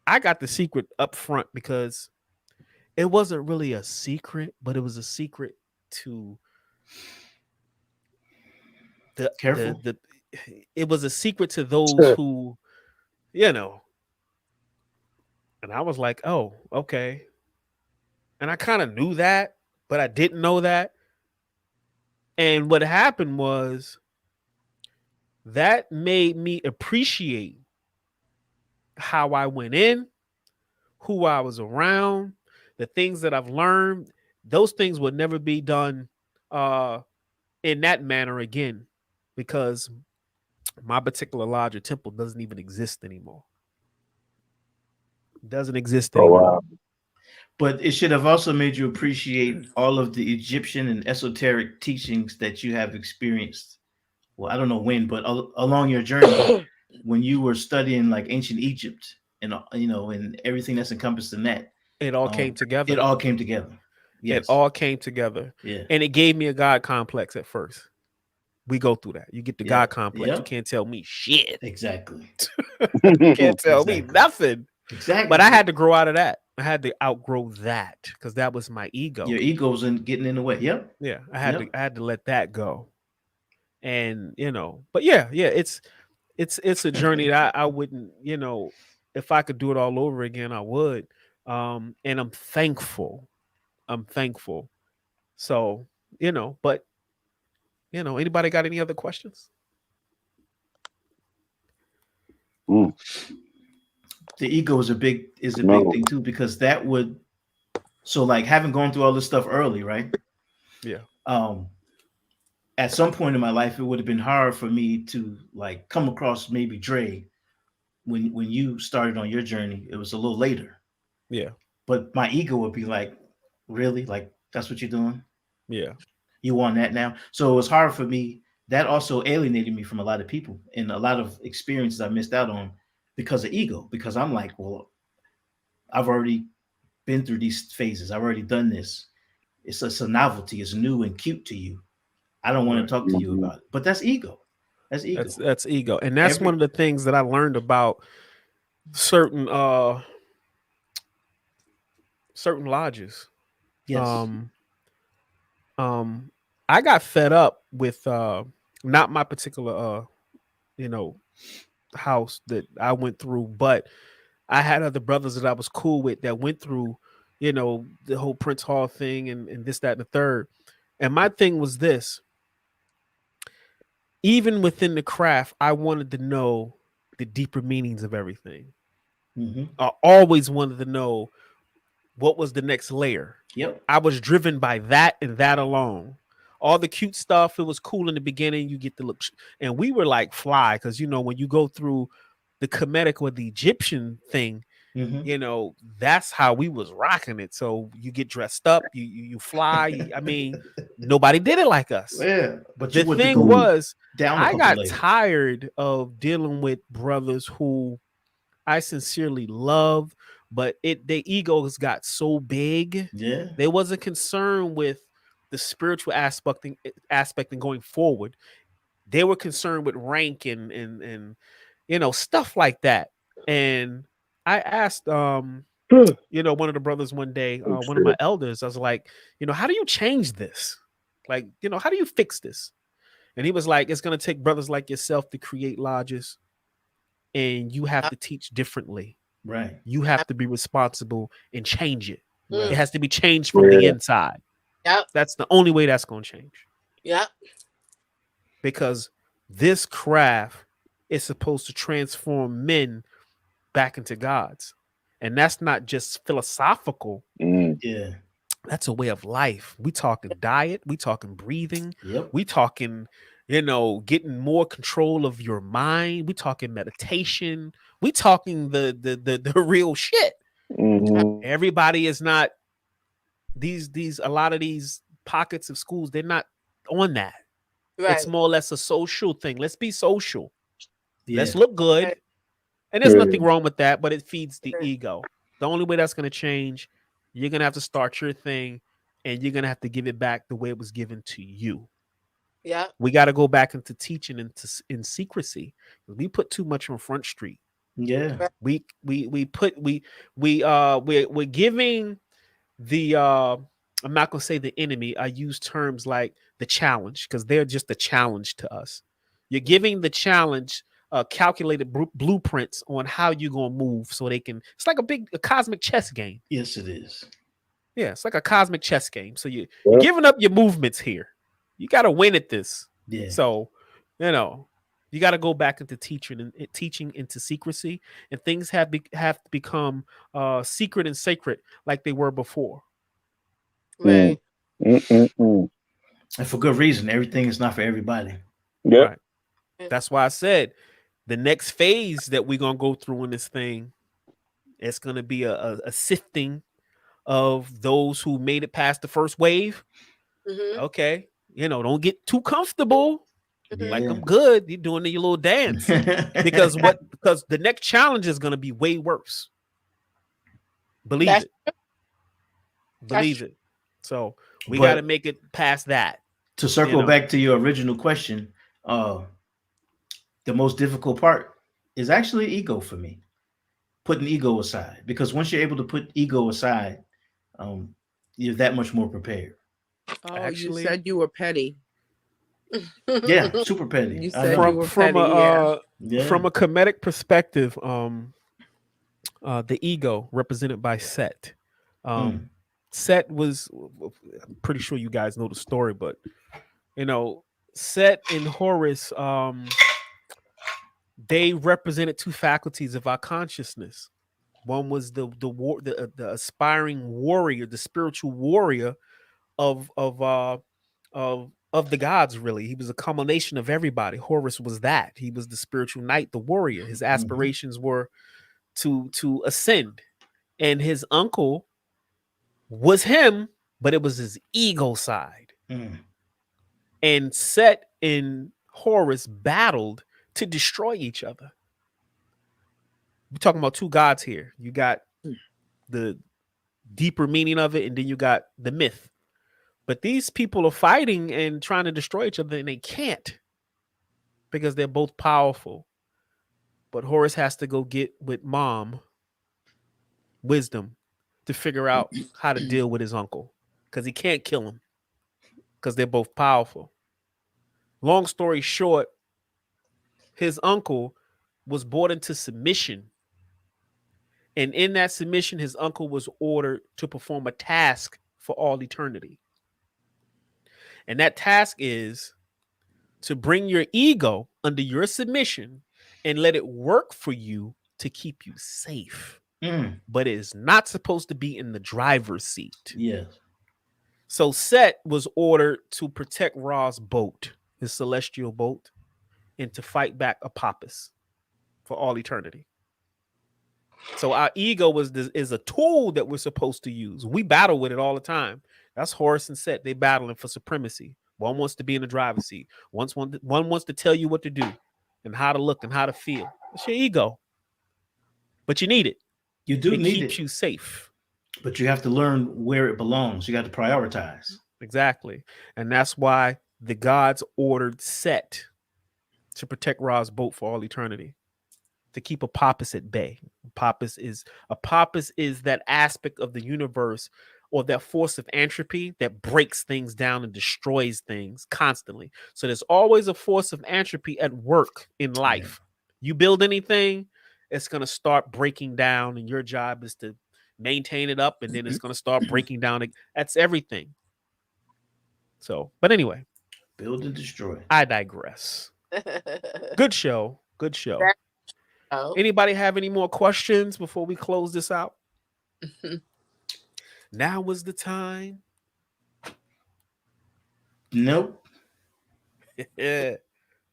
I got the secret up front, because it wasn't really a secret, but it was a secret to Careful. It was a secret to those who, you know. And I was like, oh, okay. And I kind of knew that, but I didn't know that. And what happened was that made me appreciate how I went in, who I was around, the things that I've learned. Those things would never be done in that manner again, because my particular lodge or temple doesn't even exist anymore. It doesn't exist anymore. wow. But it should have also made you appreciate all of the Egyptian and esoteric teachings that you have experienced. Well, I don't know when, but along your journey, when you were studying like ancient Egypt and and everything that's encompassed in that, It all came together. It all came together. Yes. It all came together. Yeah. And it gave me a God complex at first. We go through that. You get the God complex. Yep. You can't tell me shit. Exactly. You can't tell me nothing. Exactly. But I had to grow out of that. I had to outgrow that because that was my ego. Your ego's getting in the way. Yep. Yeah. I had to let that go. And but yeah, it's a journey that I wouldn't, if I could do it all over again, I would. And I'm thankful. So, but anybody got any other questions? The ego is a big thing too, because that would, so like having gone through all this stuff early, right? Yeah. At some point in my life, it would have been hard for me to like come across maybe Dre when you started on your journey. It was a little later. Yeah. But my ego would be like, really? Like, that's what you're doing? Yeah. You want that now? So it was hard for me. That also alienated me from a lot of people and a lot of experiences I missed out on because of ego. Because I'm like, well, I've already been through these phases. I've already done this. It's a novelty. It's new and cute to you. I don't want to talk to you about it. But that's ego. That's ego. That's ego. And that's one of the things that I learned about certain lodges. Yes. I got fed up with not my particular house that I went through, but I had other brothers that I was cool with that went through, the whole Prince Hall thing and this, that, and the third. And my thing was this: even within the craft, I wanted to know the deeper meanings of everything. Mm-hmm. I always wanted to know what was the next layer. Yep. I was driven by that and that alone. All the cute stuff, it was cool in the beginning. You get to look, and we were like fly, because when you go through the Kemetic or the Egyptian thing, that's how we was rocking it. So you get dressed up, you fly. I mean, nobody did it like us. Yeah, but the thing was, I got later. tired of dealing with brothers who I sincerely love, but their egos got so big. Yeah, they wasn't concerned with the spiritual aspect and going forward. They were concerned with rank and stuff like that. And I asked one of the brothers one day, one of my elders, I was like, how do you change this? Like, how do you fix this? And he was like, it's going to take brothers like yourself to create lodges, and you have to teach differently. Right. You have to be responsible and change it. Right. It has to be changed from the inside. Yep. That's the only way that's going to change. Yep. Because this craft is supposed to transform men back into gods. And that's not just philosophical. Yeah. That's a way of life. We talking diet. We talking breathing. Yep. We talking, getting more control of your mind. We talking meditation. We talking the real shit. Mm-hmm. Everybody is not a lot of these pockets of schools, they're not on that. Right. It's more or less a social thing. Let's be social. Yeah. Let's look good. Right. And there's nothing wrong with that, but it feeds the ego. The only way that's going to change, you're going to have to start your thing, and you're going to have to give it back the way it was given to you. Yeah. We got to go back into teaching in secrecy. We put too much on Front Street. Yeah. We're giving the I'm not going to say the enemy. I use terms like the challenge because they're just a challenge to us. You're giving the challenge calculated blueprints on how you're going to move so they can. It's like a cosmic chess game. Yes, it is. Yeah, it's like a cosmic chess game. So you're giving up your movements here. You got to win at this. Yeah. So, you got to go back into teaching into secrecy, and things have to become secret and sacred like they were before. Right. And for good reason. Everything is not for everybody. Yeah. Right. That's why I said the next phase that we're gonna go through in this thing, it's gonna be a sifting of those who made it past the first wave. Mm-hmm. Okay, don't get too comfortable. Mhm. Like I'm good. You're doing your little dance because the next challenge is gonna be way worse. Believe That's it. Believe it. So we But- got to make it past that. To circle back to your original question, the most difficult part is actually ego for me. Putting ego aside, because once you're able to put ego aside, you're that much more prepared. Oh, Actually- you said you were petty. Yeah, super petty. You I said know. you were petty, Yeah. From a comedic perspective, the ego represented by Set. Set was, I'm pretty sure you guys know the story, but Set and Horus, they represented two faculties of our consciousness. One was the aspiring warrior, the spiritual warrior of the gods. Really, he was a culmination of everybody. Horus was that. He was the spiritual knight, the warrior. His aspirations were to ascend, and his uncle was him, but it was his ego side. And Set and Horus battled to destroy each other. We're talking about two gods here. You got the deeper meaning of it, and then you got the myth. But these people are fighting and trying to destroy each other, and they can't because they're both powerful. But Horus has to go get with mom wisdom to figure out how to deal with his uncle because he can't kill him because they're both powerful. Long story short, his uncle was brought into submission. And in that submission, his uncle was ordered to perform a task for all eternity. And that task is to bring your ego under your submission and let it work for you to keep you safe. But it is not supposed to be in the driver's seat. Yes. So Set was ordered to protect Ra's boat, his celestial boat, and to fight back Apophis for all eternity. So our ego is a tool that we're supposed to use. We battle with it all the time. That's Horus and Set. They battling for supremacy. One wants to be in the driver's seat. One wants to tell you what to do and how to look and how to feel. It's your ego. But you need it. You do It need keeps it, you safe. but you have to learn where it belongs. You got to prioritize. Exactly. And that's why the gods ordered Set to protect Ra's boat for all eternity, to keep Apophis at bay. Apophis is that aspect of the universe or that force of entropy that breaks things down and destroys things constantly. So there's always a force of entropy at work in life. You build anything, it's going to start breaking down, and your job is to maintain it up, and then it's going to start breaking down. That's everything. So, but anyway, Build and destroy. I digress. Good show. Good show. Oh. Anybody have any more questions before we close this out? Now was the time. Nope. Yeah.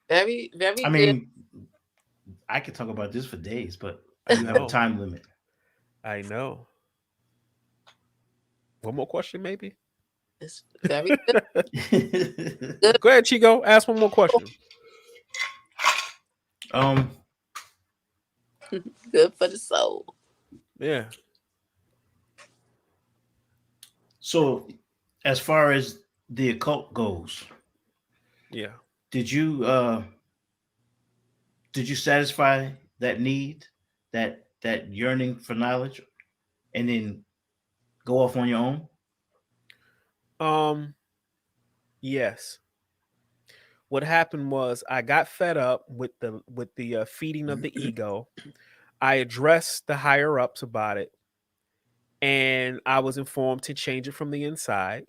Very, very I good. mean, I could talk about this for days, but I do have a No. time limit. I know. One more question, maybe. It's very good. Go ahead, Chico. Ask one more question. Good for the soul. Yeah. So, as far as the occult goes, Yeah. did you satisfy that need, that yearning for knowledge, and then go off on your own? Yes. What happened was I got fed up with the feeding of the ego. I addressed the higher ups about it, and I was informed to change it from the inside,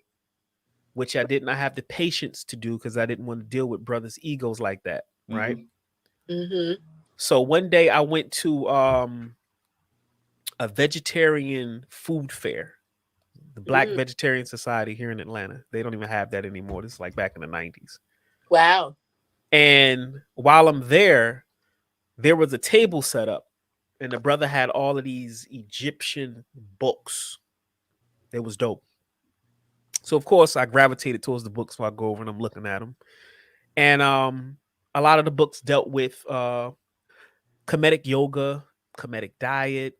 which I did not have the patience to do because I didn't want to deal with brothers' egos like that, right? Mm-hmm. So one day I went to a vegetarian food fair, the Black Vegetarian Society here in Atlanta. They don't even have that anymore. This is like back in the 90s. Wow. And while I'm there was a table set up, and the brother had all of these Egyptian books. It was dope. So of course I gravitated towards the books, so I go over and I'm looking at them. And a lot of the books dealt with Kemetic yoga, Kemetic diet,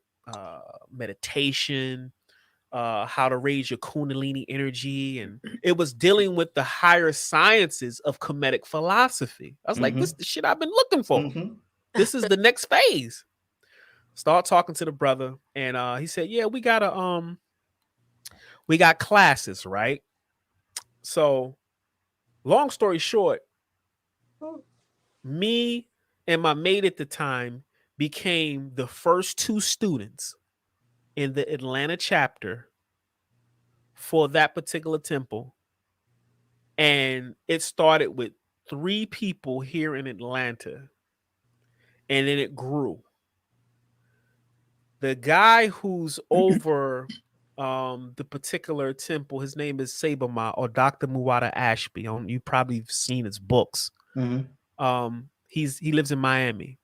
meditation, how to raise your Kundalini energy. And it was dealing with the higher sciences of Kemetic philosophy. I was like, this is the shit I've been looking for. This is the next phase. Start talking to the brother, and he said, yeah, we got classes, right? So long story short, me and my mate at the time became the first 2 students in the Atlanta chapter for that particular temple. And it started with 3 people here in Atlanta, and then it grew. The guy who's over the particular temple, his name is Sabama, or Dr. Muwada Ashby. You probably have seen his books. He lives in Miami.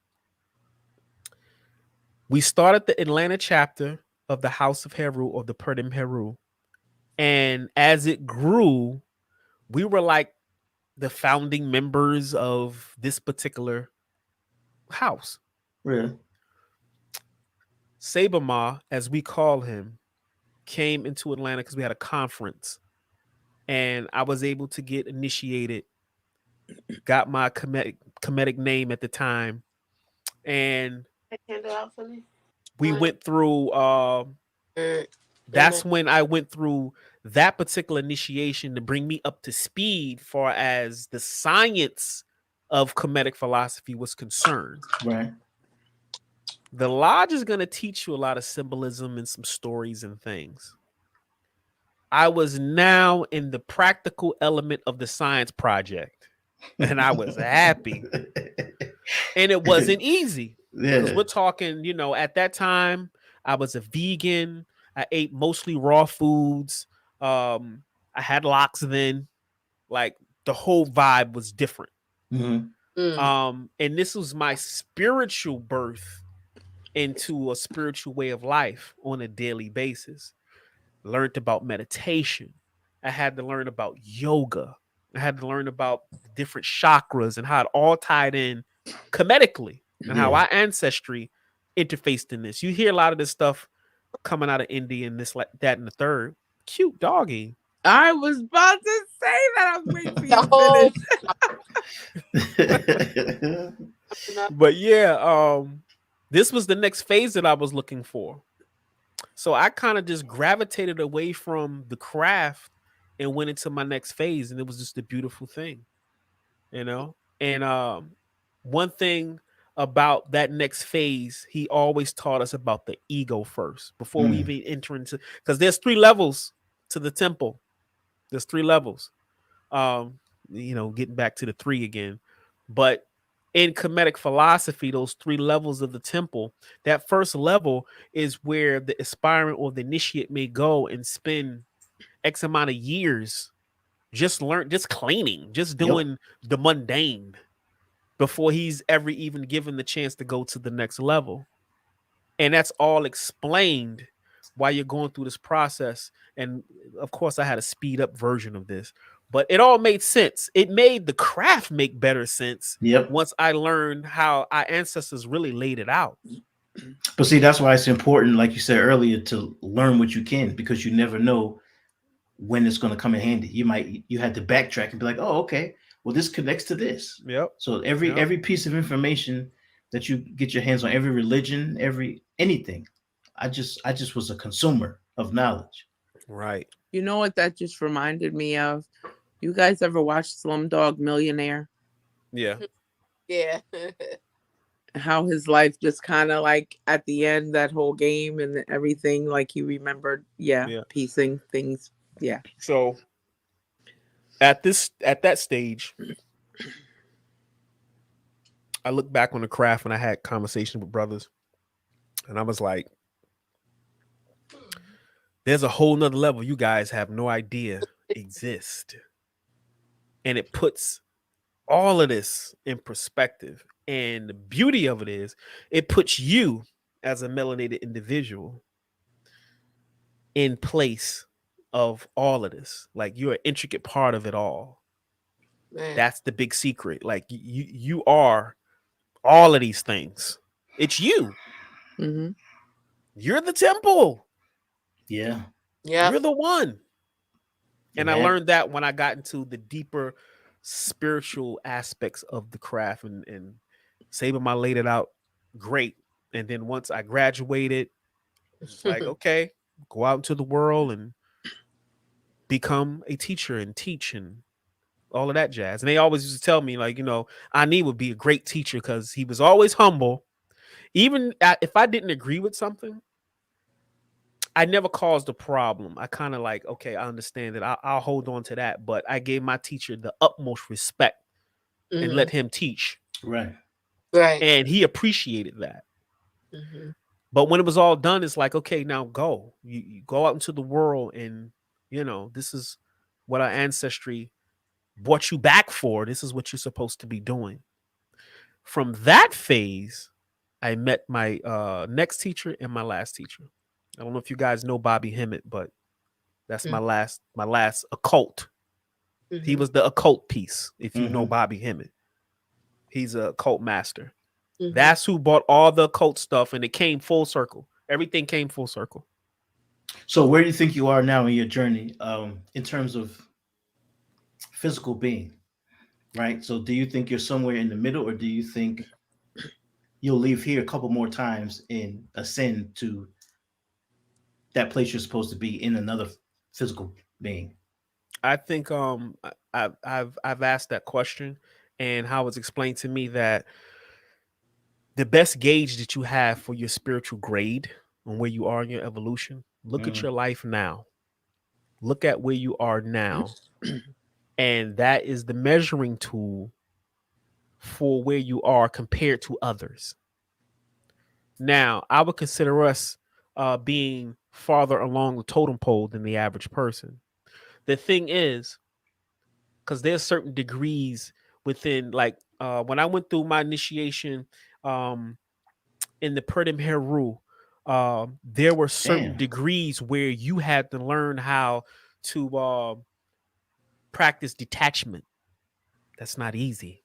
We started the Atlanta chapter of the House of Heru, or the Perdim Heru. And as it grew, we were like the founding members of this particular house. Really? Sabama, as we call him, came into Atlanta because we had a conference, and I was able to get initiated, got my Kemetic name at the time, and we went through that's when I went through that particular initiation to bring me up to speed far as the science of Kemetic philosophy was concerned. Right. The lodge is going to teach you a lot of symbolism and some stories and things. I was now in the practical element of the science project, and I was happy. And it wasn't easy. Because we're talking, at that time, I was a vegan. I ate mostly raw foods. I had locks then. Like, the whole vibe was different. And this was my spiritual birth into a spiritual way of life on a daily basis. Learned about meditation. I had to learn about yoga. I had to learn about different chakras and how it all tied in Kemetically, and how our ancestry interfaced in this. You hear a lot of this stuff coming out of India and this, like that, and the third. Cute doggy. I was about to say that. I was waiting for you to finish. But yeah, this was the next phase that I was looking for. So I kind of just gravitated away from the craft and went into my next phase, and it was just a beautiful thing, And one thing about that next phase, he always taught us about the ego first before we even enter into, because there's 3 levels to the temple. There's 3 levels. Getting back to the 3 again, but in Kemetic philosophy, those 3 levels of the temple, that first level is where the aspirant or the initiate may go and spend X amount of years just cleaning, just doing the mundane before he's ever even given the chance to go to the next level. And that's all explained while you're going through this process. And of course, I had a speed up version of this, but it all made sense. It made the craft make better sense. Once I learned how our ancestors really laid it out. But see, that's why it's important, like you said earlier, to learn what you can, because you never know when it's going to come in handy. You had to backtrack and be like, oh, okay, well, this connects to this. So every piece of information that you get your hands on, every religion, anything, I just was a consumer of knowledge. Right. You know what that just reminded me of? You guys ever watch Slumdog Millionaire? Yeah. Yeah. How his life just kind of like at the end, that whole game and everything, like he remembered, piecing things. Yeah. So at that stage, I look back on the craft and I had conversation with brothers, and I was like, there's a whole nother level you guys have no idea exist. And it puts all of this in perspective. And the beauty of it is it puts you as a melanated individual in place of all of this. Like, you're an intricate part of it all. Man. That's the big secret. Like, you are all of these things. It's you. Mm-hmm. You're the temple. Yeah. Yeah. You're the one. And I Man. learned that when I got into the deeper spiritual aspects of the craft, and Saberma laid it out great. And then once I graduated, it's like, okay, go out into the world and become a teacher and teach and all of that jazz. And they always used to tell me, like, Ani would be a great teacher because he was always humble. Even if I didn't agree with something, I never caused a problem. I kind of like, okay, I understand that. I'll hold on to that. But I gave my teacher the utmost respect and let him teach. Right. Right. And he appreciated that. But when it was all done, it's like, okay, now go. You go out into the world, and, this is what our ancestry brought you back for. This is what you're supposed to be doing. From that phase, I met my next teacher and my last teacher. I don't know if you guys know Bobby Hemmett, but that's my last occult. He was the occult piece. If you know Bobby Hemmett, he's a occult master. That's who bought all the occult stuff, and it came full circle. Everything came full circle. So where do you think you are now in your journey, in terms of physical being? Right. So do you think you're somewhere in the middle, or do you think you'll leave here a couple more times and ascend to that place you're supposed to be in another physical being? I think I've asked that question, and how it's explained to me that the best gauge that you have for your spiritual grade and where you are in your evolution, look at your life now. Look at where you are now. And that is the measuring tool for where you are compared to others. Now, I would consider us being farther along the totem pole than the average person. The thing is, because there's certain degrees within, like when I went through my initiation in the Purdom Heru, there were certain degrees where you had to learn how to practice detachment. That's not easy.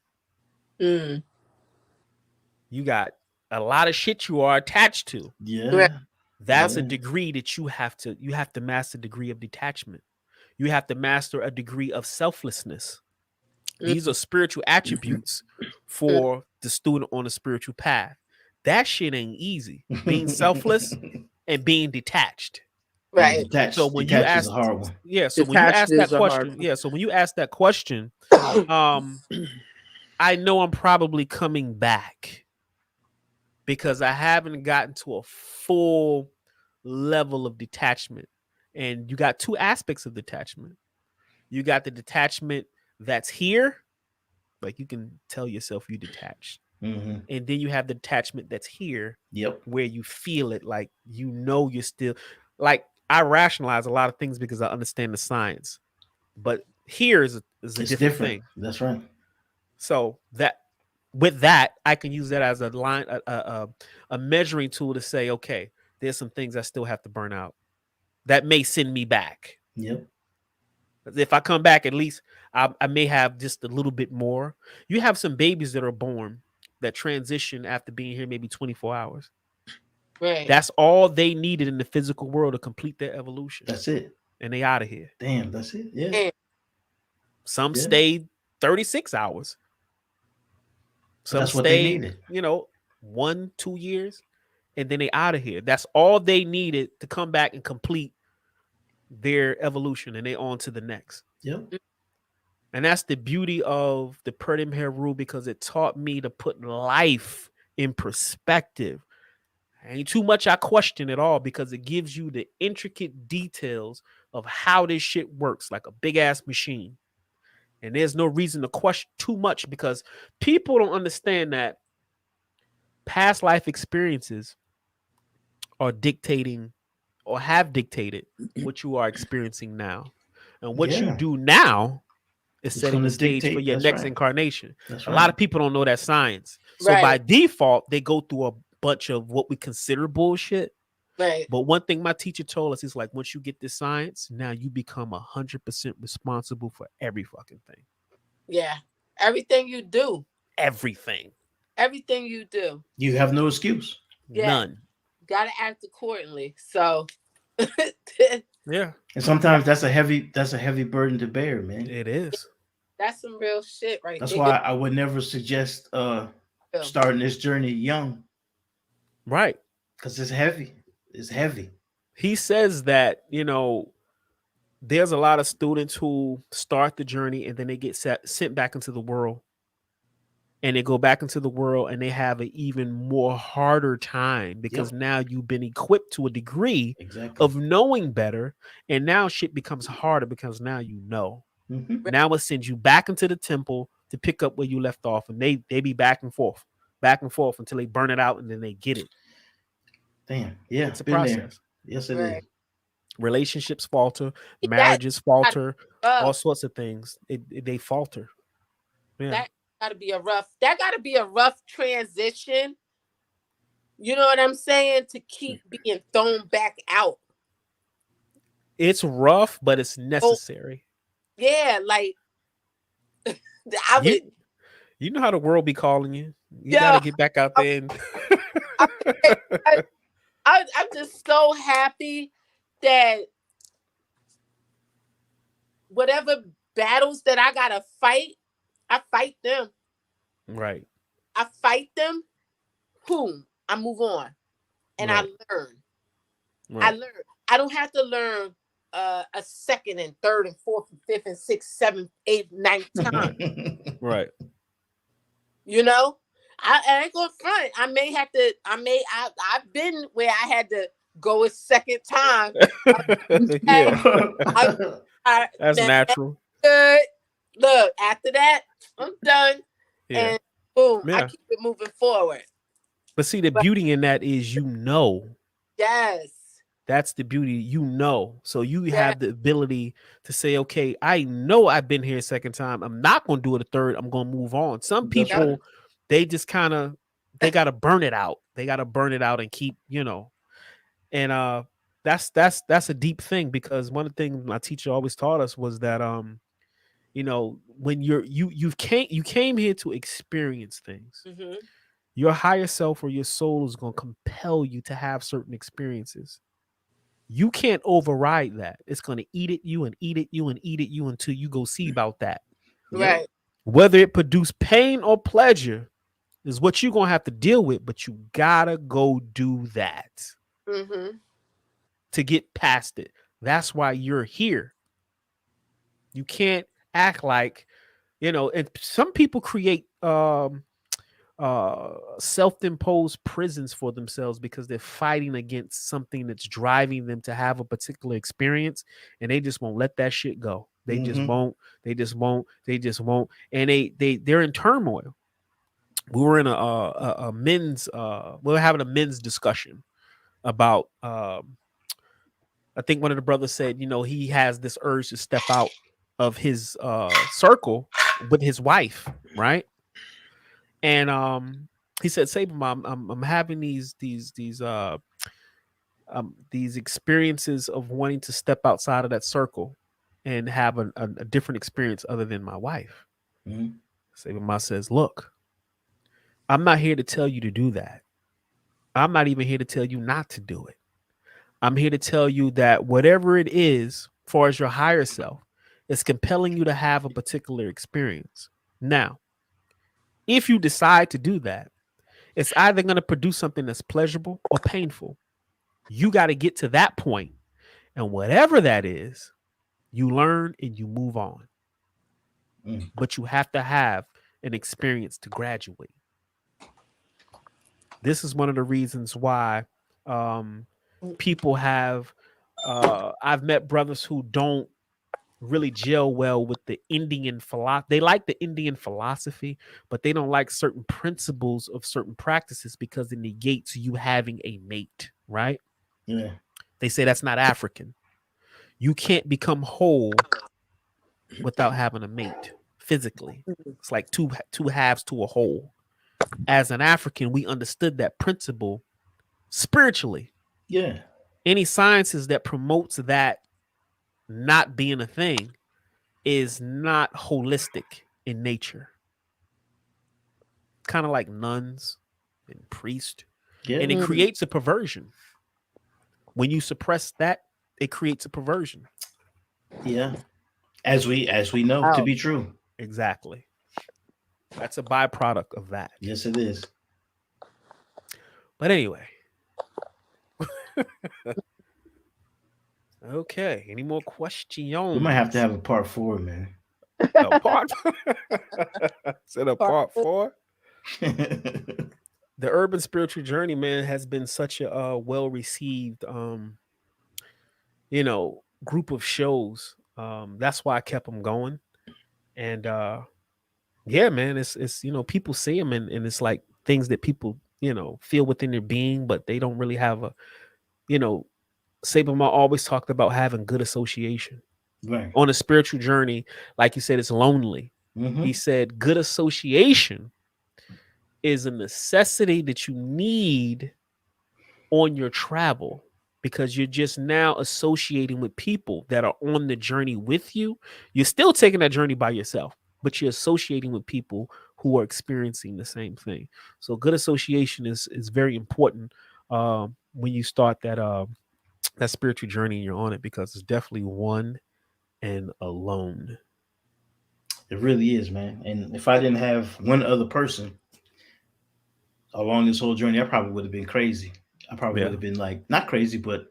You got a lot of shit you are attached to. Yeah. That's a degree that you have to master. Degree of detachment. You have to master a degree of selflessness. These are spiritual attributes for the student on a spiritual path. That shit ain't easy. Being selfless and being detached. Right. Detached, So when detached you ask, is a hard one. yeah. So when you ask that question, So when you ask that question, I know I'm probably coming back because I haven't gotten to a full level of detachment. And you got two aspects of detachment. You got the detachment that's here, like you can tell yourself you detached. And then you have the detachment that's here, where you feel it, like you're still, like, I rationalize a lot of things because I understand the science, but here is a different thing. That's right. So that with that, I can use that as a line, a measuring tool to say, okay, there's some things I still have to burn out that may send me back. If I come back, at least I may have just a little bit more. You have some babies that are born that transition after being here maybe 24 hours. Right. That's all they needed in the physical world to complete their evolution. That's it. And they out of here. Damn, that's it. Yeah. Some stayed 36 hours. Some that's stayed, what they needed. 1-2 years, and then they out of here. That's all they needed to come back and complete their evolution and they on to the next. Yep. And that's the beauty of the Purdom Hair Rule, because it taught me to put life in perspective. Ain't too much I question at all, because it gives you the intricate details of how this shit works, like a big ass machine. And there's no reason to question too much, because people don't understand that past life experiences are dictating or have dictated what you are experiencing now. And what you do now is It's setting gonna the stage for dictate- your that's next right. incarnation. That's A right. lot of people don't know that science. So Right. by default, they go through a bunch of what we consider bullshit. Right. But one thing my teacher told us is like, once you get this science, now you become 100% responsible for every fucking thing. Yeah. Everything you do. Everything. Everything you do. You have no excuse. Yeah. None. Gotta act accordingly. So Yeah, And sometimes that's a heavy burden to bear, man. it is. that's some real shit right That's there. why I would never suggest starting this journey young, Right. because it's heavy. It's heavy. He says that, there's a lot of students who start the journey and then they get sent back into the world. And they go back into the world and they have an even more harder time, because now you've been equipped to a degree of knowing better. And now shit becomes harder because now you know. Mhm. Now it sends you back into the temple to pick up where you left off. And they be back and forth until they burn it out and then they get it. Damn. Yeah. It's a been there. process. Yes, it is. Right. Relationships falter, That- marriages falter, all Oh, sorts of things. They falter. Yeah. that gotta be a rough transition. You know what I'm saying? To keep being thrown back out. It's rough, but it's necessary. Yeah, like I You- would You know how the world be calling you. You Yeah. gotta get back out there and I'm just so happy that whatever battles that I gotta fight, I fight them. right. I fight them. Boom. I move on. And Right. I learn. I Right. learn. I don't have to learn a second and third and fourth and fifth and sixth, seventh, eighth, ninth time. Right. You know? I ain't gonna front. I've been where I had to go a second time. Yeah, that's Man, natural. good. Look, after that, I'm done. Yeah. And boom, I Yeah. keep it moving forward. But see, the beauty in that is Yes. that's the beauty, so you Yeah. have the ability to say, okay, I know I've been here a second time, I'm not going to do it a third, I'm going to move on. Some That's people, right. they just kind of, they got to burn it out and keep, and that's a deep thing, because one of the things my teacher always taught us was that when you came here to experience things. Hmm. Your higher self or your soul is going to compel you to have certain experiences. You can't override that. It's going to eat at you and eat at you and eat at you until you go see about that. Right. Whether it produce pain or pleasure is what you're going to have to deal with, but you gotta go do that Hmm. to get past it. That's why you're here. You can't act like, and some people create self-imposed prisons for themselves because they're fighting against something that's driving them to have a particular experience, and they just won't let that shit go. They just won't. And they're in turmoil. We were in a men's we were having a men's discussion about I think one of the brothers said, he has this urge to step out of his circle with his wife, right? And he said, "Saber, Mom, I'm having these experiences of wanting to step outside of that circle and have a different experience other than my wife." Mhm. Saber Mom says, "Look, I'm not here to tell you to do that. I'm not even here to tell you not to do it. I'm here to tell you that whatever it is, as far as your higher self, is compelling you to have a particular experience. Now, if you decide to do that, it's either going to produce something that's pleasurable or painful. You got to get to that point. And whatever that is, you learn and you move on. But you have to have an experience to graduate. This is one of the reasons why people have, I've met brothers who don't really gel well with the Indian philosophy. They like the Indian philosophy, but they don't like certain principles of certain practices because it negates you having a mate, right? Yeah. They say that's not African. You can't become whole without having a mate physically. It's like two halves to a whole. As an African, we understood that principle spiritually. Yeah. Any sciences that promotes that not being a thing is not holistic in nature. Kind of like nuns and priests. Yeah. And it creates a perversion. When you suppress that, it creates a perversion. Yeah. As we know to be true. Exactly. That's a byproduct of that. Yes, it is. But anyway. Okay. Any more questions? We might have to have a part 4, man. A part Is it a part 4? The Urban Spiritual Journey, man, has been such a well received group of shows. That's why I kept them going. And yeah, man, it's people see them and it's like things that people feel within their being, but they don't really have a Saban Ma always talked about having good association. Right. On a spiritual journey, like you said, it's lonely. He said good association is a necessity that you need on your travel, because you're just now associating with people that are on the journey with you. You're still taking that journey by yourself, but you're associating with people who are experiencing the same thing. So good association is very important when you start that spiritual journey and you're on it, because it's definitely one and alone. It really is, man. And if I didn't have one other person along this whole journey, I probably would have been crazy. I probably would have been like, not crazy, but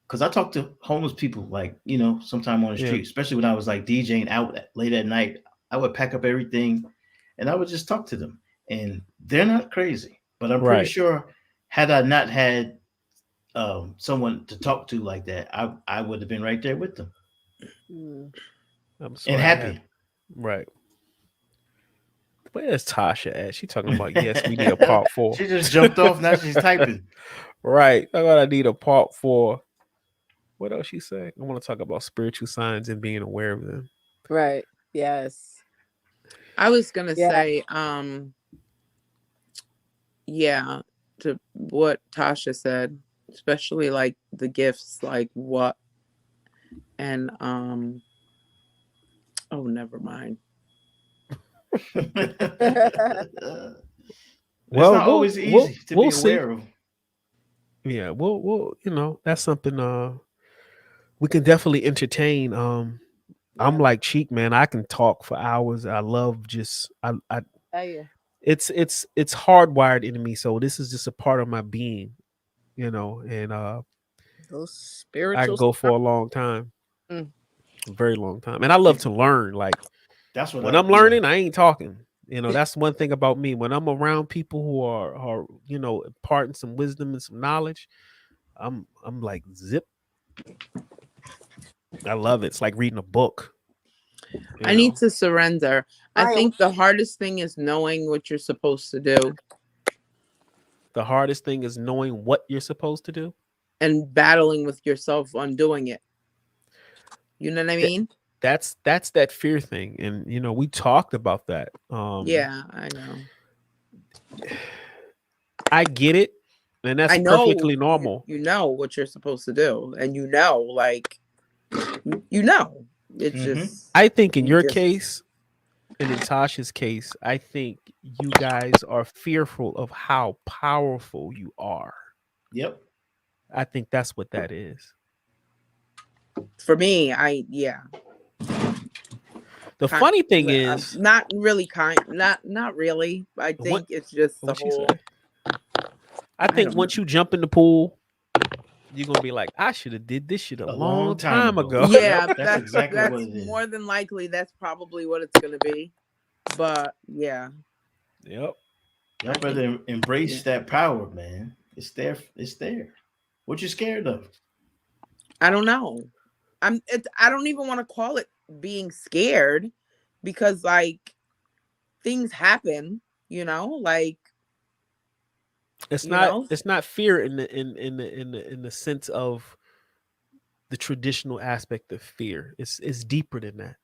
because I talked to homeless people, like, sometime on the street, especially when I was like DJing out late at night. I would pack up everything and I would just talk to them. And they're not crazy, but I'm pretty sure had I not had someone to talk to like that, I would have been right there with them. I'm sorry, and happy. Right. Where's Tasha at? She talking about, yes, we need a part 4. She just jumped off. Now she's typing. Right. I thought I need a part 4. What else she say? I want to talk about spiritual signs and being aware of them. Right. Yes. I was going to say, to what Tasha said, especially like the gifts, like what, and, oh, never mind. Well, it's not always easy to be aware of. Yeah, we'll that's something we can definitely entertain. I'm like Cheek, man. I can talk for hours. I love just it's hardwired into me. So this is just a part of my being, and those spiritual I can go for a long time. A very long time. And I love to learn. Like, that's what when I'm learning, I ain't talking. That's one thing about me. When I'm around people who are imparting some wisdom and some knowledge, I'm like zip. I love it. It's like reading a book. I need to surrender. I think the hardest thing is knowing what you're supposed to do. The hardest thing is knowing what you're supposed to do and battling with yourself on doing it. You know what I mean? That's that fear thing. And we talked about that. Yeah, I know. I get it. And that's perfectly normal. You know what you're supposed to do. And it's just, I think in your case and in Tasha's case, I think you guys are fearful of how powerful you are. Yep. I think that's what that is. For me, the funny thing is not really not really. I think it's just the whole. I think once you jump in the pool you're gonna be like, I should have did this shit a long time ago. Yeah, That's exactly what it is. more than likely. That's probably what it's gonna be. But yeah, Yep. Y'all better embrace that power, man. It's there. It's there. What you scared of? I don't know. I don't even want to call it being scared, because like things happen, like it's not fear in the sense of the traditional aspect of fear. It's deeper than that.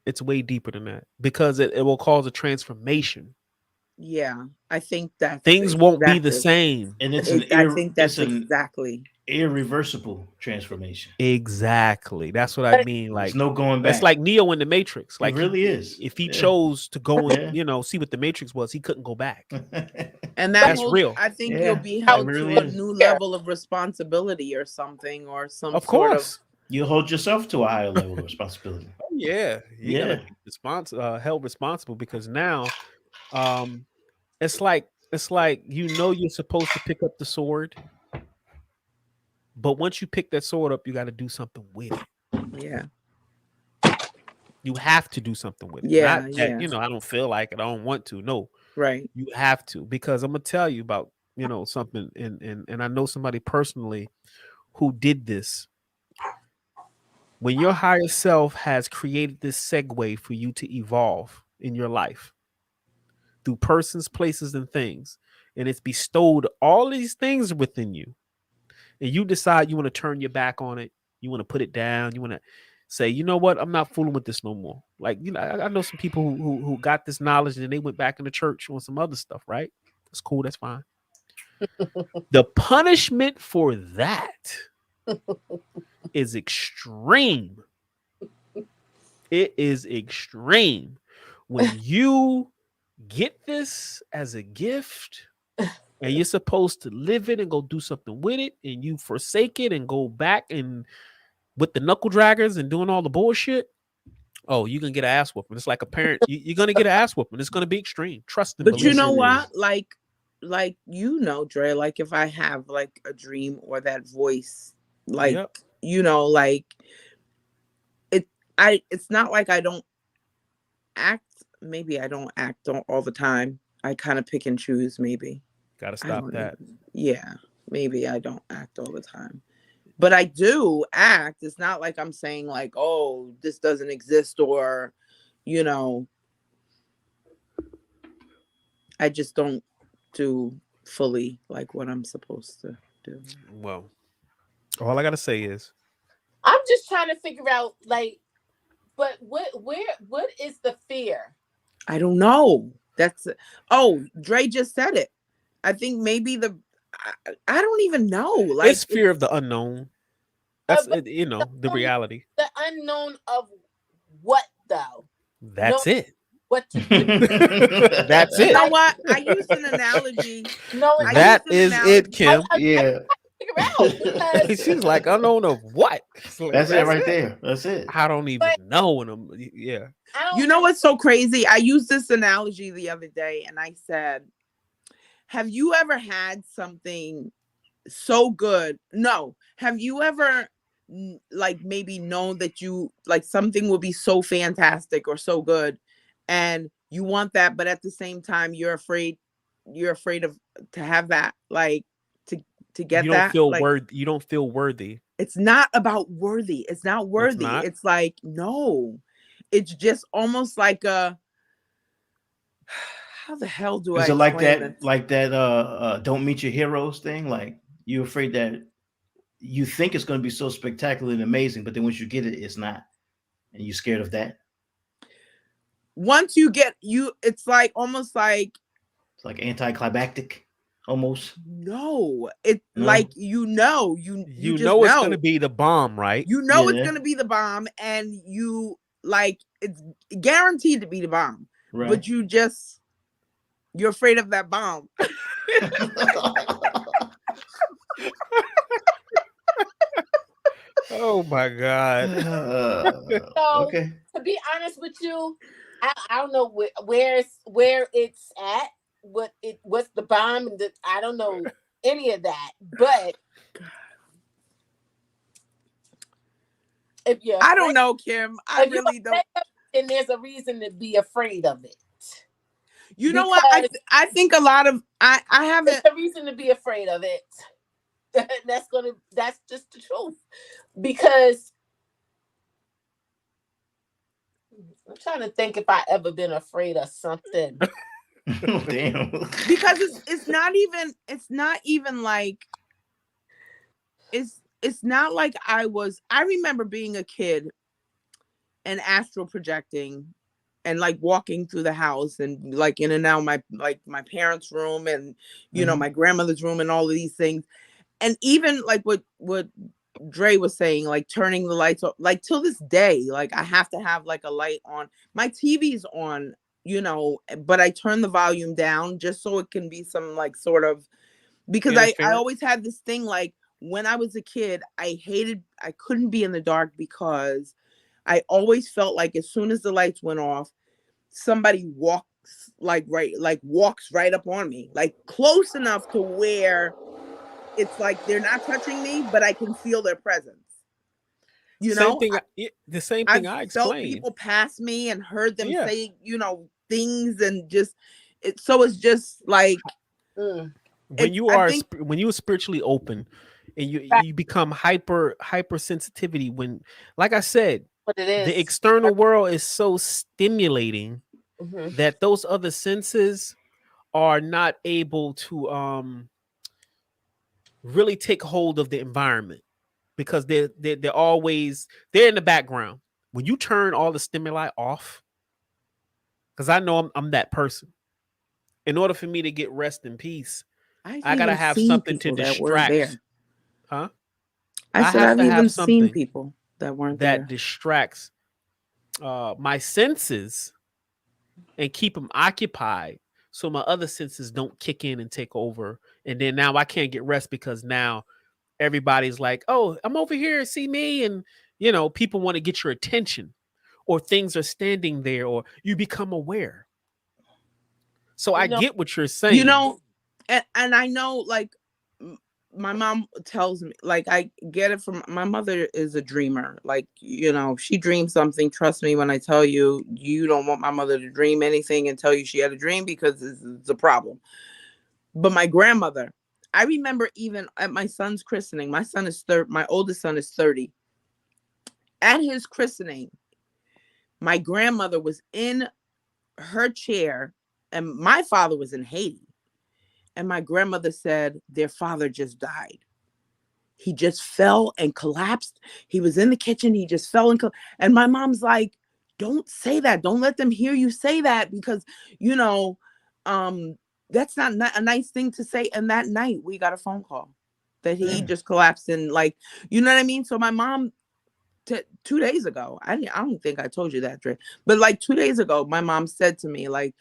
It's way deeper than that, because it will cause a transformation. Yeah, I think that things won't be the same, and it's I think that's exactly irreversible transformation. Exactly, that's what I mean. Like, there's no going back. It's like Neo in the Matrix. Like, it really is. If he chose to go and see what the Matrix was, he couldn't go back. And that's real. I think you'll be held to a new level of responsibility or something, or some of course. You hold yourself to a higher level of responsibility. Yeah, you gotta be held responsible, because now, it's like you're supposed to pick up the sword, but once you pick that sword up, you got to do something with it. Yeah, you have to do something with it. Yeah, Not that, I don't feel like it, I don't want to. No, right. You have to, because I'm gonna tell you about something, and I know somebody personally who did this. When your higher self has created this segue for you to evolve in your life through persons, places, and things, and it's bestowed all these things within you, and you decide you want to turn your back on it, you want to put it down, you want to say, you know what, I'm not fooling with this no more. Like, I know some people who got this knowledge and they went back in the church on some other stuff, right? That's cool, that's fine. The punishment for that is extreme. It is extreme. When you get this as a gift and you're supposed to live it and go do something with it, and you forsake it and go back and with the knuckle draggers and doing all the bullshit, oh, you're gonna get an ass whooping. It's like a parent. You're gonna get an ass whooping. It's gonna be extreme. Trust me. But you know what? Like Dre, like if I have like a dream or that voice, like like it's not like I don't act. Maybe I don't act all the time. I kind of pick and choose. Maybe gotta stop that. Yeah, maybe I don't act all the time, but I do act. It's not like I'm saying like, oh, this doesn't exist, or I just don't do fully like what I'm supposed to do. Well, all I gotta say is, I'm just trying to figure out, like, but what is the fear? I don't know. Dre just said it. I think maybe I don't even know. Like, it's fear of the unknown. That's the reality. The unknown of what though? That's it. What to do? That's it. You know what? I used an analogy. That is it, Kim. Yeah. She's like, unknown of what? That's it right there. That's it. I don't even know when I'm. Yeah. You know what's so crazy? I used this analogy the other day, and I said, have you ever had something so good? No. Have you ever like maybe known that you like something will be so fantastic or so good, and you want that, but at the same time you're afraid of to have that, like to get that. You don't feel worthy. You don't feel worthy. It's not about worthy. It's not worthy. It's like, no. It's just almost like a how the hell do I Is it like that don't meet your heroes thing? Like you're afraid that you think it's going to be so spectacular and amazing, but then once you get it, it's not. And you're scared of that. Once you get it's like almost like it's like anticlimactic almost. No, like you know it's going to be the bomb, right? It's going to be the bomb, and you like it's guaranteed to be the bomb, right? But you're afraid of that bomb. Oh my God. Okay. To be honest with you, I don't know where it's at. What's the bomb? And I don't know any of that. But If you're I don't afraid, know, Kim. I if you're really don't. afraid of it, then there's a reason to be afraid of it. You know what? Because I think a lot of I there's haven't. a reason to be afraid of it. That's just the truth. Because I'm trying to think if I ever been afraid of something. Damn. Because it's not even like it's not like I remember being a kid and astral projecting and like walking through the house and like in and out my parents' room and you know my grandmother's room and all of these things. And even like what Dre was saying, like turning the lights off, like till this day, like I have to have like a light on. My TV's on, you know, but I turn the volume down just so it can be some like sort of, because I always had this thing, like when I was a kid, I couldn't be in the dark because I always felt like as soon as the lights went off, somebody walks right up on me, like close enough to where it's like they're not touching me, but I can feel their presence. You know, the same thing I felt explained. people pass me and heard them say, you know, things, and just so it's just like when you are spiritually open and you become hyper sensitivity when, like I said, what it is. The external world is so stimulating that those other senses are not able to really take hold of the environment, because they're always in the background. When you turn all the stimuli off, because I know I'm that person. In order for me to get rest and peace, I gotta have something to distract. Huh? I said I've even seen people that weren't there. That distracts my senses and keep them occupied, so my other senses don't kick in and take over. And then now I can't get rest because now everybody's like, oh, I'm over here, see me. And, you know, people want to get your attention, or things are standing there, or you become aware. So I get what you're saying. You know, and I know, like, my mom tells me, like, I get it from my mother is a dreamer. Like, you know, she dreams something. Trust me when I tell you, you don't want my mother to dream anything and tell you she had a dream, because it's a problem. But my grandmother, I remember even at my son's christening, my oldest son is 30. At his christening, my grandmother was in her chair and my father was in Haiti. And my grandmother said their father just died. He just fell and collapsed. He was in the kitchen. He just fell and my mom's like, don't say that. Don't let them hear you say that, because, you know, that's not a nice thing to say. And that night we got a phone call that he just collapsed, and, like, you know what I mean? So my mom, 2 days ago, I don't think I told you that, Dre, but like 2 days ago, my mom said to me, like,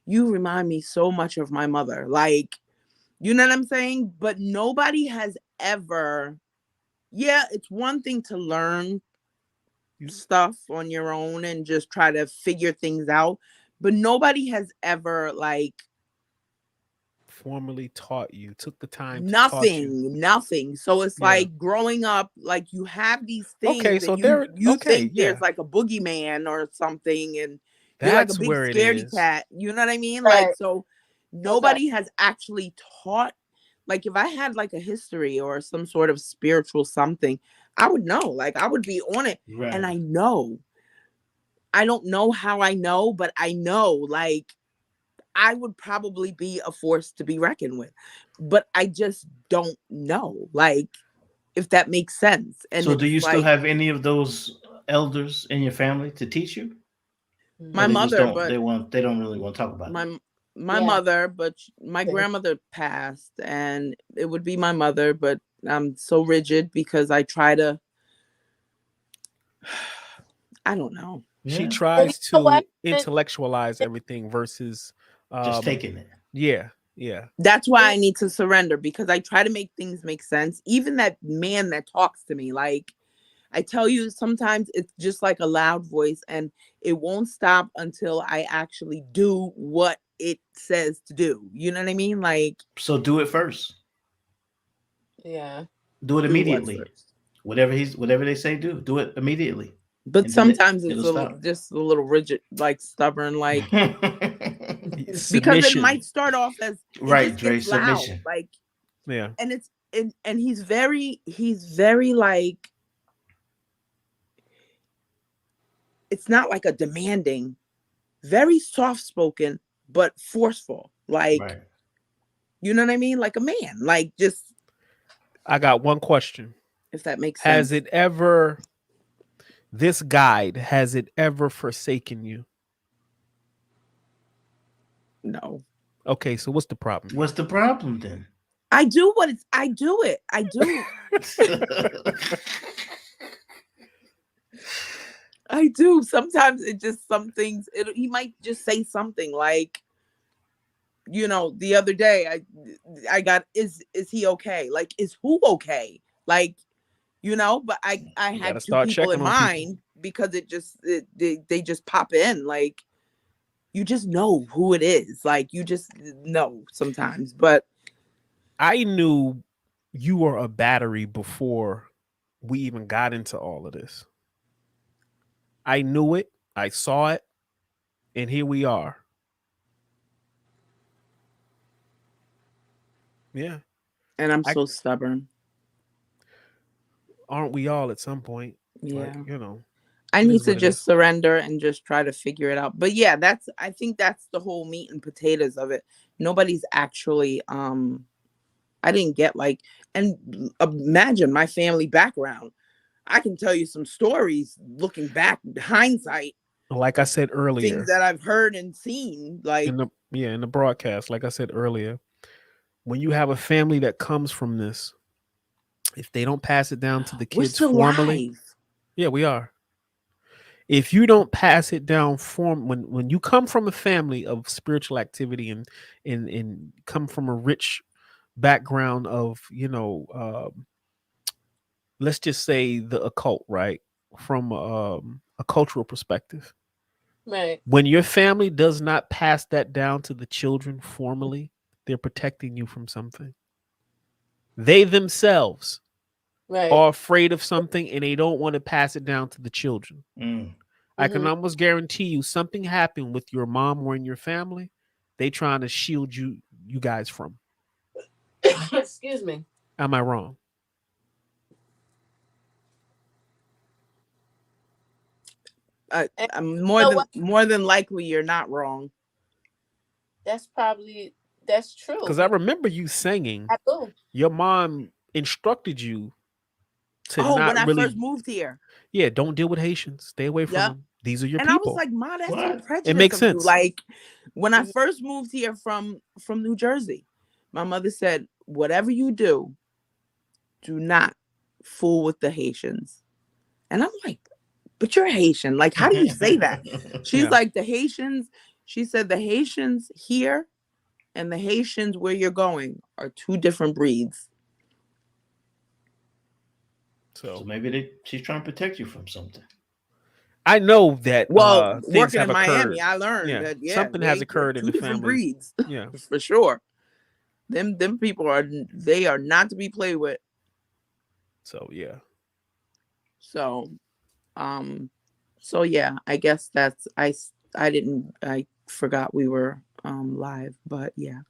you remind me so much of my mother. Like, you know what I'm saying? But nobody has ever, it's one thing to learn stuff on your own and just try to figure things out, but nobody has ever, like, formally taught you, took the time nothing. So it's like growing up, like, you have these things. Okay, so you think there's like a boogeyman or something, and you're like a big scaredy cat. You know what I mean? Right. Like, so nobody has actually taught. Like, if I had like a history or some sort of spiritual something, I would know. Like, I would be on it. Right. And I know. I don't know how I know, but I know, like, I would probably be a force to be reckoned with. But I just don't know, like, if that makes sense. And so do you still have any of those elders in your family to teach you? My mother, but they don't really want to talk about it. My mother, but my grandmother passed, and it would be my mother, but I'm so rigid because I try to, I don't know. She tries to intellectualize everything versus just taking it. Yeah. That's why I need to surrender, because I try to make things make sense. Even that man that talks to me, like, I tell you, sometimes it's just like a loud voice, and it won't stop until I actually do what it says to do. You know what I mean? Like, so do it first. Yeah. Do it immediately. whatever they say, do it immediately. But And then sometimes it's it'll stop. just a little rigid, like stubborn, like because it Submission. might start off as it Right, just Dre, gets loud, submission. like, Yeah. and it's and he's very like, it's not like a demanding, very soft spoken but forceful, like, Right. you know what I mean, like a man, like, just, I got one question. if that makes sense. Has it ever, this guide, has it ever forsaken you? No. Okay, so what's the problem? What's the problem then? I do what it's. I do it. I do. I do. Sometimes it just some things. He might just say something like, you know, the other day I got is he okay? Like, is who okay? Like, you know. But I You had gotta two start people in checking on people. mind because it just they just pop in, like, you just know who it is. Like, you just know sometimes. But I knew you were a battery before we even got into all of this. I knew it. I saw it. And here we are. Yeah. and I'm so stubborn. Aren't we all at some point? Yeah. Like, you know. I it need is to what it just is. surrender and just try to figure it out. But yeah, I think that's the whole meat and potatoes of it. Nobody's actually I didn't get like, and imagine my family background. I can tell you some stories looking back, hindsight, Like I said earlier, things that I've heard and seen, like, in the broadcast, like I said earlier, when you have a family that comes from this, if they don't pass it down to the we're kids still formally, live. yeah, we are. If you don't pass it down when you come from a family of spiritual activity and come from a rich background of, you know, let's just say the occult, right? From a cultural perspective. Right. When your family does not pass that down to the children formally, they're protecting you from something. They themselves Right. are afraid of something and they don't want to pass it down to the children. I can almost guarantee you something happened with your mom or in your family. They trying to shield you guys from. Excuse me. Am I wrong? I'm more than likely you're not wrong. That's true. Because I remember you singing. Your mom instructed you to not when I really first moved here. Yeah, don't deal with Haitians. Stay away from them. These are your and people. I was like, Ma, that's so prejudice. It makes of you. sense. Like, when I first moved here from New Jersey, my mother said, whatever you do not fool with the Haitians. And I'm like, but you're Haitian. Like, how do you say that? She's like, the Haitians, she said, the Haitians here and the Haitians where you're going are two different breeds. So maybe she's trying to protect you from something. I know that. Well, working in occurred. Miami, I learned that something has occurred in the different family. Breeds, yeah, for sure. Them people are not to be played with. So yeah. So yeah, I guess that's I forgot we were live, but yeah.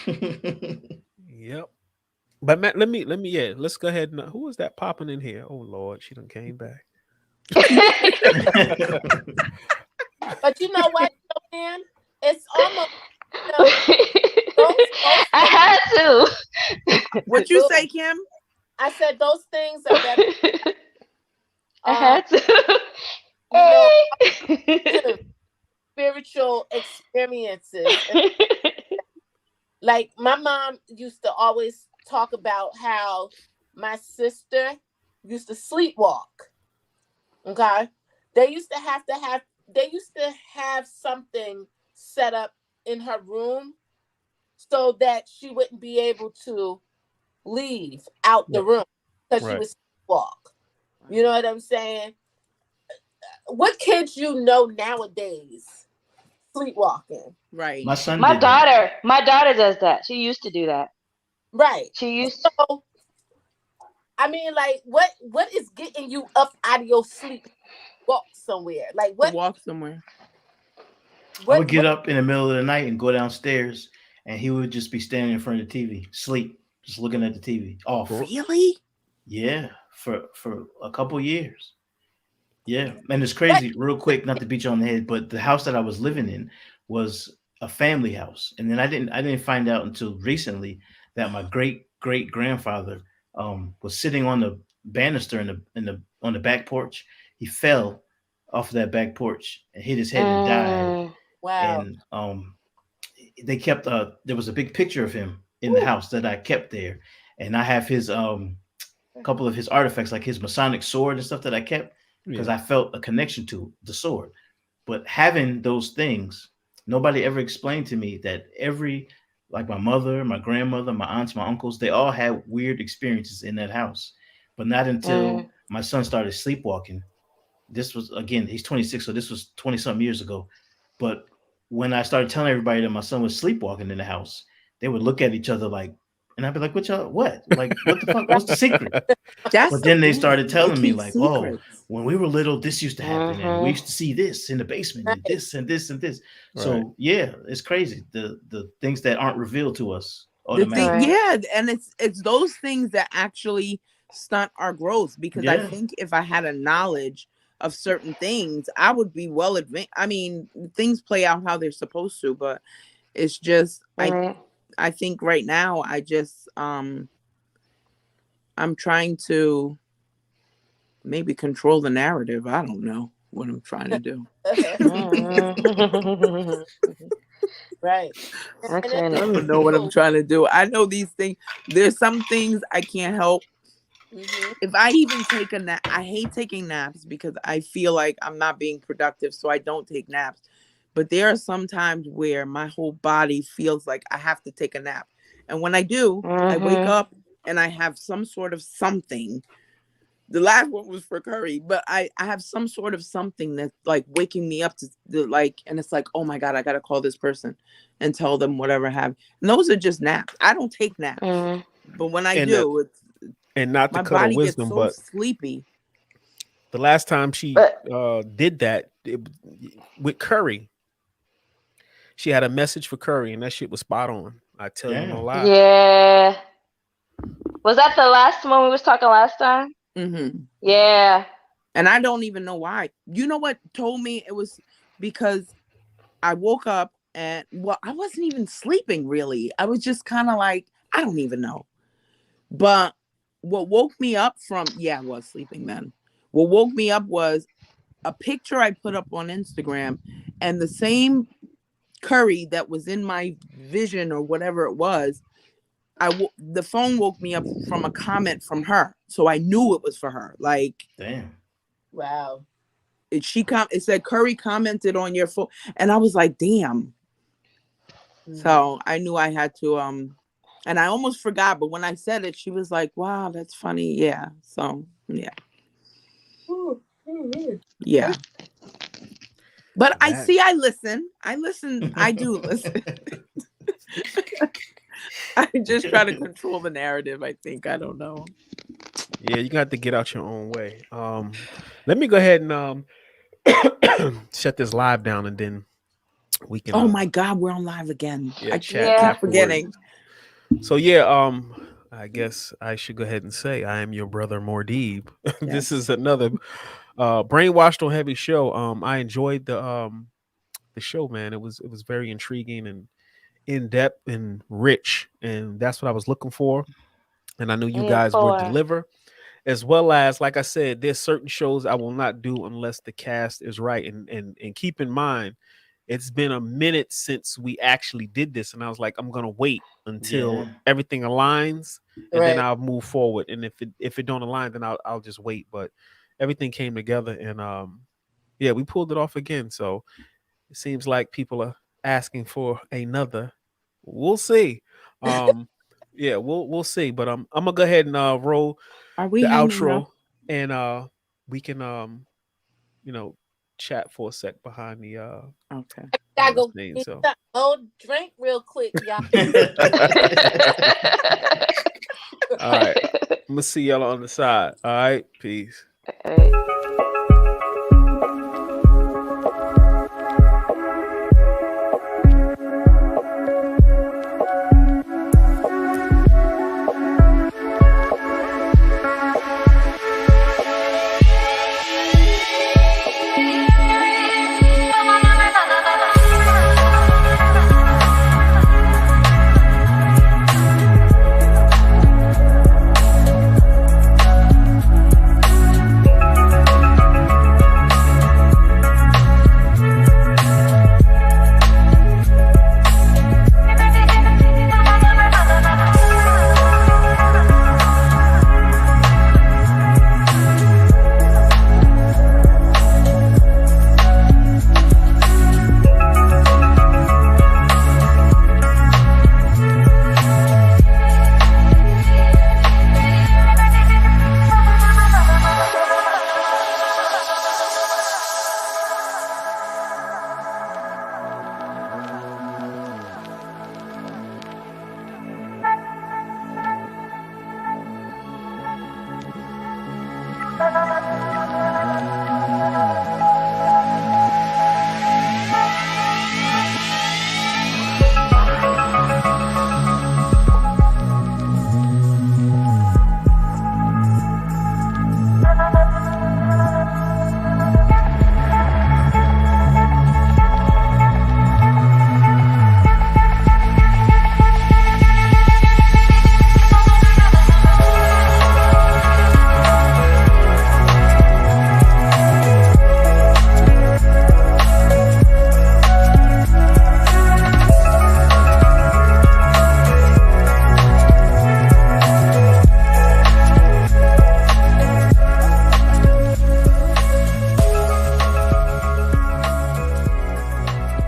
Yep. But Matt, let's go ahead and who was that popping in here? Oh Lord, she done came back. But you know what, man? It's almost I had to. What you say, Kim? I said those things are better. I had to. Spiritual experiences. Like my mom used to always talk about how my sister used to sleepwalk. Okay. They used to have something set up in her room so that she wouldn't be able to leave out the room because she would sleepwalk. You know what I'm saying? What kids you know nowadays sleepwalking? Right. My daughter does that. She used to do that. Right. She used so I mean, like, what is getting you up out of your sleep? Walk somewhere. Like, what? Walk somewhere. I would get up in the middle of the night and go downstairs, and he would just be standing in front of the TV, sleep, just looking at the TV. Oh, really? Yeah, for a couple years. Yeah, and it's crazy. Real quick, not to beat you on the head, but the house that I was living in was a family house, and then I didn't find out until recently that my great grandfather was sitting on the banister on the back porch. He fell off of that back porch and hit his head and died. Wow. And they kept there was a big picture of him in the house that I kept there, and I have his couple of his artifacts, like his Masonic sword and stuff that I kept because I felt a connection to the sword. But having those things, nobody ever explained to me that like my mother, my grandmother, my aunts, my uncles, they all had weird experiences in that house. But not until my son started sleepwalking. This was, again, he's 26, so this was 20-something years ago. But when I started telling everybody that my son was sleepwalking in the house, they would look at each other like, and I'd be like, what? Like, what the fuck? What's the secret? But then they started telling me like, oh, when we were little, this used to happen. And we used to see this in the basement and this and this and this. Right. So yeah, it's crazy. The things that aren't revealed to us. And it's those things that actually stunt our growth, because I think if I had a knowledge of certain things, I would be well advanced. I mean, things play out how they're supposed to, but it's just I think right now I just I'm trying to maybe control the narrative. I don't know what I'm trying to do. Right. I don't know what I'm trying to do. I know these things. There's some things I can't help. Mm-hmm. If I even take a nap, I hate taking naps because I feel like I'm not being productive, so I don't take naps. But there are some times where my whole body feels like I have to take a nap. And when I do, I wake up and I have some sort of something. The last one was for Curry, but I have some sort of something that's like waking me up to and it's like, oh my God, I got to call this person and tell them whatever have. And those are just naps. I don't take naps. But when I do, it's, and not to cut her wisdom, but sleepy. The last time she did that with Curry, she had a message for Curry, and that shit was spot on. I tell you no lie. Yeah. Was that the last one we was talking last time? Mm-hmm. Yeah. And I don't even know why. You know what told me? It was because I woke up and I wasn't even sleeping really. I was just kind of like, I don't even know. But what woke me up I was sleeping then. What woke me up was a picture I put up on Instagram, and the same Curry that was in my vision or whatever it was, the phone woke me up from a comment from her, so I knew it was for her. Like, damn, wow. It said Curry commented on your phone, and I was like, damn. So I knew I had to and I almost forgot, but when I said it, she was like, wow, that's funny. Yeah. So yeah. Yeah. But I listen. I do listen. I just try to control the narrative, I think. I don't know. Yeah, you got to get out your own way. Let me go ahead and shut this live down, and then we can. Oh my God, we're on live again. Yeah, I keep forgetting. So yeah, I guess I should go ahead and say I am your brother Mordeeb. Yes. This is another Brainwashed on Heavy show. I enjoyed the show, man. It was very intriguing and in depth and rich, and that's what I was looking for. And I knew you guys would deliver, as well as, like I said, there's certain shows I will not do unless the cast is right. And keep in mind, it's been a minute since we actually did this, and I was like, I'm gonna wait until everything aligns, and then I'll move forward. And if it don't align, then I'll just wait. But everything came together, and we pulled it off again. So it seems like people are asking for another. We'll see. We'll see. But I'm gonna go ahead and roll the outro, and we can chat for a sec behind the okay. I gotta go get the old drink real quick, y'all. All right. I'm gonna see y'all on the side. All right, peace. All right.